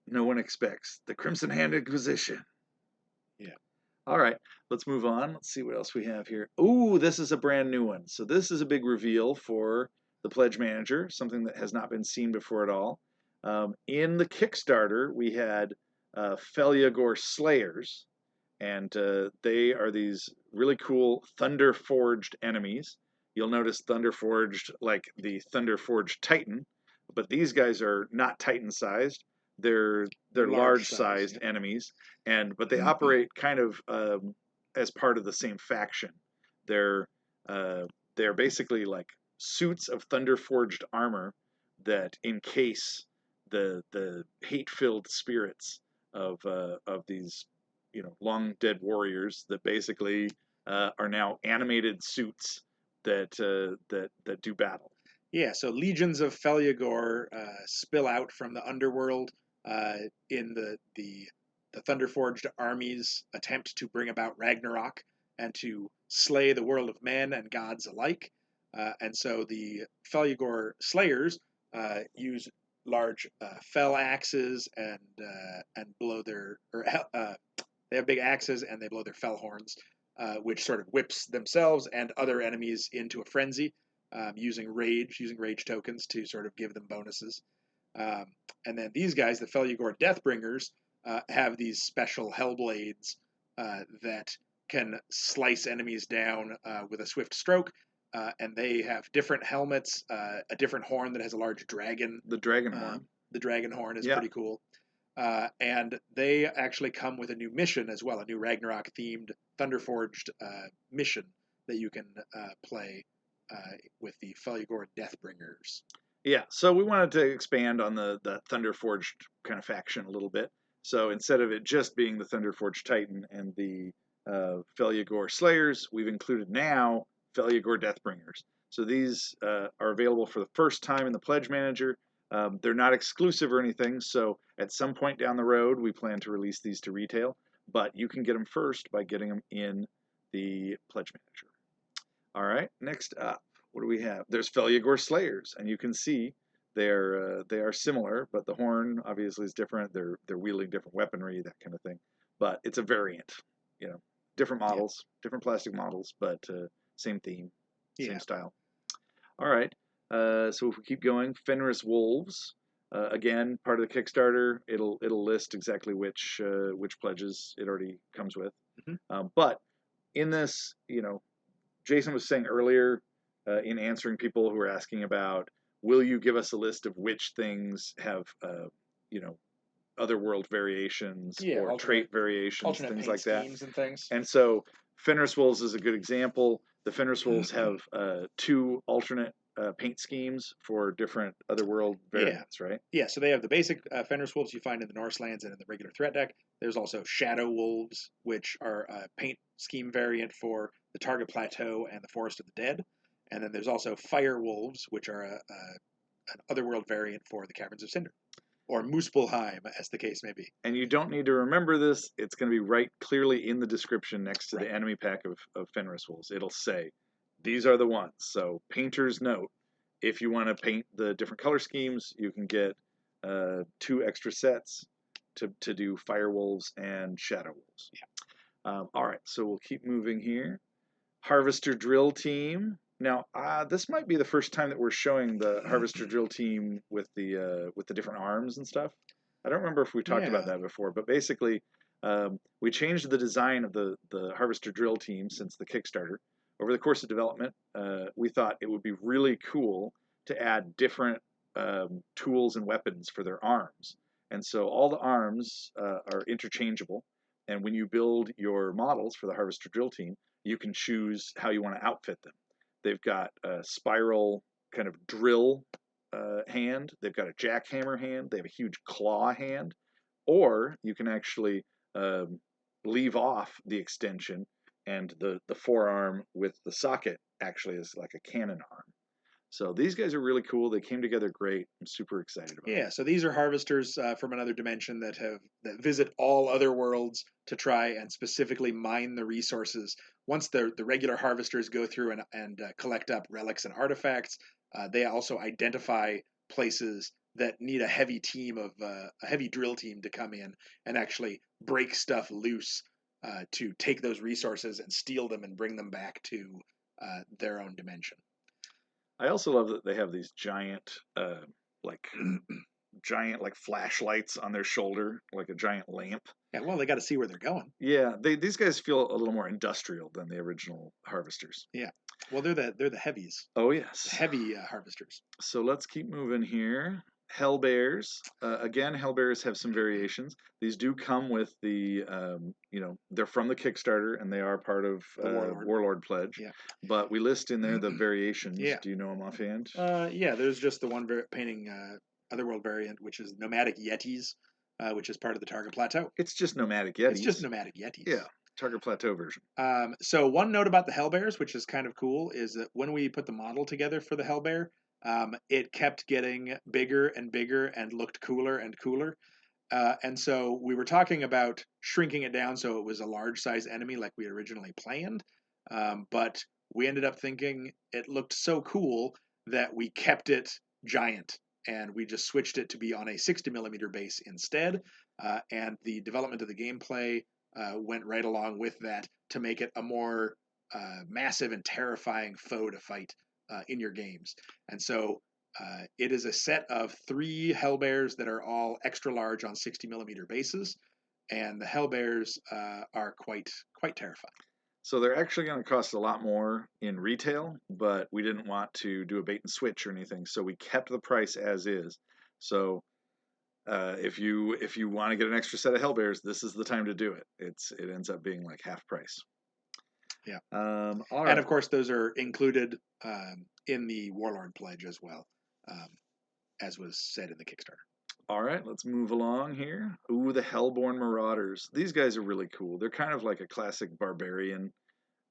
No one expects the Crimson Hand Inquisition. Yeah. All right, let's move on. Let's see what else we have here. Ooh, this is a brand new one. So this is a big reveal for the Pledge Manager, something that has not been seen before at all. In the Kickstarter, we had Feliagor Slayers, and they are these really cool Thunder Forged enemies. You'll notice Thunder Forged like the Thunder Forged Titan, but these guys are not Titan sized. They're large sized enemies, but they operate kind of as part of the same faction. They're they're basically like suits of Thunder Forged armor that encase the hate filled spirits of these long dead warriors that basically are now animated suits that do battle. Yeah, so legions of Feliagor spill out from the underworld in the Thunderforged armies attempt to bring about Ragnarok and to slay the world of men and gods alike. And so the Feliagor slayers use large fell axes and blow their they have big axes and they blow their fell horns, which sort of whips themselves and other enemies into a frenzy, using rage tokens to sort of give them bonuses. And then these guys, the Feliagor Deathbringers, have these special Hellblades that can slice enemies down with a swift stroke. And they have different helmets, a different horn that has a large dragon. The dragon horn. The dragon horn is pretty cool. And they actually come with a new mission as well, a new Ragnarok-themed Thunderforged mission that you can play with the Feliagor Deathbringers. Yeah, so we wanted to expand on the Thunderforged kind of faction a little bit. So instead of it just being the Thunderforged Titan and the Feliagor Slayers, we've included now Feliagor Deathbringers. So these are available for the first time in the Pledge Manager. They're not exclusive or anything, so at some point down the road, we plan to release these to retail, but you can get them first by getting them in the Pledge Manager. All right, next up, what do we have? There's Feliagor Slayers, and you can see they are similar, but the horn obviously is different. They're wielding different weaponry, that kind of thing. But it's a variant, different models, different plastic models, but same theme, same style. All right. So if we keep going, Fenris Wolves, again, part of the Kickstarter. It'll list exactly which pledges it already comes with. Mm-hmm. But in this, Jason was saying earlier in answering people who were asking about, will you give us a list of which things have, otherworld variations or trait variations, things like that. And things. And so Fenris Wolves is a good example. The Fenris Wolves have 2 alternate paint schemes for different otherworld variants, right? Yeah, so they have the basic Fenris Wolves you find in the Norselands and in the regular threat deck. There's also Shadow Wolves, which are a paint scheme variant for the Target Plateau and the Forest of the Dead. And then there's also Fire Wolves, which are an otherworld variant for the Caverns of Cinder. Or Muspelheim, as the case may be. And you don't need to remember this. It's going to be right clearly in the description next to the enemy pack of Fenris Wolves. It'll say, these are the ones. So painter's note, if you want to paint the different color schemes, you can get 2 extra sets to do Fire Wolves and Shadow Wolves. Yeah. All right, so we'll keep moving here. Harvester Drill Team. Now, this might be the first time that we're showing the Harvester Drill Team with the different arms and stuff. I don't remember if we talked about that before, but basically, we changed the design of the Harvester Drill Team since the Kickstarter. Over the course of development, we thought it would be really cool to add different tools and weapons for their arms. And so all the arms are interchangeable. And when you build your models for the Harvester Drill Team, you can choose how you want to outfit them. They've got a spiral kind of drill hand. They've got a jackhammer hand. They have a huge claw hand. Or you can actually leave off the extension, and the forearm with the socket actually is like a cannon arm. So these guys are really cool. They came together great. I'm super excited about it. Yeah, so these are harvesters from another dimension that visit all other worlds to try and specifically mine the resources. Once the regular harvesters go through and collect up relics and artifacts, they also identify places that need a heavy drill team to come in and actually break stuff loose to take those resources and steal them and bring them back to their own dimension. I also love that they have these giant, giant like flashlights on their shoulder, like a giant lamp. Yeah, well, they got to see where they're going. Yeah, these guys feel a little more industrial than the original harvesters. Yeah. Well, they're the heavies, Oh the yes. heavy harvesters. So let's keep moving here. Hell bears. Again, hell bears have some variations. These do come with the, they're from the Kickstarter and they are part of The Warlord. Warlord Pledge. Yeah. But we list in there the variations. Yeah. Do you know them offhand? Yeah. There's just the one painting Otherworld variant, which is Nomadic Yetis, which is part of the Targa Plateau. It's just nomadic yetis. It's just Nomadic Yetis. Yeah, Targa Plateau version. So one note about the Hellbears, which is kind of cool, is that when we put the model together for the Hellbear, it kept getting bigger and bigger and looked cooler and cooler. And so we were talking about shrinking it down so it was a large size enemy like we originally planned. But we ended up thinking it looked so cool that we kept it giant and we just switched it to be on a 60 millimeter base instead. And the development of the gameplay went right along with that to make it a more massive and terrifying foe to fight in your games. And so it is a set of 3 Hellbears that are all extra large on 60 millimeter bases, and the Hellbears are quite terrifying. So they're actually going to cost a lot more in retail, but we didn't want to do a bait and switch or anything, so we kept the price as is. So if you want to get an extra set of Hellbears, this is the time to do it. It ends up being like half price. Yeah. All right. And of course, those are included in the Warlord Pledge as well, as was said in the Kickstarter. All right, let's move along here. Ooh, the Hellborn Marauders. These guys are really cool. They're kind of like a classic barbarian,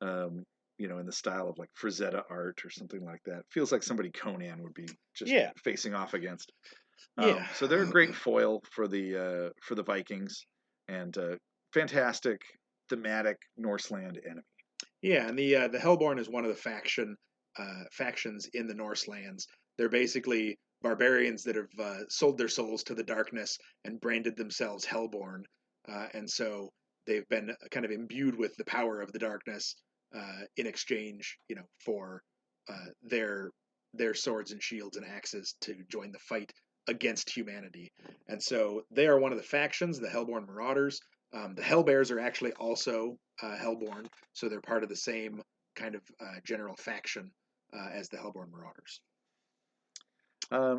in the style of like Frazetta art or something like that. Feels like somebody Conan would be just facing off against. So they're a great foil for the Vikings, and fantastic thematic Norseland enemy. Yeah, and the Hellborn is one of the factions in the Norselands. They're basically barbarians that have sold their souls to the darkness and branded themselves Hellborn, and so they've been kind of imbued with the power of the darkness in exchange, for their swords and shields and axes to join the fight against humanity. And so they are one of the factions, the Hellborn Marauders. The Hellbears are actually also Hellborn, so they're part of the same kind of general faction as the Hellborn Marauders.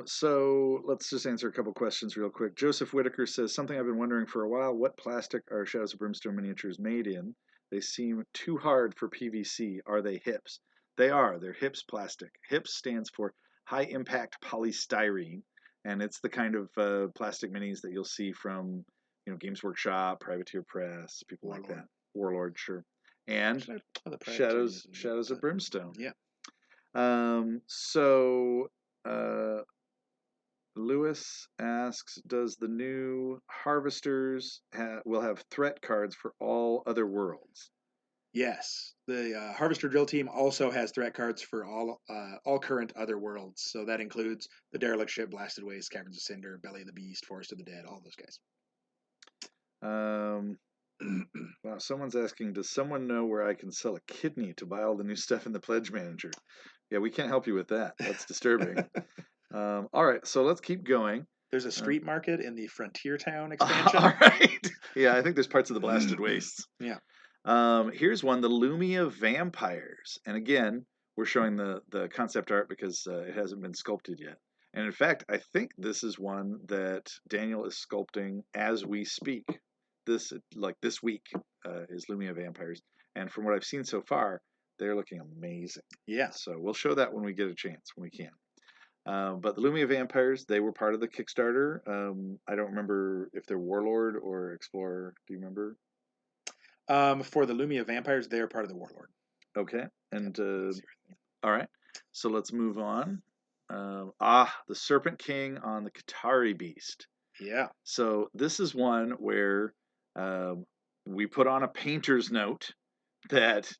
So let's just answer a couple questions real quick. Joseph Whitaker says, something I've been wondering for a while, what plastic are Shadows of Brimstone miniatures made in? They seem too hard for PVC. Are they HIPS? They are. They're HIPS plastic. HIPS stands for High Impact Polystyrene, and it's the kind of plastic minis that you'll see from Games Workshop, Privateer Press, people like that. Warlord, sure. And Shadows of Brimstone. Yeah. Lewis asks, does the new Harvesters will have threat cards for all other worlds? Yes, the Harvester Drill Team also has threat cards for all current other worlds. So that includes the Derelict Ship, Blasted Waste, Caverns of Cinder, Belly of the Beast, Forest of the Dead, all those guys. Wow, someone's asking, does someone know where I can sell a kidney to buy all the new stuff in the Pledge Manager? Yeah, we can't help you with that. That's disturbing. All right, so let's keep going. There's a street market in the Frontier Town expansion. All right. Yeah, I think there's parts of the Blasted Wastes. Yeah. Here's one, the Lumia Vampires. And again, we're showing the concept art because it hasn't been sculpted yet. And in fact, I think this is one that Daniel is sculpting as we speak. This week is Lumia Vampires. And from what I've seen so far, they're looking amazing. Yeah. So we'll show that when we get a chance, when we can. But the Lumia Vampires, they were part of the Kickstarter. I don't remember if they're Warlord or Explorer. Do you remember? For the Lumia Vampires, they're part of the Warlord. Okay. And all right. So let's move on. The Serpent King on the Qatari Beast. Yeah. So this is one where we put on a painter's note that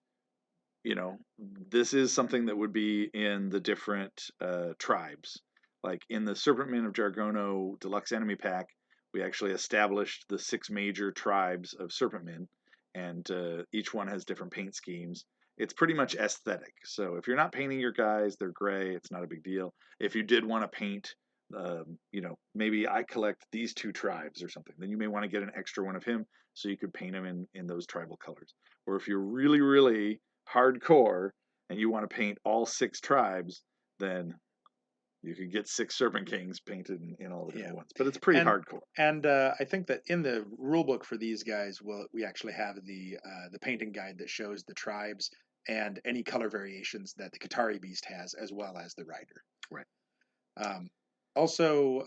this is something that would be in the different tribes. Like in the Serpentmen of Jargono Deluxe Enemy Pack, we actually established the 6 major tribes of Serpentmen, and each one has different paint schemes. It's pretty much aesthetic. So if you're not painting your guys, they're gray. It's not a big deal. If you did want to paint maybe I collect these 2 tribes or something. Then you may want to get an extra one of him so you could paint him in those tribal colors. Or if you're really, really hardcore and you want to paint all 6 tribes, then you could get 6 Serpent Kings painted in all the different ones. But it's pretty hardcore. And I think that in the rule book for these guys, we actually have the painting guide that shows the tribes and any color variations that the Qatari beast has, as well as the rider. Right. Also,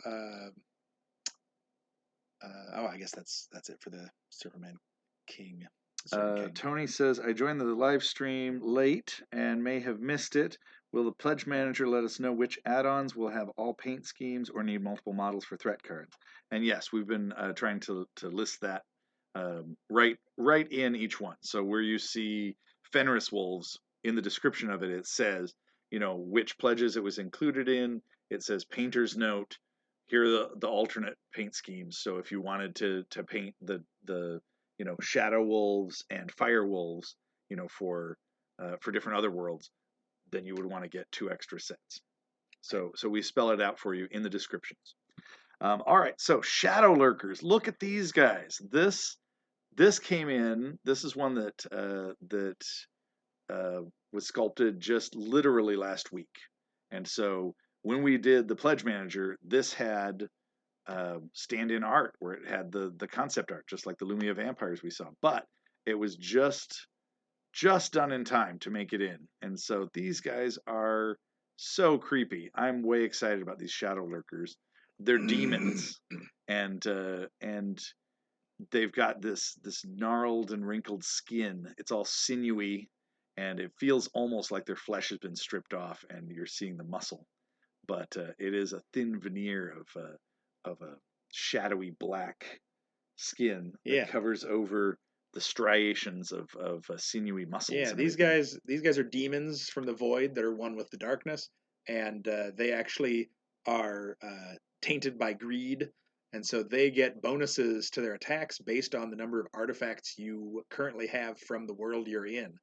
I guess that's it for the Superman King. Tony says, I joined the live stream late and may have missed it. Will the pledge manager let us know which add-ons will have all paint schemes or need multiple models for threat cards? And yes, we've been trying to list that right in each one. So where you see Fenris Wolves, in the description of it, it says, which pledges it was included in. It says painter's note. Here are the alternate paint schemes. So if you wanted to paint the shadow wolves and fire wolves, for different other worlds, then you would want to get 2 extra sets. So we spell it out for you in the descriptions. All right, so shadow lurkers. Look at these guys. This came in. This is one that was sculpted just literally last week, and so when we did the pledge manager, this had stand-in art where it had the concept art, just like the Lumia vampires we saw, but it was just done in time to make it in. And so these guys are so creepy. I'm way excited about these shadow lurkers. They're demons, and they've got this gnarled and wrinkled skin. It's all sinewy, and it feels almost like their flesh has been stripped off, and you're seeing the muscle. But it is a thin veneer of a shadowy black skin that covers over the striations of sinewy muscles. Yeah, these guys are demons from the void that are one with the darkness, and they actually are tainted by greed, and so they get bonuses to their attacks based on the number of artifacts you currently have from the world you're in.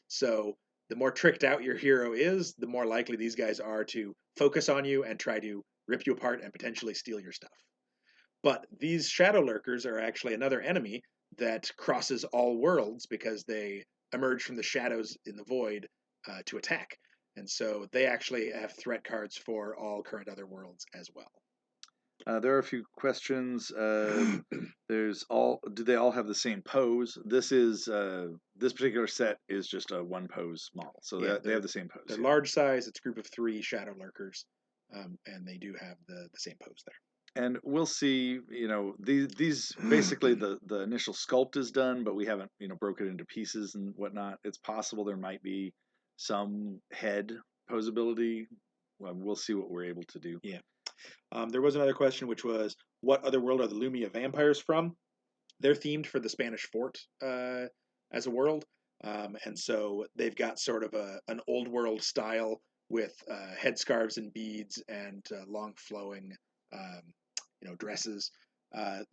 So the more tricked out your hero is, the more likely these guys are to focus on you and try to rip you apart and potentially steal your stuff. But these shadow lurkers are actually another enemy that crosses all worlds because they emerge from the shadows in the void to attack. And so they actually have threat cards for all current other worlds as well. There are a few questions. Do they all have the same pose? This particular set is just a 1 pose model, so they have the same pose. They're large size. It's a group of 3 shadow lurkers, and they do have the same pose there. And we'll see, these basically the initial sculpt is done, but we haven't, broken it into pieces and whatnot. It's possible there might be some head posability. Well, we'll see what we're able to do. Yeah. There was another question, which was, what other world are the Lumia vampires from? They're themed for the Spanish fort as a world. And so they've got sort of an old world style with headscarves and beads and long flowing dresses.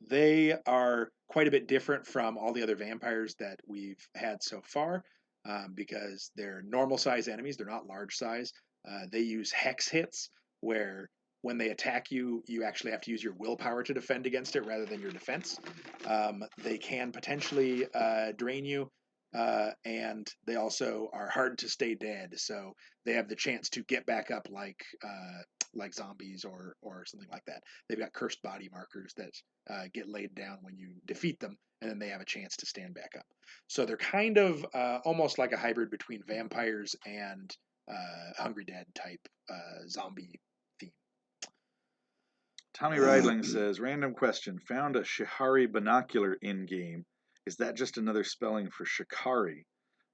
They are quite a bit different from all the other vampires that we've had so far because they're normal size enemies. They're not large size. They use hex hits where when they attack you, you actually have to use your willpower to defend against it rather than your defense. They can potentially drain you, and they also are hard to stay dead. So they have the chance to get back up like zombies or something like that. They've got cursed body markers that get laid down when you defeat them, and then they have a chance to stand back up. So they're kind of almost like a hybrid between vampires and Hungry Dead type zombie theme. Tommy Reidling says, random question, found a Shihari binocular in-game. Is that just another spelling for Shikari?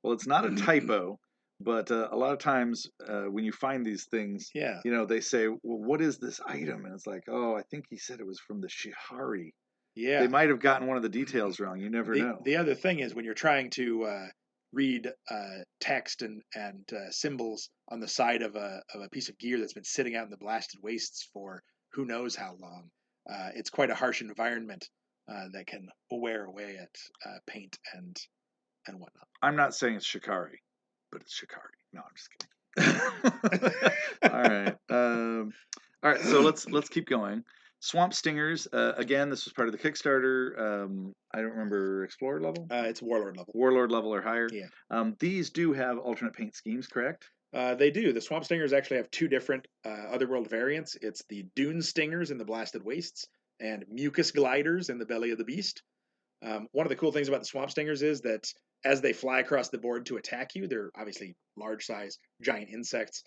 Well, it's not a typo, but a lot of times when you find these things, they say, well, what is this item? And it's like, oh, I think he said it was from the Shihari. Yeah. They might have gotten one of the details wrong. You never know. The other thing is when you're trying to read text and symbols on the side of a piece of gear that's been sitting out in the blasted wastes for who knows how long, it's quite a harsh environment that can wear away at paint and whatnot. I'm not saying it's Shikari, but it's Shikari. No, I'm just kidding. All right. All right, so let's keep going. Swamp Stingers. Again, this was part of the Kickstarter. I don't remember Explorer level, It's Warlord level. Warlord level or higher. Yeah. These do have alternate paint schemes, correct? They do. The Swamp Stingers actually have two different Otherworld variants. It's the Dune Stingers in the Blasted Wastes and Mucus Gliders in the Belly of the Beast. One of the cool things about the Swamp Stingers is that as they fly across the board to attack you, they're obviously large size, giant insects.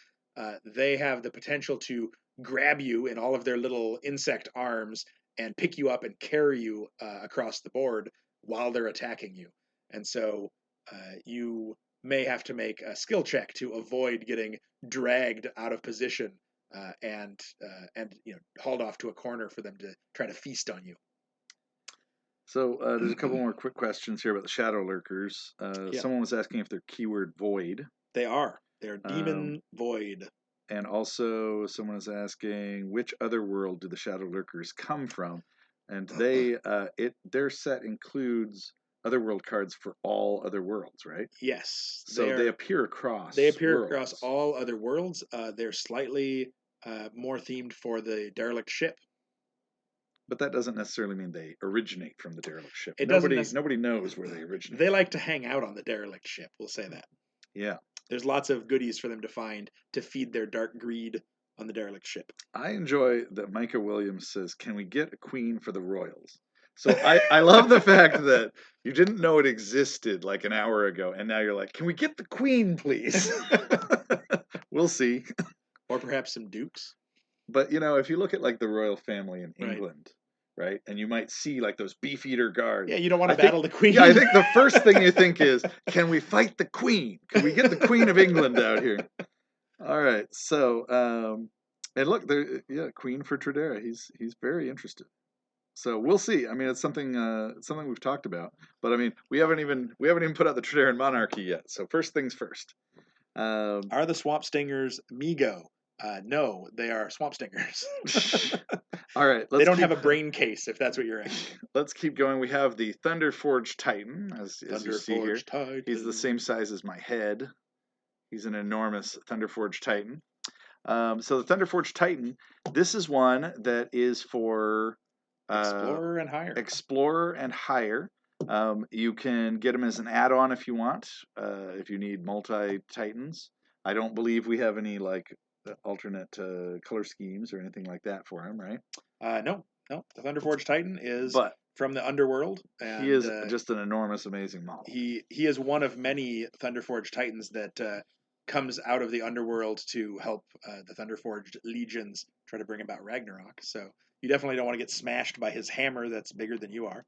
They have the potential to grab you in all of their little insect arms and pick you up and carry you across the board while they're attacking you. And so you may have to make a skill check to avoid getting dragged out of position and hauled off to a corner for them to try to feast on you. So there's a couple more quick questions here about the Shadow Lurkers. Yeah. Someone was asking if they're keyword void. They are. They're demon void. And also someone is asking which other world do the Shadow Lurkers come from? And their set includes otherworld cards for all other worlds, right? Yes. So they appear across. They appear worlds. across all other worlds. They're slightly more themed for the derelict ship. But that doesn't necessarily mean they originate from the derelict ship. It nobody knows where they originate. They like to hang out on the derelict ship, we'll say that. Yeah. There's lots of goodies for them to find to feed their dark greed on the derelict ship. I enjoy that Micah Williams says, "Can we get a queen for the Royals?" So I love the fact that you didn't know it existed like an hour ago, and now you're like, "Can we get the queen, please?" We'll see. Or perhaps some dukes. But if you look at like the royal family in England, right, and you might see like those beefeater guards. Yeah, you don't want to battle the queen. Yeah, I think the first thing you think is, "Can we fight the queen? Can we get the Queen of England out here?" All right, so and look, Queen for Tradera. He's very interested. So we'll see. I mean, it's something we've talked about, but I mean, we haven't even put out the Traderan monarchy yet. So first things first. Are the Swamp Stingers Migo? No, they are Swamp Stingers. All right, they don't have a brain case, if that's what you're asking. Let's keep going. We have the Thunderforged Titan, as you see here. Titan. He's the same size as my head. He's an enormous Thunderforged Titan. So the Thunderforged Titan, this is one that is for Explorer and higher. Explorer and higher. You can get him as an add-on if you want, if you need multi-Titans. I don't believe we have any like alternate color schemes or anything like that for him, right? No. The Thunderforged Titan is from the Underworld. And, he is just an enormous, amazing model. He is one of many Thunderforged Titans that comes out of the Underworld to help the Thunderforged legions try to bring about Ragnarok. So you definitely don't want to get smashed by his hammer that's bigger than you are.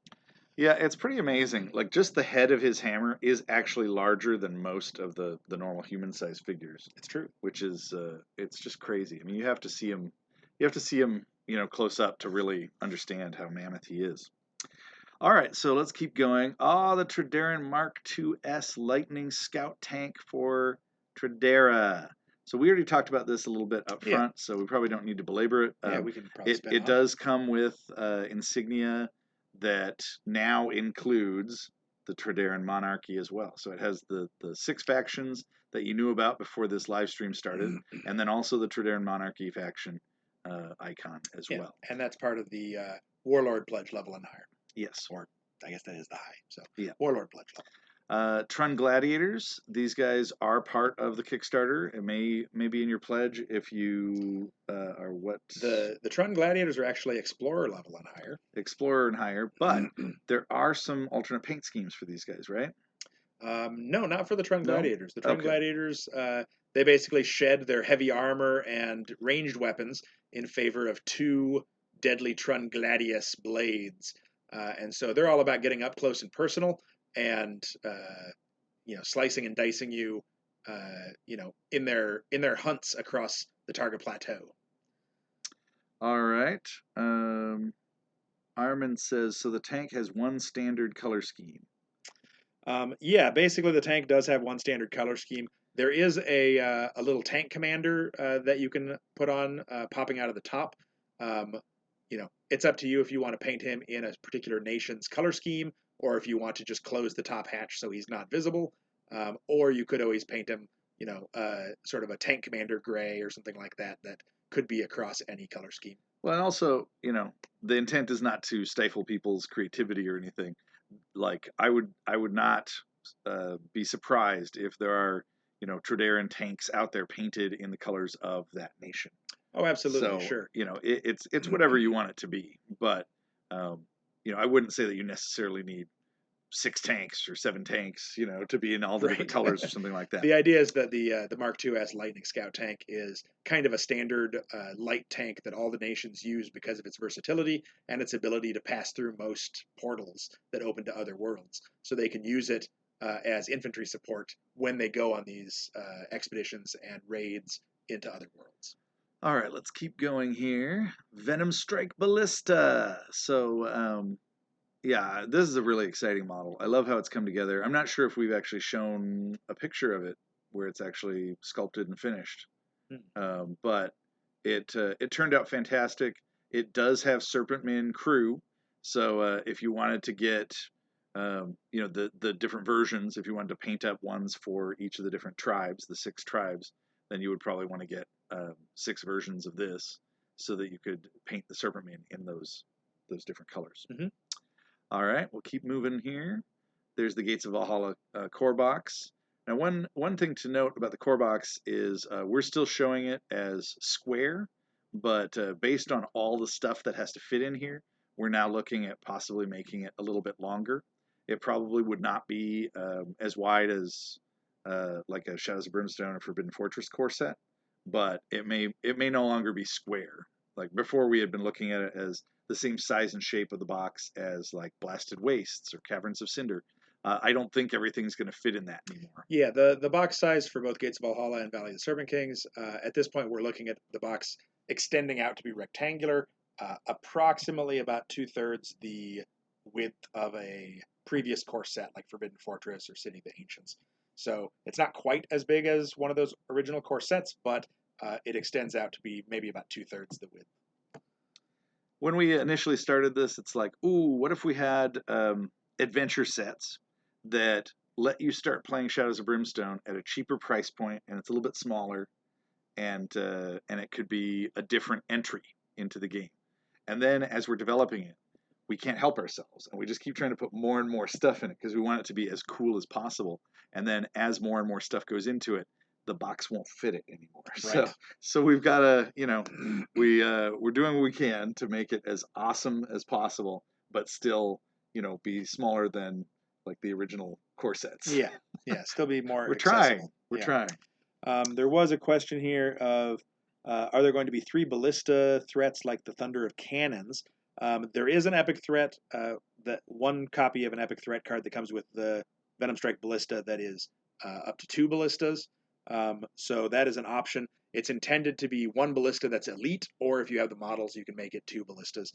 Yeah, it's pretty amazing. Like, just the head of his hammer is actually larger than most of the normal human-sized figures. It's true. Which is, it's just crazy. I mean, you have to see him, close up to really understand how mammoth he is. All right, so let's keep going. The Traderan Mark IIS Lightning Scout Tank for Tradera. So we already talked about this a little bit up front, so we probably don't need to belabor it. We can probably it does come with insignia that now includes the Traderan monarchy as well. So it has the 6 factions that you knew about before this live stream started, and then also the Traderan monarchy faction icon as well. And that's part of the Warlord pledge level and higher. Yes. Or I guess that is the high. So yeah. Warlord pledge level. Trun Gladiators, these guys are part of the Kickstarter. It may be in your pledge if you are what... The Trun Gladiators are actually Explorer level and higher. Explorer and higher, but there are some alternate paint schemes for these guys, right? No, not for the Trun Gladiators. The Trun Gladiators, they basically shed their heavy armor and ranged weapons in favor of 2 deadly Trun Gladius blades. And so they're all about getting up close and personal and slicing and dicing you in their hunts across the Targa Plateau. All right. Armin says, so the tank has 1 standard color scheme. Basically the tank does have 1 standard color scheme. There is a little tank commander that you can put on popping out of the top. It's up to you if you want to paint him in a particular nation's color scheme, or if you want to just close the top hatch so he's not visible, or you could always paint him, sort of a tank commander gray or something like that could be across any color scheme. Well, and also, the intent is not to stifle people's creativity or anything. Like I would not be surprised if there are Tredaran tanks out there painted in the colors of that nation. Oh, absolutely, So sure. it's whatever you want it to be, but I wouldn't say that you necessarily need 6 tanks or 7 tanks, to be in all the different Right. colors or something like that. The idea is that the Mark II's Lightning Scout tank is kind of a standard light tank that all the nations use because of its versatility and its ability to pass through most portals that open to other worlds. So they can use it as infantry support when they go on these expeditions and raids into other worlds. All right, let's keep going here. Venom Strike Ballista. So, yeah, this is a really exciting model. I love how it's come together. I'm not sure if we've actually shown a picture of it where it's actually sculpted and finished, but it turned out fantastic. It does have Serpentman crew, so if you wanted to get the different versions, if you wanted to paint up ones for each of the different tribes, the 6 tribes, then you would probably want to get 6 versions of this so that you could paint the Serpentman in those different colors. Mm-hmm. All right, we'll keep moving here. There's the Gates of Valhalla core box. Now, one thing to note about the core box is we're still showing it as square, but based on all the stuff that has to fit in here, we're now looking at possibly making it a little bit longer. It probably would not be as wide as like a Shadows of Brimstone or Forbidden Fortress core set, but it may no longer be square. Like before, we had been looking at it as the same size and shape of the box as like Blasted Wastes or Caverns of Cinder. I don't think everything's going to fit in that anymore. Yeah, the box size for both Gates of Valhalla and Valley of the Serpent Kings, at this point we're looking at the box extending out to be rectangular, approximately about 2/3 the width of a previous core set like Forbidden Fortress or City of the Ancients. So it's not quite as big as one of those original core sets, but it extends out to be maybe about 2/3 the width. When we initially started this, it's like, ooh, what if we had adventure sets that let you start playing Shadows of Brimstone at a cheaper price point, and it's a little bit smaller, and it could be a different entry into the game. And then as we're developing it, we can't help ourselves, and we just keep trying to put more and more stuff in it because we want it to be as cool as possible. And then as more and more stuff goes into it, the box won't fit it anymore. Right. So we've got to, we're doing what we can to make it as awesome as possible, but still, be smaller than like the original core sets. Yeah, still be more We're accessible. trying. There was a question here of, are there going to be 3 ballista threats like the Thunder of Cannons? There is an epic threat, that one copy of an epic threat card that comes with the Venom Strike Ballista that is up to 2 ballistas. So that is an option. It's intended to be 1 ballista that's elite, or if you have the models, you can make it 2 ballistas,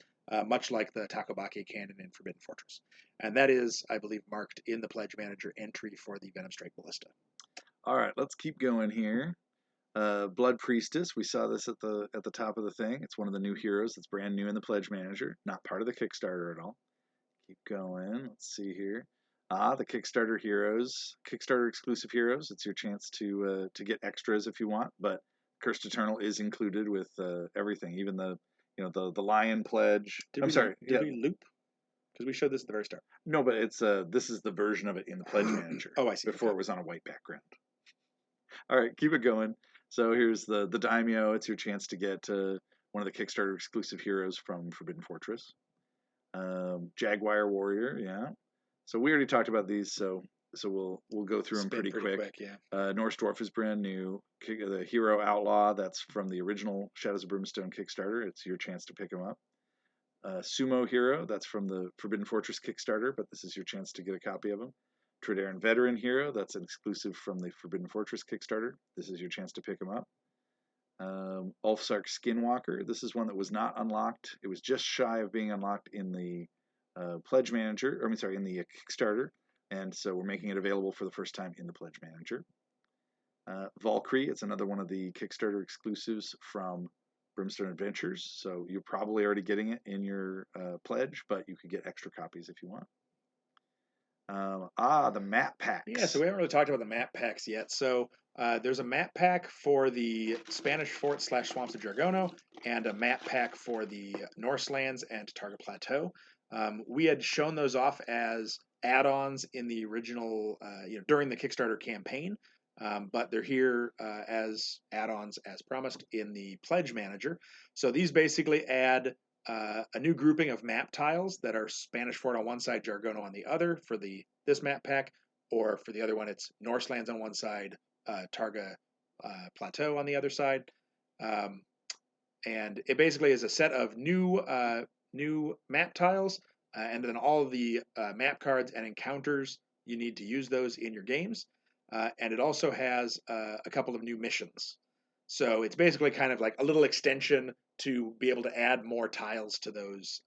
much like the Takobake cannon in Forbidden Fortress. And that is, I believe, marked in the Pledge Manager entry for the Venom Strike Ballista. All right, let's keep going here. Blood Priestess. We saw this at the top of the thing. It's one of the new heroes that's brand new in the Pledge Manager, not part of the Kickstarter at all. Keep going. Let's see here. The Kickstarter heroes, Kickstarter exclusive heroes. It's your chance to get extras if you want, but Cursed Eternal is included with everything, even the Lion Pledge. Did we loop? Because we showed this at the very start. No, but it's this is the version of it in the Pledge Manager. Oh, I see. Before it was on a white background. All right, keep it going. So here's the Daimyo. It's your chance to get one of the Kickstarter exclusive heroes from Forbidden Fortress. Jaguar Warrior, yeah. So we already talked about these, so we'll go through them pretty quick. Yeah. Norse Dwarf is brand new. The Hero Outlaw, that's from the original Shadows of Brimstone Kickstarter. It's your chance to pick him up. Sumo Hero, that's from the Forbidden Fortress Kickstarter, but this is your chance to get a copy of him. Tredaran Veteran Hero, that's an exclusive from the Forbidden Fortress Kickstarter. This is your chance to pick him up. Ulfsark Skinwalker, this is one that was not unlocked. It was just shy of being unlocked in the Pledge Manager, in the Kickstarter, and so we're making it available for the first time in the Pledge Manager. Valkyrie, it's another one of the Kickstarter exclusives from Brimstone Adventures, so you're probably already getting it in your pledge, but you could get extra copies if you want. The map packs. Yeah, so we haven't really talked about the map packs yet. So There's a map pack for the Spanish Fort / Swamps of Jargono, and a map pack for the Norse lands and Targa Plateau. We had shown those off as add-ons in the original, during the Kickstarter campaign, but they're here as add-ons as promised in the Pledge Manager. So these basically add a new grouping of map tiles that are Spanish Fort on one side, Jargono on the other for this map pack, or for the other one, it's Norse lands on one side, Targa Plateau on the other side. And it basically is a set of new map tiles, and then all of the map cards and encounters. You need to use those in your games. And it also has a couple of new missions. So it's basically kind of like a little extension to be able to add more tiles to those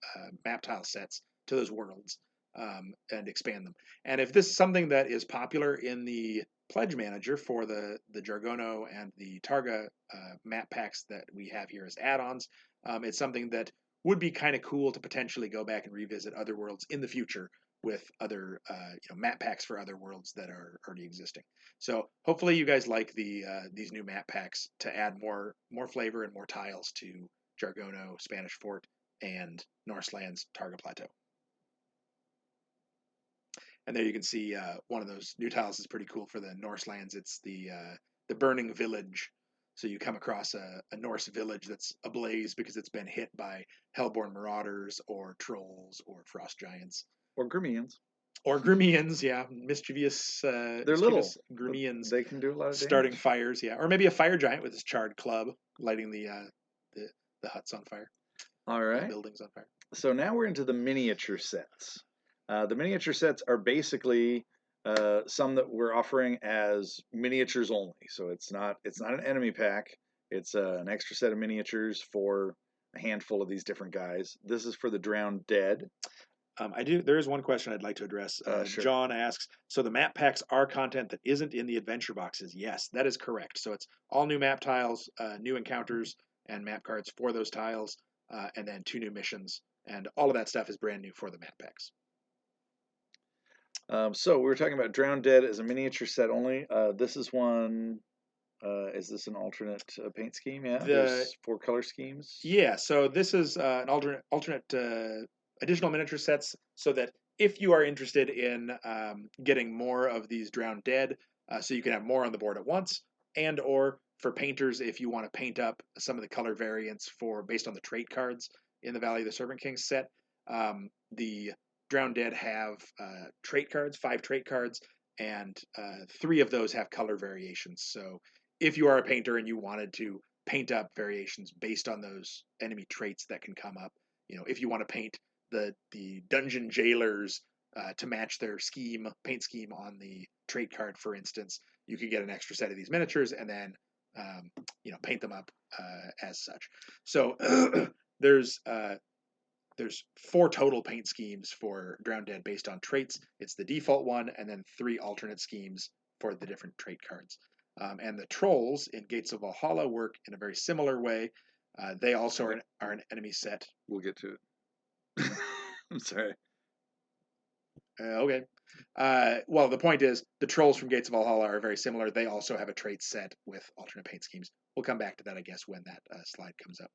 map tile sets, to those worlds, and expand them. And if this is something that is popular in the Pledge Manager for the Jargono and the Targa map packs that we have here as add-ons, it's something that would be kind of cool to potentially go back and revisit other worlds in the future with other map packs for other worlds that are already existing. So hopefully you guys like these new map packs to add more flavor and more tiles to Jargono, Spanish Fort, and Norse lands, Targa Plateau. And there you can see one of those new tiles is pretty cool for the Norse lands. It's the burning village. So you come across a Norse village that's ablaze because it's been hit by hellborn marauders or trolls or frost giants. Or Grimians. Or Grimians, yeah. Mischievous, They're little. Grimians. They can do a lot of starting damage. fires, yeah. Or maybe a fire giant with his charred club lighting the huts on fire. All right. Buildings on fire. So now we're into the miniature sets. The miniature sets are basically some that we're offering as miniatures only. So it's not an enemy pack. It's an extra set of miniatures for a handful of these different guys. This is for the Drowned Dead. There is one question I'd like to address. Sure. John asks, so the map packs are content that isn't in the adventure boxes? Yes, that is correct. So it's all new map tiles, new encounters, and map cards for those tiles, and then 2 new missions. And all of that stuff is brand new for the map packs. So we were talking about Drowned Dead as a miniature set only. This is one. Is this an alternate paint scheme? Yeah, there's 4 color schemes. Yeah, so this is an alternate additional miniature sets, so that if you are interested in getting more of these Drowned Dead, so you can have more on the board at once, and or for painters, if you want to paint up some of the color variants based on the trait cards in the Valley of the Serpent King set, the Drowned Dead have trait cards, 5 trait cards, and 3 of those have color variations. So if you are a painter and you wanted to paint up variations based on those enemy traits that can come up, if you want to paint the dungeon jailers to match their paint scheme on the trait card, for instance, you could get an extra set of these miniatures and then paint them up as such. So there's 4 total paint schemes for Drowned Dead based on traits. It's the default one, and then 3 alternate schemes for the different trait cards. And the trolls in Gates of Valhalla work in a very similar way. They also are an enemy set. We'll get to it. I'm sorry. Okay. Well, the point is, the trolls from Gates of Valhalla are very similar. They also have a trait set with alternate paint schemes. We'll come back to that, I guess, when that slide comes up.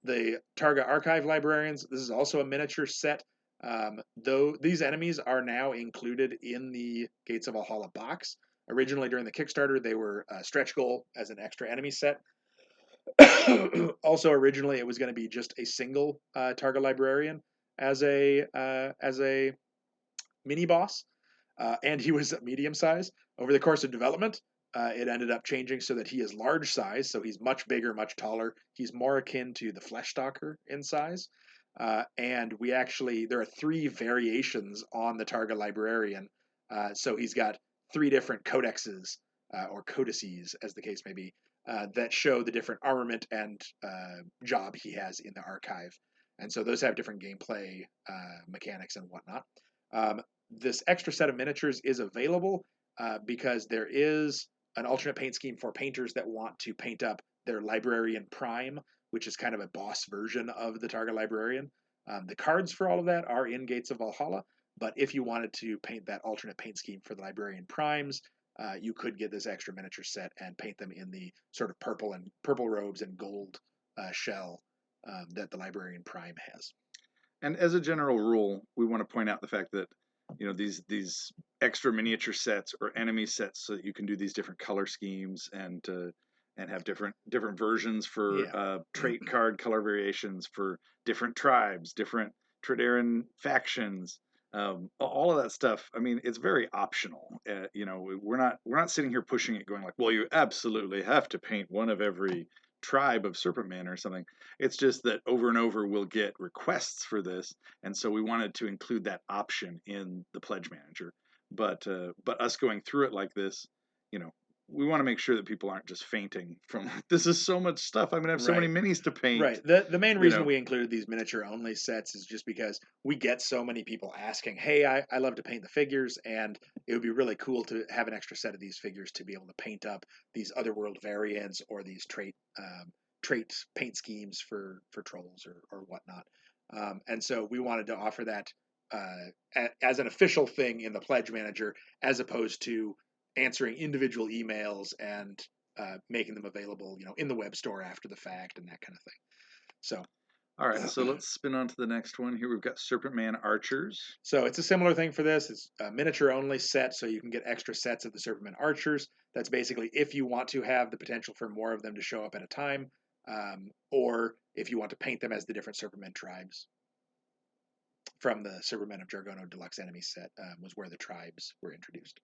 The Targa Archive Librarians, this is also a miniature set. Though these enemies are now included in the Gates of Valhalla box. Originally, during the Kickstarter, they were a stretch goal as an extra enemy set. Also, originally, it was going to be just a single Targa Librarian as a mini boss, and he was medium size. Over the course of development, it ended up changing so that he is large size, so he's much bigger, much taller. He's more akin to the Fleshstalker in size. And there are 3 variations on the Targa Librarian. So he's got 3 different codexes, or codices, as the case may be, that show the different armament and job he has in the archive. And so those have different gameplay mechanics and whatnot. This extra set of miniatures is available because there is an alternate paint scheme for painters that want to paint up their Librarian Prime, which is kind of a boss version of the Targa Librarian. The cards for all of that are in Gates of Valhalla, but if you wanted to paint that alternate paint scheme for the Librarian Primes, you could get this extra miniature set and paint them in the sort of purple robes and gold shell that the Librarian Prime has. And as a general rule, we want to point out the fact that these extra miniature sets or enemy sets, so that you can do these different color schemes and have different versions for trait card color variations for different tribes, different Tredaran factions. All of that stuff. I mean, it's very optional. We're not sitting here pushing it, going like, well, you absolutely have to paint one of every tribe of Serpentmen or something. It's just that over and over we'll get requests for this, and so we wanted to include that option in the pledge manager. But us going through it like this, we want to make sure that people aren't just fainting from this is so much stuff. I'm gonna have so many minis to paint. Right. The main reason we included these miniature only sets is just because we get so many people asking, hey, I love to paint the figures, and it would be really cool to have an extra set of these figures to be able to paint up these otherworld variants or these trait paint schemes for trolls or whatnot. And so we wanted to offer that as an official thing in the pledge manager, as opposed to answering individual emails and making them available, in the web store after the fact and that kind of thing. So, all right, so let's spin on to the next one. Here we've got Serpentman Archers. So it's a similar thing for this. It's a miniature only set, so you can get extra sets of the Serpentman Archers. That's basically if you want to have the potential for more of them to show up at a time, or if you want to paint them as the different Serpentman tribes. From the Serpentmen of Jargono Deluxe Enemy set was where the tribes were introduced.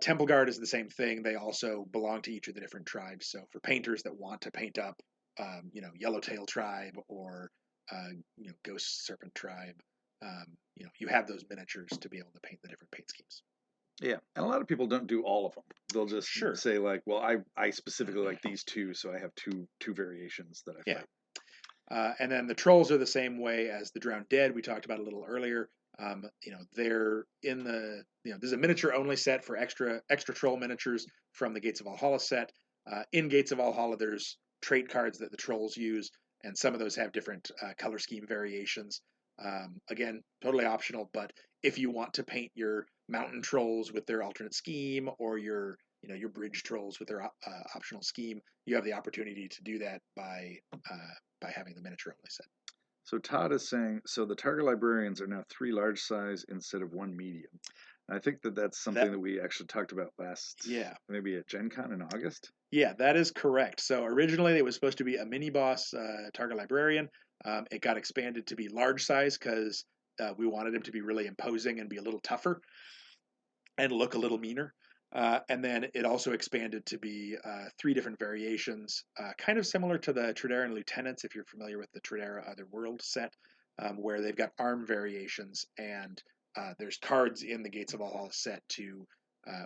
Temple Guard is the same thing. They also belong to each of the different tribes. So for painters that want to paint up, Yellowtail tribe or Ghost Serpent tribe, you have those miniatures to be able to paint the different paint schemes. Yeah, and a lot of people don't do all of them. They'll just say like, well, I specifically like these two, so I have two variations that I fight. And then the trolls are the same way as the Drowned Dead we talked about a little earlier. They're in the there's a miniature only set for extra troll miniatures from the Gates of Valhalla set. In Gates of Valhalla, there's trait cards that the trolls use, and some of those have different color scheme variations. Again, totally optional, but if you want to paint your mountain trolls with their alternate scheme, or your bridge trolls with their optional scheme, you have the opportunity to do that by having the miniature only set. So Todd is saying, so the Target Librarians are now 3 large size instead of 1 medium. And I think that's something that we actually talked about maybe at Gen Con in August. Yeah, that is correct. So originally it was supposed to be a mini boss Target Librarian. It got expanded to be large size because we wanted him to be really imposing and be a little tougher and look a little meaner. And then it also expanded to be 3 different variations, kind of similar to the Tredaran Lieutenants, if you're familiar with the Tredara Otherworld set, where they've got arm variations, and there's cards in the Gates of Valhalla set to,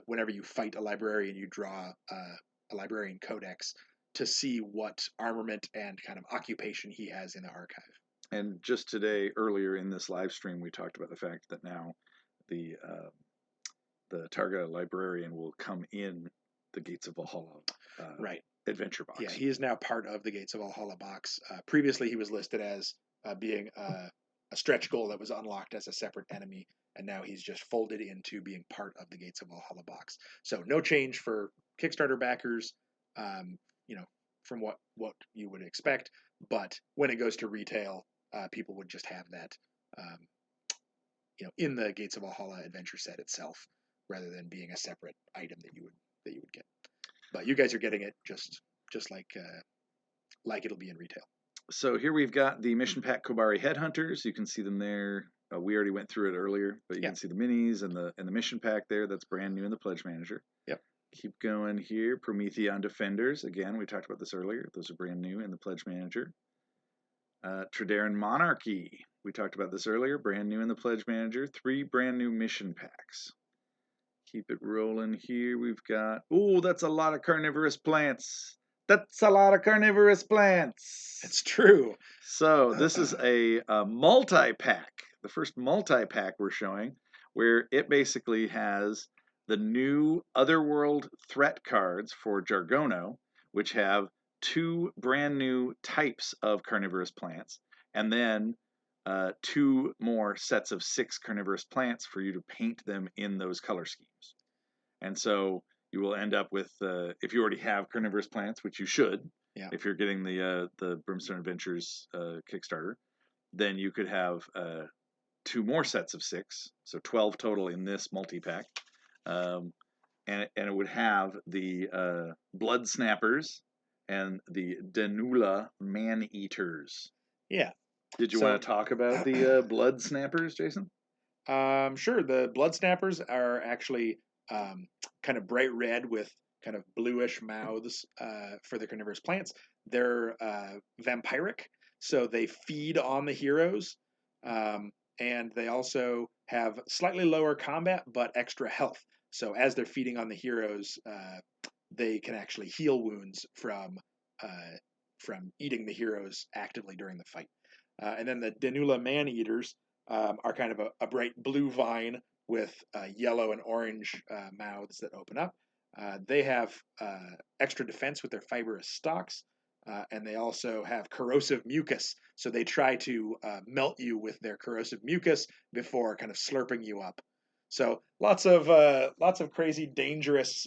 whenever you fight a librarian, you draw a librarian codex to see what armament and kind of occupation he has in the archive. And just today, earlier in this live stream, we talked about the fact that now the Targa Librarian will come in the Gates of Valhalla adventure box. Yeah, he is now part of the Gates of Valhalla box. Previously, he was listed as being a stretch goal that was unlocked as a separate enemy, and now he's just folded into being part of the Gates of Valhalla box. So no change for Kickstarter backers, from what you would expect. But when it goes to retail, people would just have that, in the Gates of Valhalla adventure set itself, rather than being a separate item that you would get. But you guys are getting it just like it'll be in retail. So here we've got the Mission Pack Kobari Headhunters. You can see them there. We already went through it earlier, but you can see the minis and the Mission Pack there. That's brand new in the Pledge Manager. Yep. Keep going here. Prometheon Defenders. Again, we talked about this earlier. Those are brand new in the Pledge Manager. Tredaran Monarchy. We talked about this earlier. Brand new in the Pledge Manager. 3 brand new mission packs. Keep it rolling here. We've got... Oh, that's a lot of carnivorous plants. That's a lot of carnivorous plants. It's true. So this is a multi-pack. The first multi-pack we're showing, where it basically has the new Otherworld threat cards for Jargono, which have 2 brand new types of carnivorous plants, and then 2 more sets of 6 carnivorous plants for you to paint them in those color schemes. And so you will end up with, if you already have carnivorous plants, which you should, Yeah. if you're getting the Brimstone Adventures Kickstarter, then you could have 2 more sets of 6, so 12 total in this multi-pack. And it would have the blood snappers and the Danula man-eaters. Yeah. Did you want to talk about the blood snappers, Jason? Sure. The blood snappers are actually kind of bright red with kind of bluish mouths for the carnivorous plants. They're vampiric, so they feed on the heroes, and they also have slightly lower combat but extra health. So as they're feeding on the heroes, they can actually heal wounds from eating the heroes actively during the fight. And then the Danula man-eaters are kind of a bright blue vine with yellow and orange mouths that open up. They have extra defense with their fibrous stalks, and they also have corrosive mucus. So they try to melt you with their corrosive mucus before kind of slurping you up. So lots of crazy, dangerous,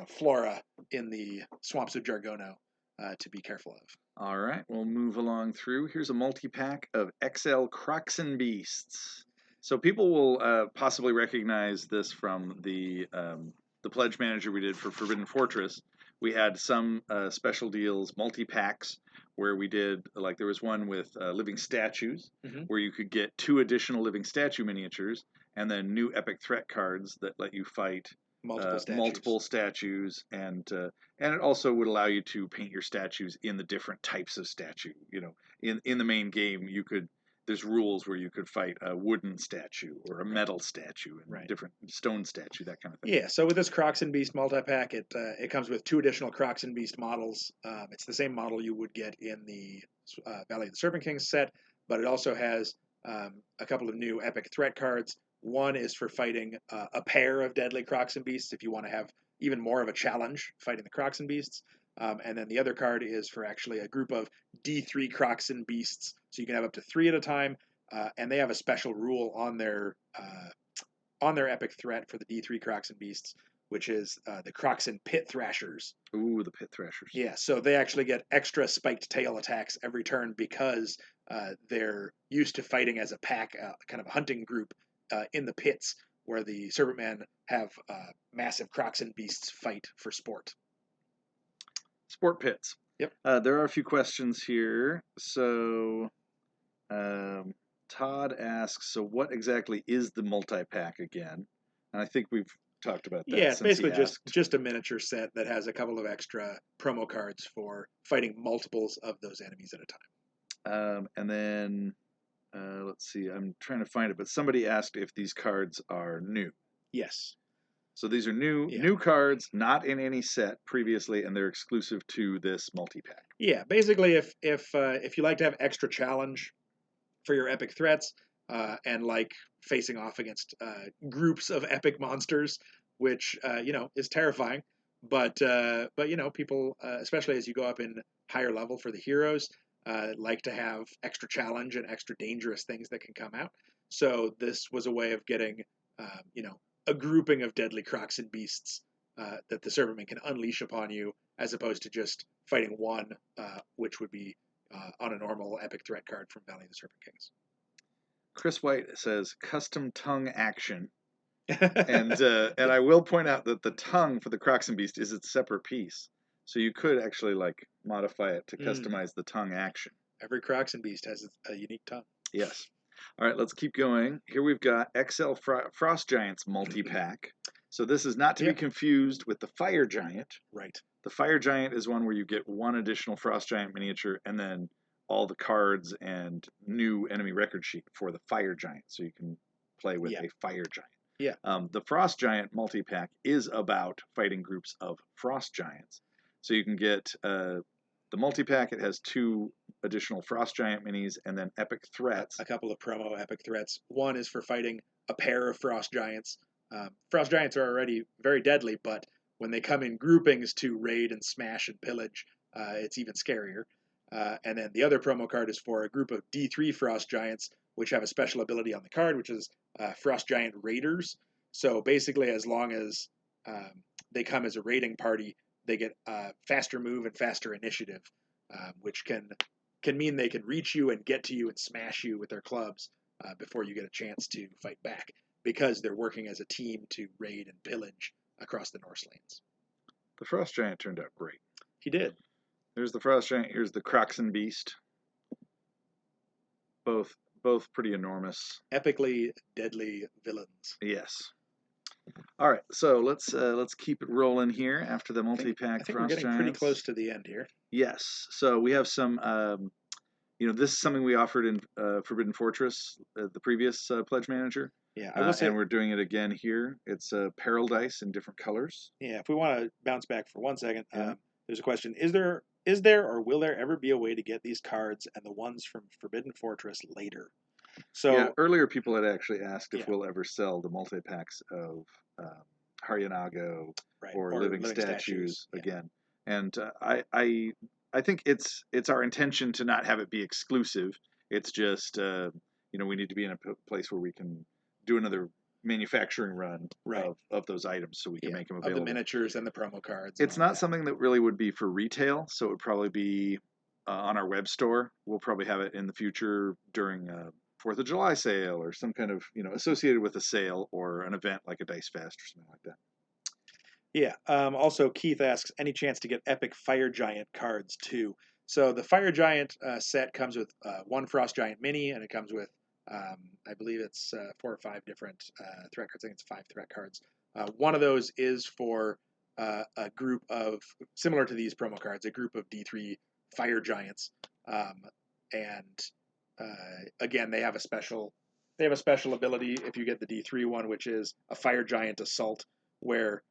flora in the swamps of Jargono to be careful of. All right, we'll move along through. Here's a multi-pack of XL Croxen Beasts. So people will possibly recognize this from the Pledge Manager we did for Forbidden Fortress. We had some special deals, multi-packs, where we did, like there was one with living statues, where you could get 2 additional living statue miniatures, and then new epic threat cards that let you fight multiple statues, and it also would allow you to paint your statues in the different types of statue. In the main game, there's rules where you could fight a wooden statue or a metal statue and different stone statue, that kind of thing. Yeah, so with this Croxen Beast multi-pack, it comes with 2 additional Croxen Beast models. It's the same model you would get in the Valley of the Serpent Kings set, but it also has a couple of new epic threat cards. One is for fighting a pair of deadly Croxen Beasts if you want to have even more of a challenge fighting the Croxen Beasts. And then the other card is for actually a group of D3 Croxen Beasts. So you can have up to 3 at a time. And they have a special rule on their epic threat for the D3 Croxen Beasts, which is the Croxen Pit Thrashers. Ooh, the Pit Thrashers. Yeah, so they actually get extra spiked tail attacks every turn because they're used to fighting as a pack, kind of a hunting group in the pits where the Serpentmen have massive Croxen Beasts fight for sport. Sport pits. Yep. There are a few questions here. So Todd asks, so what exactly is the multi-pack again? And I think we've talked about that. Yeah, it's basically just a miniature set that has a couple of extra promo cards for fighting multiples of those enemies at a time. And then, let's see, I'm trying to find it, but somebody asked if these cards are new. Yes. So these are new cards, not in any set previously, and they're exclusive to this multi-pack. Yeah, basically, if you like to have extra challenge for your epic threats, and like facing off against groups of epic monsters, which is terrifying, but people, especially as you go up in higher level for the heroes, like to have extra challenge and extra dangerous things that can come out. So this was a way of getting a grouping of deadly Croxen Beasts that the Serpentmen can unleash upon you, as opposed to just fighting one, which would be on a normal epic threat card from Valley of the Serpent Kings. Chris White says custom tongue action, and I will point out that the tongue for the Croxen Beast is its separate piece, so you could actually modify it to customize the tongue action. Every Croxen Beast has a unique tongue. Yes. All right, let's keep going. Here we've got XL Frost Giants multi-pack. So this is not to be confused with the Fire Giant. Right. The Fire Giant is one where you get 1 additional Frost Giant miniature and then all the cards and new enemy record sheet for the Fire Giant, so you can play with a Fire Giant. Yeah. The Frost Giant multi-pack is about fighting groups of Frost Giants. So you can get the multi-pack. It has 2 additional Frost Giant minis and then epic threats. A couple of promo epic threats. One is for fighting a pair of Frost Giants. Frost Giants are already very deadly, but when they come in groupings to raid and smash and pillage, it's even scarier. And then the other promo card is for a group of D3 Frost Giants, which have a special ability on the card, which is Frost Giant Raiders. So basically, as long as they come as a raiding party, they get faster move and faster initiative, which can mean they can reach you and get to you and smash you with their clubs before you get a chance to fight back, because they're working as a team to raid and pillage across the Northlands. The Frost Giant turned out great. He did. There's the Frost Giant. Here's the Croxen Beast. Both pretty enormous. Epically deadly villains. Yes. All right, so let's keep it rolling here after the multi-pack. I think Frost we're getting Giants. pretty close to the end here. Yes. So we have some. This is something we offered in Forbidden Fortress, the previous Pledge Manager. Yeah, I will say, and we're doing it again here. It's Peril dice in different colors. Yeah, if we want to bounce back for 1 second, Yeah. there's a question: Is there or will there ever be a way to get these cards and the ones from Forbidden Fortress later? So yeah, earlier people had actually asked if Yeah. we'll ever sell the multi-packs of Haryanago right, or Living Statues Yeah. again. And I think it's our intention to not have it be exclusive. It's just we need to be in a place where we can do another manufacturing run Right. of those items so we can make them available. Of the miniatures and the promo cards. It's not something that really would be for retail, so it would probably be on our web store. We'll probably have it in the future during 4th of July sale or some kind of, associated with a sale or an event like a Dice Fest or something like that. Yeah. Also, Keith asks, any chance to get epic Fire Giant cards too? So the Fire Giant set comes with one Frost Giant mini, and it comes with, I believe it's 4 or 5 different threat cards. I think it's 5 threat cards. One of those is for a group of, similar to these promo cards, a group of D3 Fire Giants, and again, they have a special ability if you get the D3 one, which is a Fire Giant Assault, where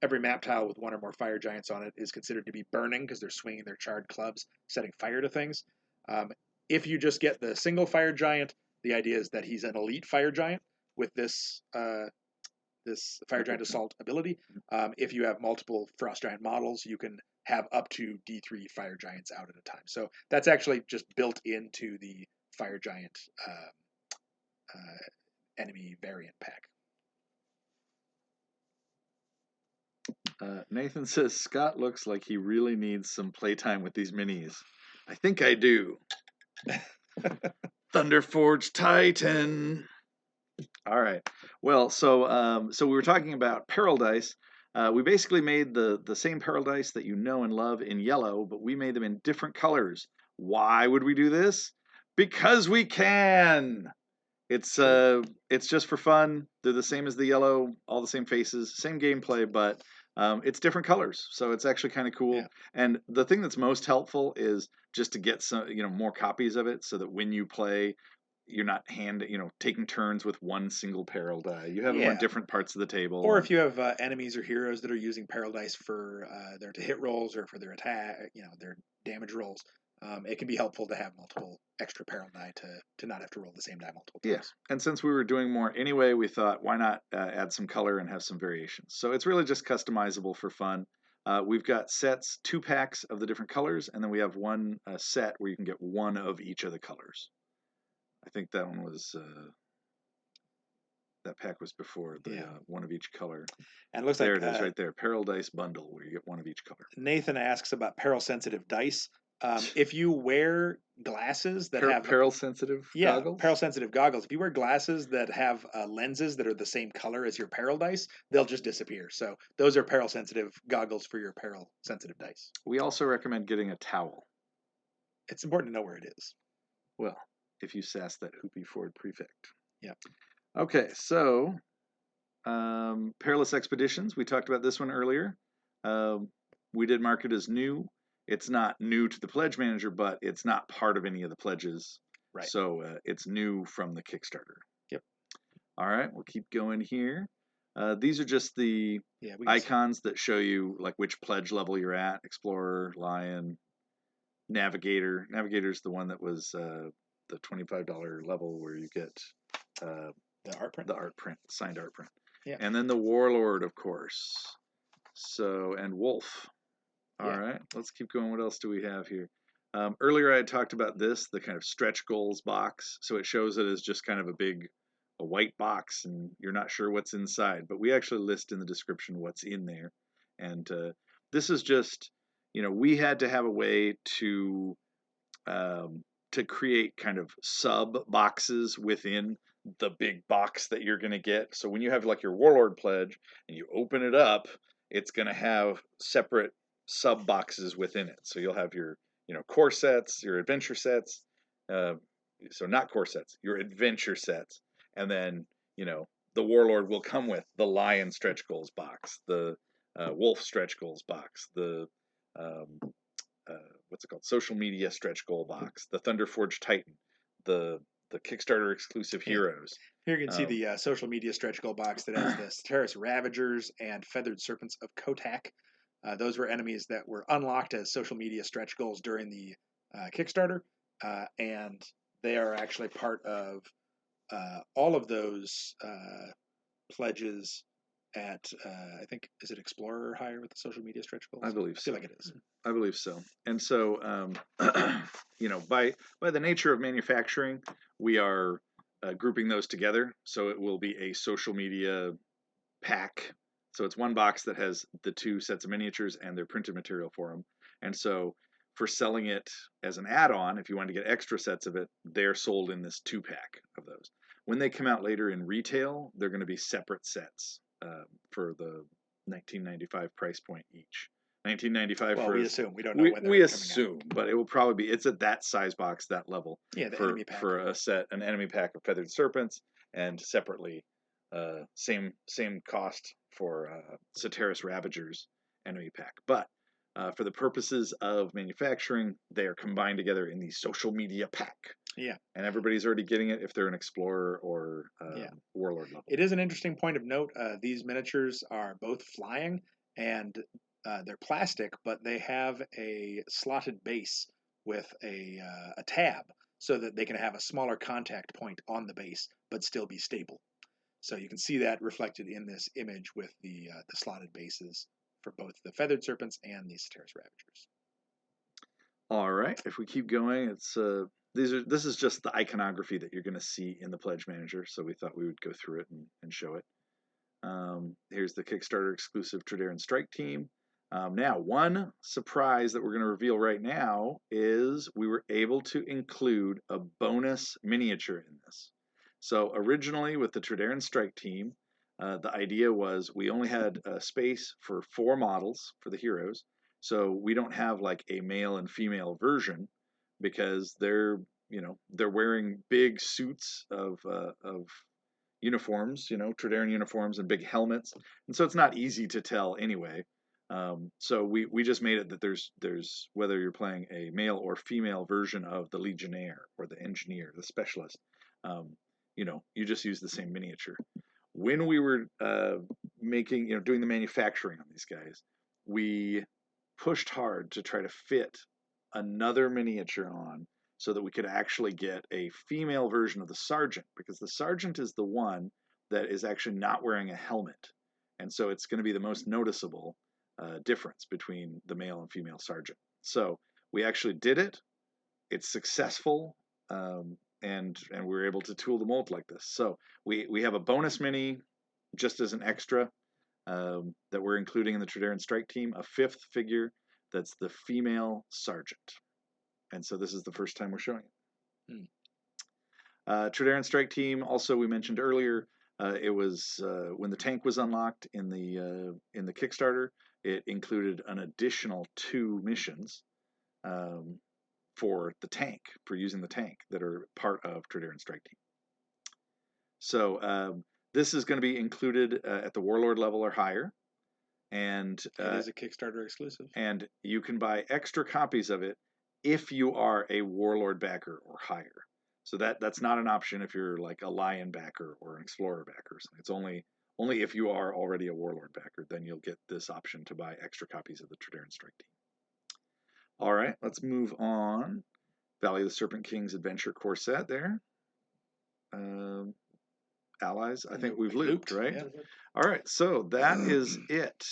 every map tile with 1 or more Fire Giants on it is considered to be burning because they're swinging their charred clubs, setting fire to things. If you just get the single Fire Giant, the idea is that he's an elite Fire Giant with this Fire Giant Assault ability. If you have multiple Frost Giant models, you can have up to D3 Fire Giants out at a time. So that's actually just built into the Fire Giant enemy variant pack. Nathan says, Scott looks like he really needs some playtime with these minis. I think I do. Thunderforged Titan. All right. Well, so we were talking about Peril dice. We basically made the same Peril dice that you know and love in yellow, but we made them in different colors. Why would we do this? Because we can. It's just for fun. They're the same as the yellow, all the same faces, same gameplay, but it's different colors. So it's actually kind of cool. Yeah. And the thing that's most helpful is just to get some, more copies of it so that when you play, you're not taking turns with one single peril die. You have them on different parts of the table. Or if you have enemies or heroes that are using peril dice for their hit rolls or for their attack, their damage rolls, it can be helpful to have multiple extra peril die to not have to roll the same die multiple times. Yeah, and since we were doing more anyway, we thought, why not add some color and have some variations? So it's really just customizable for fun. We've got sets, 2 packs of the different colors, and then we have one set where you can get 1 of each of the colors. I think that one was that pack was before the 1 of each color. And it looks there like it is right there, Peril Dice Bundle, where you get 1 of each color. Nathan asks about peril sensitive dice. If you wear glasses that have peril sensitive goggles, peril sensitive goggles. If you wear glasses that have lenses that are the same color as your peril dice, they'll just disappear. So those are peril sensitive goggles for your peril sensitive dice. We also recommend getting a towel. It's important to know where it is. Well, if you sass that Hoopy Ford prefect. Yeah. Okay, so Perilous Expeditions. We talked about this one earlier. We did mark it as new. It's not new to the Pledge Manager, but it's not part of any of the pledges. Right. So it's new from the Kickstarter. Yep. All right, we'll keep going here. These are just the icons that show you like which pledge level you're at. Explorer, Lion, Navigator. Navigator's the one that was the $25 level where you get the art print. The art print, signed art print. Yeah. And then the Warlord, of course. So, and Wolf. All right, let's keep going. What else do we have here? Earlier I had talked about this, the kind of stretch goals box. So it shows it as just kind of a big a white box and you're not sure what's inside. But we actually list in the description what's in there. And this is just, we had to have a way um, to create kind of sub boxes within the big box that you're going to get. So when you have like your Warlord pledge and you open it up, it's going to have separate sub boxes within it. So you'll have your, core sets, your adventure sets. Uh, so not core sets, your adventure sets, and then the Warlord will come with the Lion stretch goals box, the Wolf stretch goals box, the um, what's it called? Social media stretch goal box, the Thunderforged Titan, the Kickstarter exclusive heroes. Here you can see the social media stretch goal box that has the Soteris Ravagers and Feathered Serpents of Kotak. Those were enemies that were unlocked as social media stretch goals during the Kickstarter, and they are actually part of all of those pledges at I think, is it Explorer or higher with the social media stretch goals? I believe so. I feel like it is. I believe so. And so, by the nature of manufacturing, we are grouping those together. So it will be a social media pack. So it's one box that has the two sets of miniatures and their printed material for them. And so for selling it as an add-on, if you want to get extra sets of it, they're sold in this 2-pack of those. When they come out later in retail, they're going to be separate sets for the $19.95 price point each. $19.95 Well, for we assume. We don't know when they're we coming assume, but it will probably be, it's at that size box, that level. Yeah, the for, enemy pack. for a set, an enemy pack of Feathered Serpents, and separately same cost for Soteris Ravagers enemy pack. But for the purposes of manufacturing, they are combined together in the social media pack. Yeah. And everybody's already getting it if they're an Explorer or Warlord level. It is an interesting point of note. These miniatures are both flying, and they're plastic, but they have a slotted base with a tab so that they can have a smaller contact point on the base, but still be stable. So you can see that reflected in this image with the slotted bases for both the Feathered Serpents and the Soteris Ravagers. All right, if we keep going, it's this is just the iconography that you're going to see in the Pledge Manager, so we thought we would go through it and show it. Here's the Kickstarter exclusive Tredaran Strike Team. Now, one surprise that we're going to reveal right now is we were able to include a bonus miniature in this. So originally with the Tredaran Strike Team, the idea was we only had space for 4 models for the heroes, so we don't have like a male and female version because they're wearing big suits of uniforms, Tredaran uniforms and big helmets, and so it's not easy to tell anyway. So we just made it that there's whether you're playing a male or female version of the Legionnaire or the Engineer, the Specialist, you just use the same miniature. When we were doing the manufacturing on these guys, we pushed hard to try to fit another miniature on so that we could actually get a female version of the Sergeant, because the Sergeant is the one that is actually not wearing a helmet. And so it's going to be the most noticeable difference between the male and female Sergeant. So we actually did it. It's successful. And we were able to tool the mold like this. So we have a bonus mini just as an extra that we're including in the Tredaran Strike Team, a 5th figure that's the female Sergeant. And so this is the first time we're showing it. Tredaran Strike Team, also we mentioned earlier, it was when the tank was unlocked in the Kickstarter, it included an additional 2 missions for the tank, for using the tank, that are part of Tredaran Strike Team. So this is going to be included at the Warlord level or higher. And it is a Kickstarter exclusive. And you can buy extra copies of it if you are a Warlord backer or higher. So that's not an option if you're like a Lion backer or an Explorer backer. It's only if you are already a Warlord backer, then you'll get this option to buy extra copies of the Tredaran Strike Team. All right, let's move on. Valley of the Serpent King's Adventure Core Set there. Allies, I think we've looped, right? Yeah. All right, so that is it.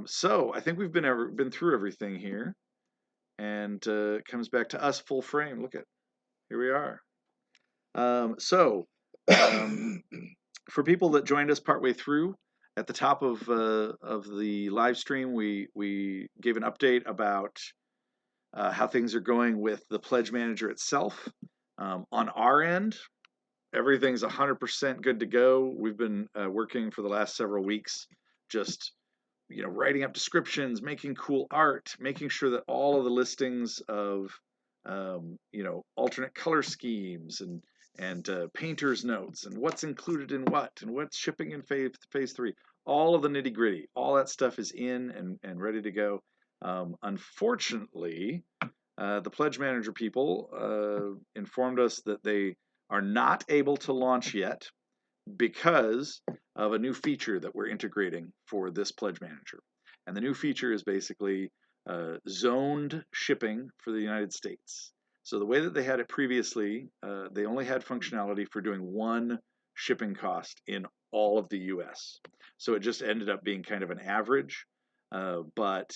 So I think we've been through everything here, and it comes back to us full frame. Look at, here we are. So For people that joined us partway through, at the top of the live stream, we gave an update about how things are going with the pledge manager itself. On our end, everything's 100% good to go. We've been working for the last several weeks, just writing up descriptions, making cool art, making sure that all of the listings of alternate color schemes and painter's notes and what's included in what and what's shipping in phase 3, all of the nitty gritty, all that stuff is in and ready to go. Unfortunately, the pledge manager people informed us that they are not able to launch yet because of a new feature that we're integrating for this pledge manager. And the new feature is basically zoned shipping for the United States. So the way that they had it previously, they only had functionality for doing one shipping cost in all of the US. So it just ended up being kind of an average. But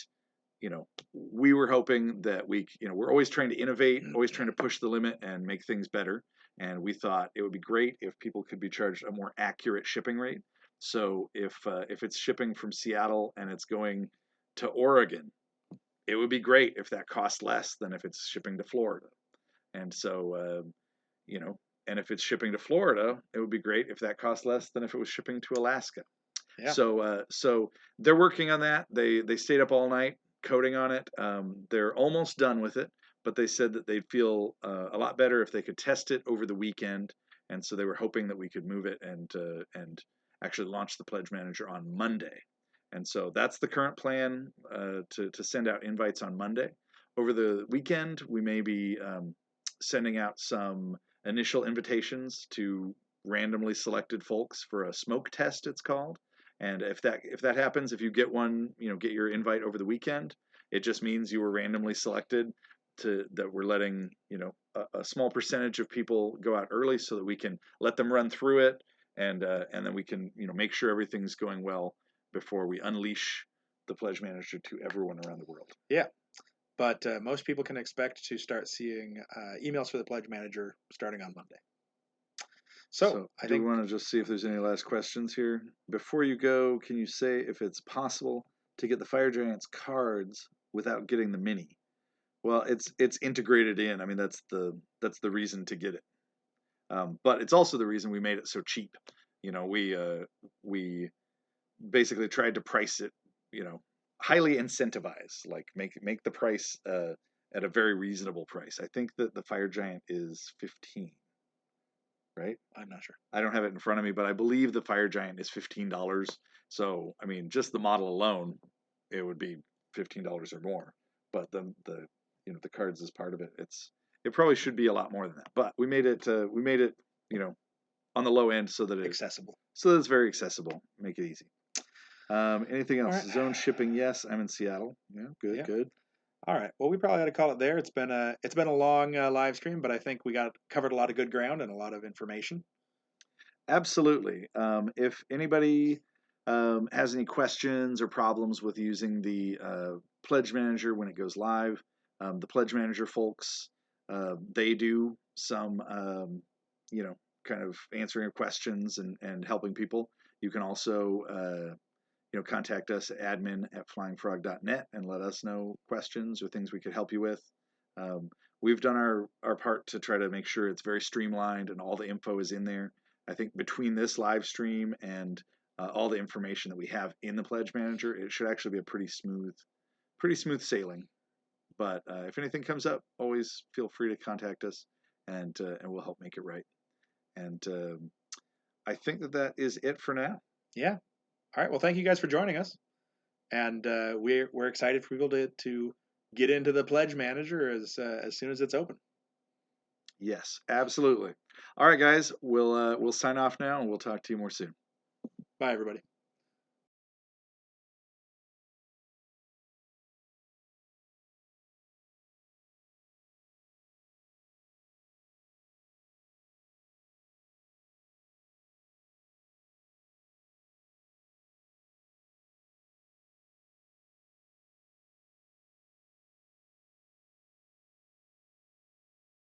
we were hoping that we're always trying to innovate, always trying to push the limit and make things better. And we thought it would be great if people could be charged a more accurate shipping rate. So if it's shipping from Seattle and it's going to Oregon, it would be great if that costs less than if it's shipping to Florida. And so, and if it's shipping to Florida, it would be great if that costs less than if it was shipping to Alaska. Yeah. So they're working on that. They stayed up all night coding on it. They're almost done with it, but they said that they'd feel a lot better if they could test it over the weekend. And so they were hoping that we could move it and actually launch the pledge manager on Monday. And so that's the current plan, to send out invites on Monday. Over the weekend, we may be sending out some initial invitations to randomly selected folks for a smoke test, it's called. And if that happens, if you get one, get your invite over the weekend, it just means you were randomly selected. That we're letting a small percentage of people go out early so that we can let them run through it, and then we can make sure everything's going well before we unleash the pledge manager to everyone around the world. Yeah, but most people can expect to start seeing emails for the pledge manager starting on Monday. So I think we want to just see if there's any last questions here. Before you go, can you say if it's possible to get the Fire Giants cards without getting the mini? Well, it's integrated in. I mean, that's the reason to get it. But it's also the reason we made it so cheap. We basically tried to price it, highly incentivize, like make the price at a very reasonable price. I think that the Fire Giant is 15. Right? I'm not sure. I don't have it in front of me, but I believe the Fire Giant is $15. So, I mean, just the model alone, it would be $15 or more. But the cards is part of it. It probably should be a lot more than that. But we made it on the low end so that it's accessible. So that it's very accessible. Make it easy. Anything else? Right. Zone shipping, yes. I'm in Seattle. Yeah, good. All right. Well, we probably ought to call it there. It's been a long live stream, but I think we covered a lot of good ground and a lot of information. Absolutely. If anybody has any questions or problems with using the pledge manager when it goes live, the pledge manager folks, they do some kind of answering questions and helping people. You can also contact us at admin@flyingfrog.net and let us know questions or things we could help you with. We've done our part to try to make sure it's very streamlined and all the info is in there. I think between this live stream and all the information that we have in the pledge manager, it should actually be a pretty smooth sailing. But if anything comes up, always feel free to contact us, and we'll help make it right. And I think that is it for now. Yeah. All right. Well, thank you guys for joining us, and we're excited for people to get into the pledge manager as soon as it's open. Yes, absolutely. All right, guys. We'll sign off now, and we'll talk to you more soon. Bye, everybody.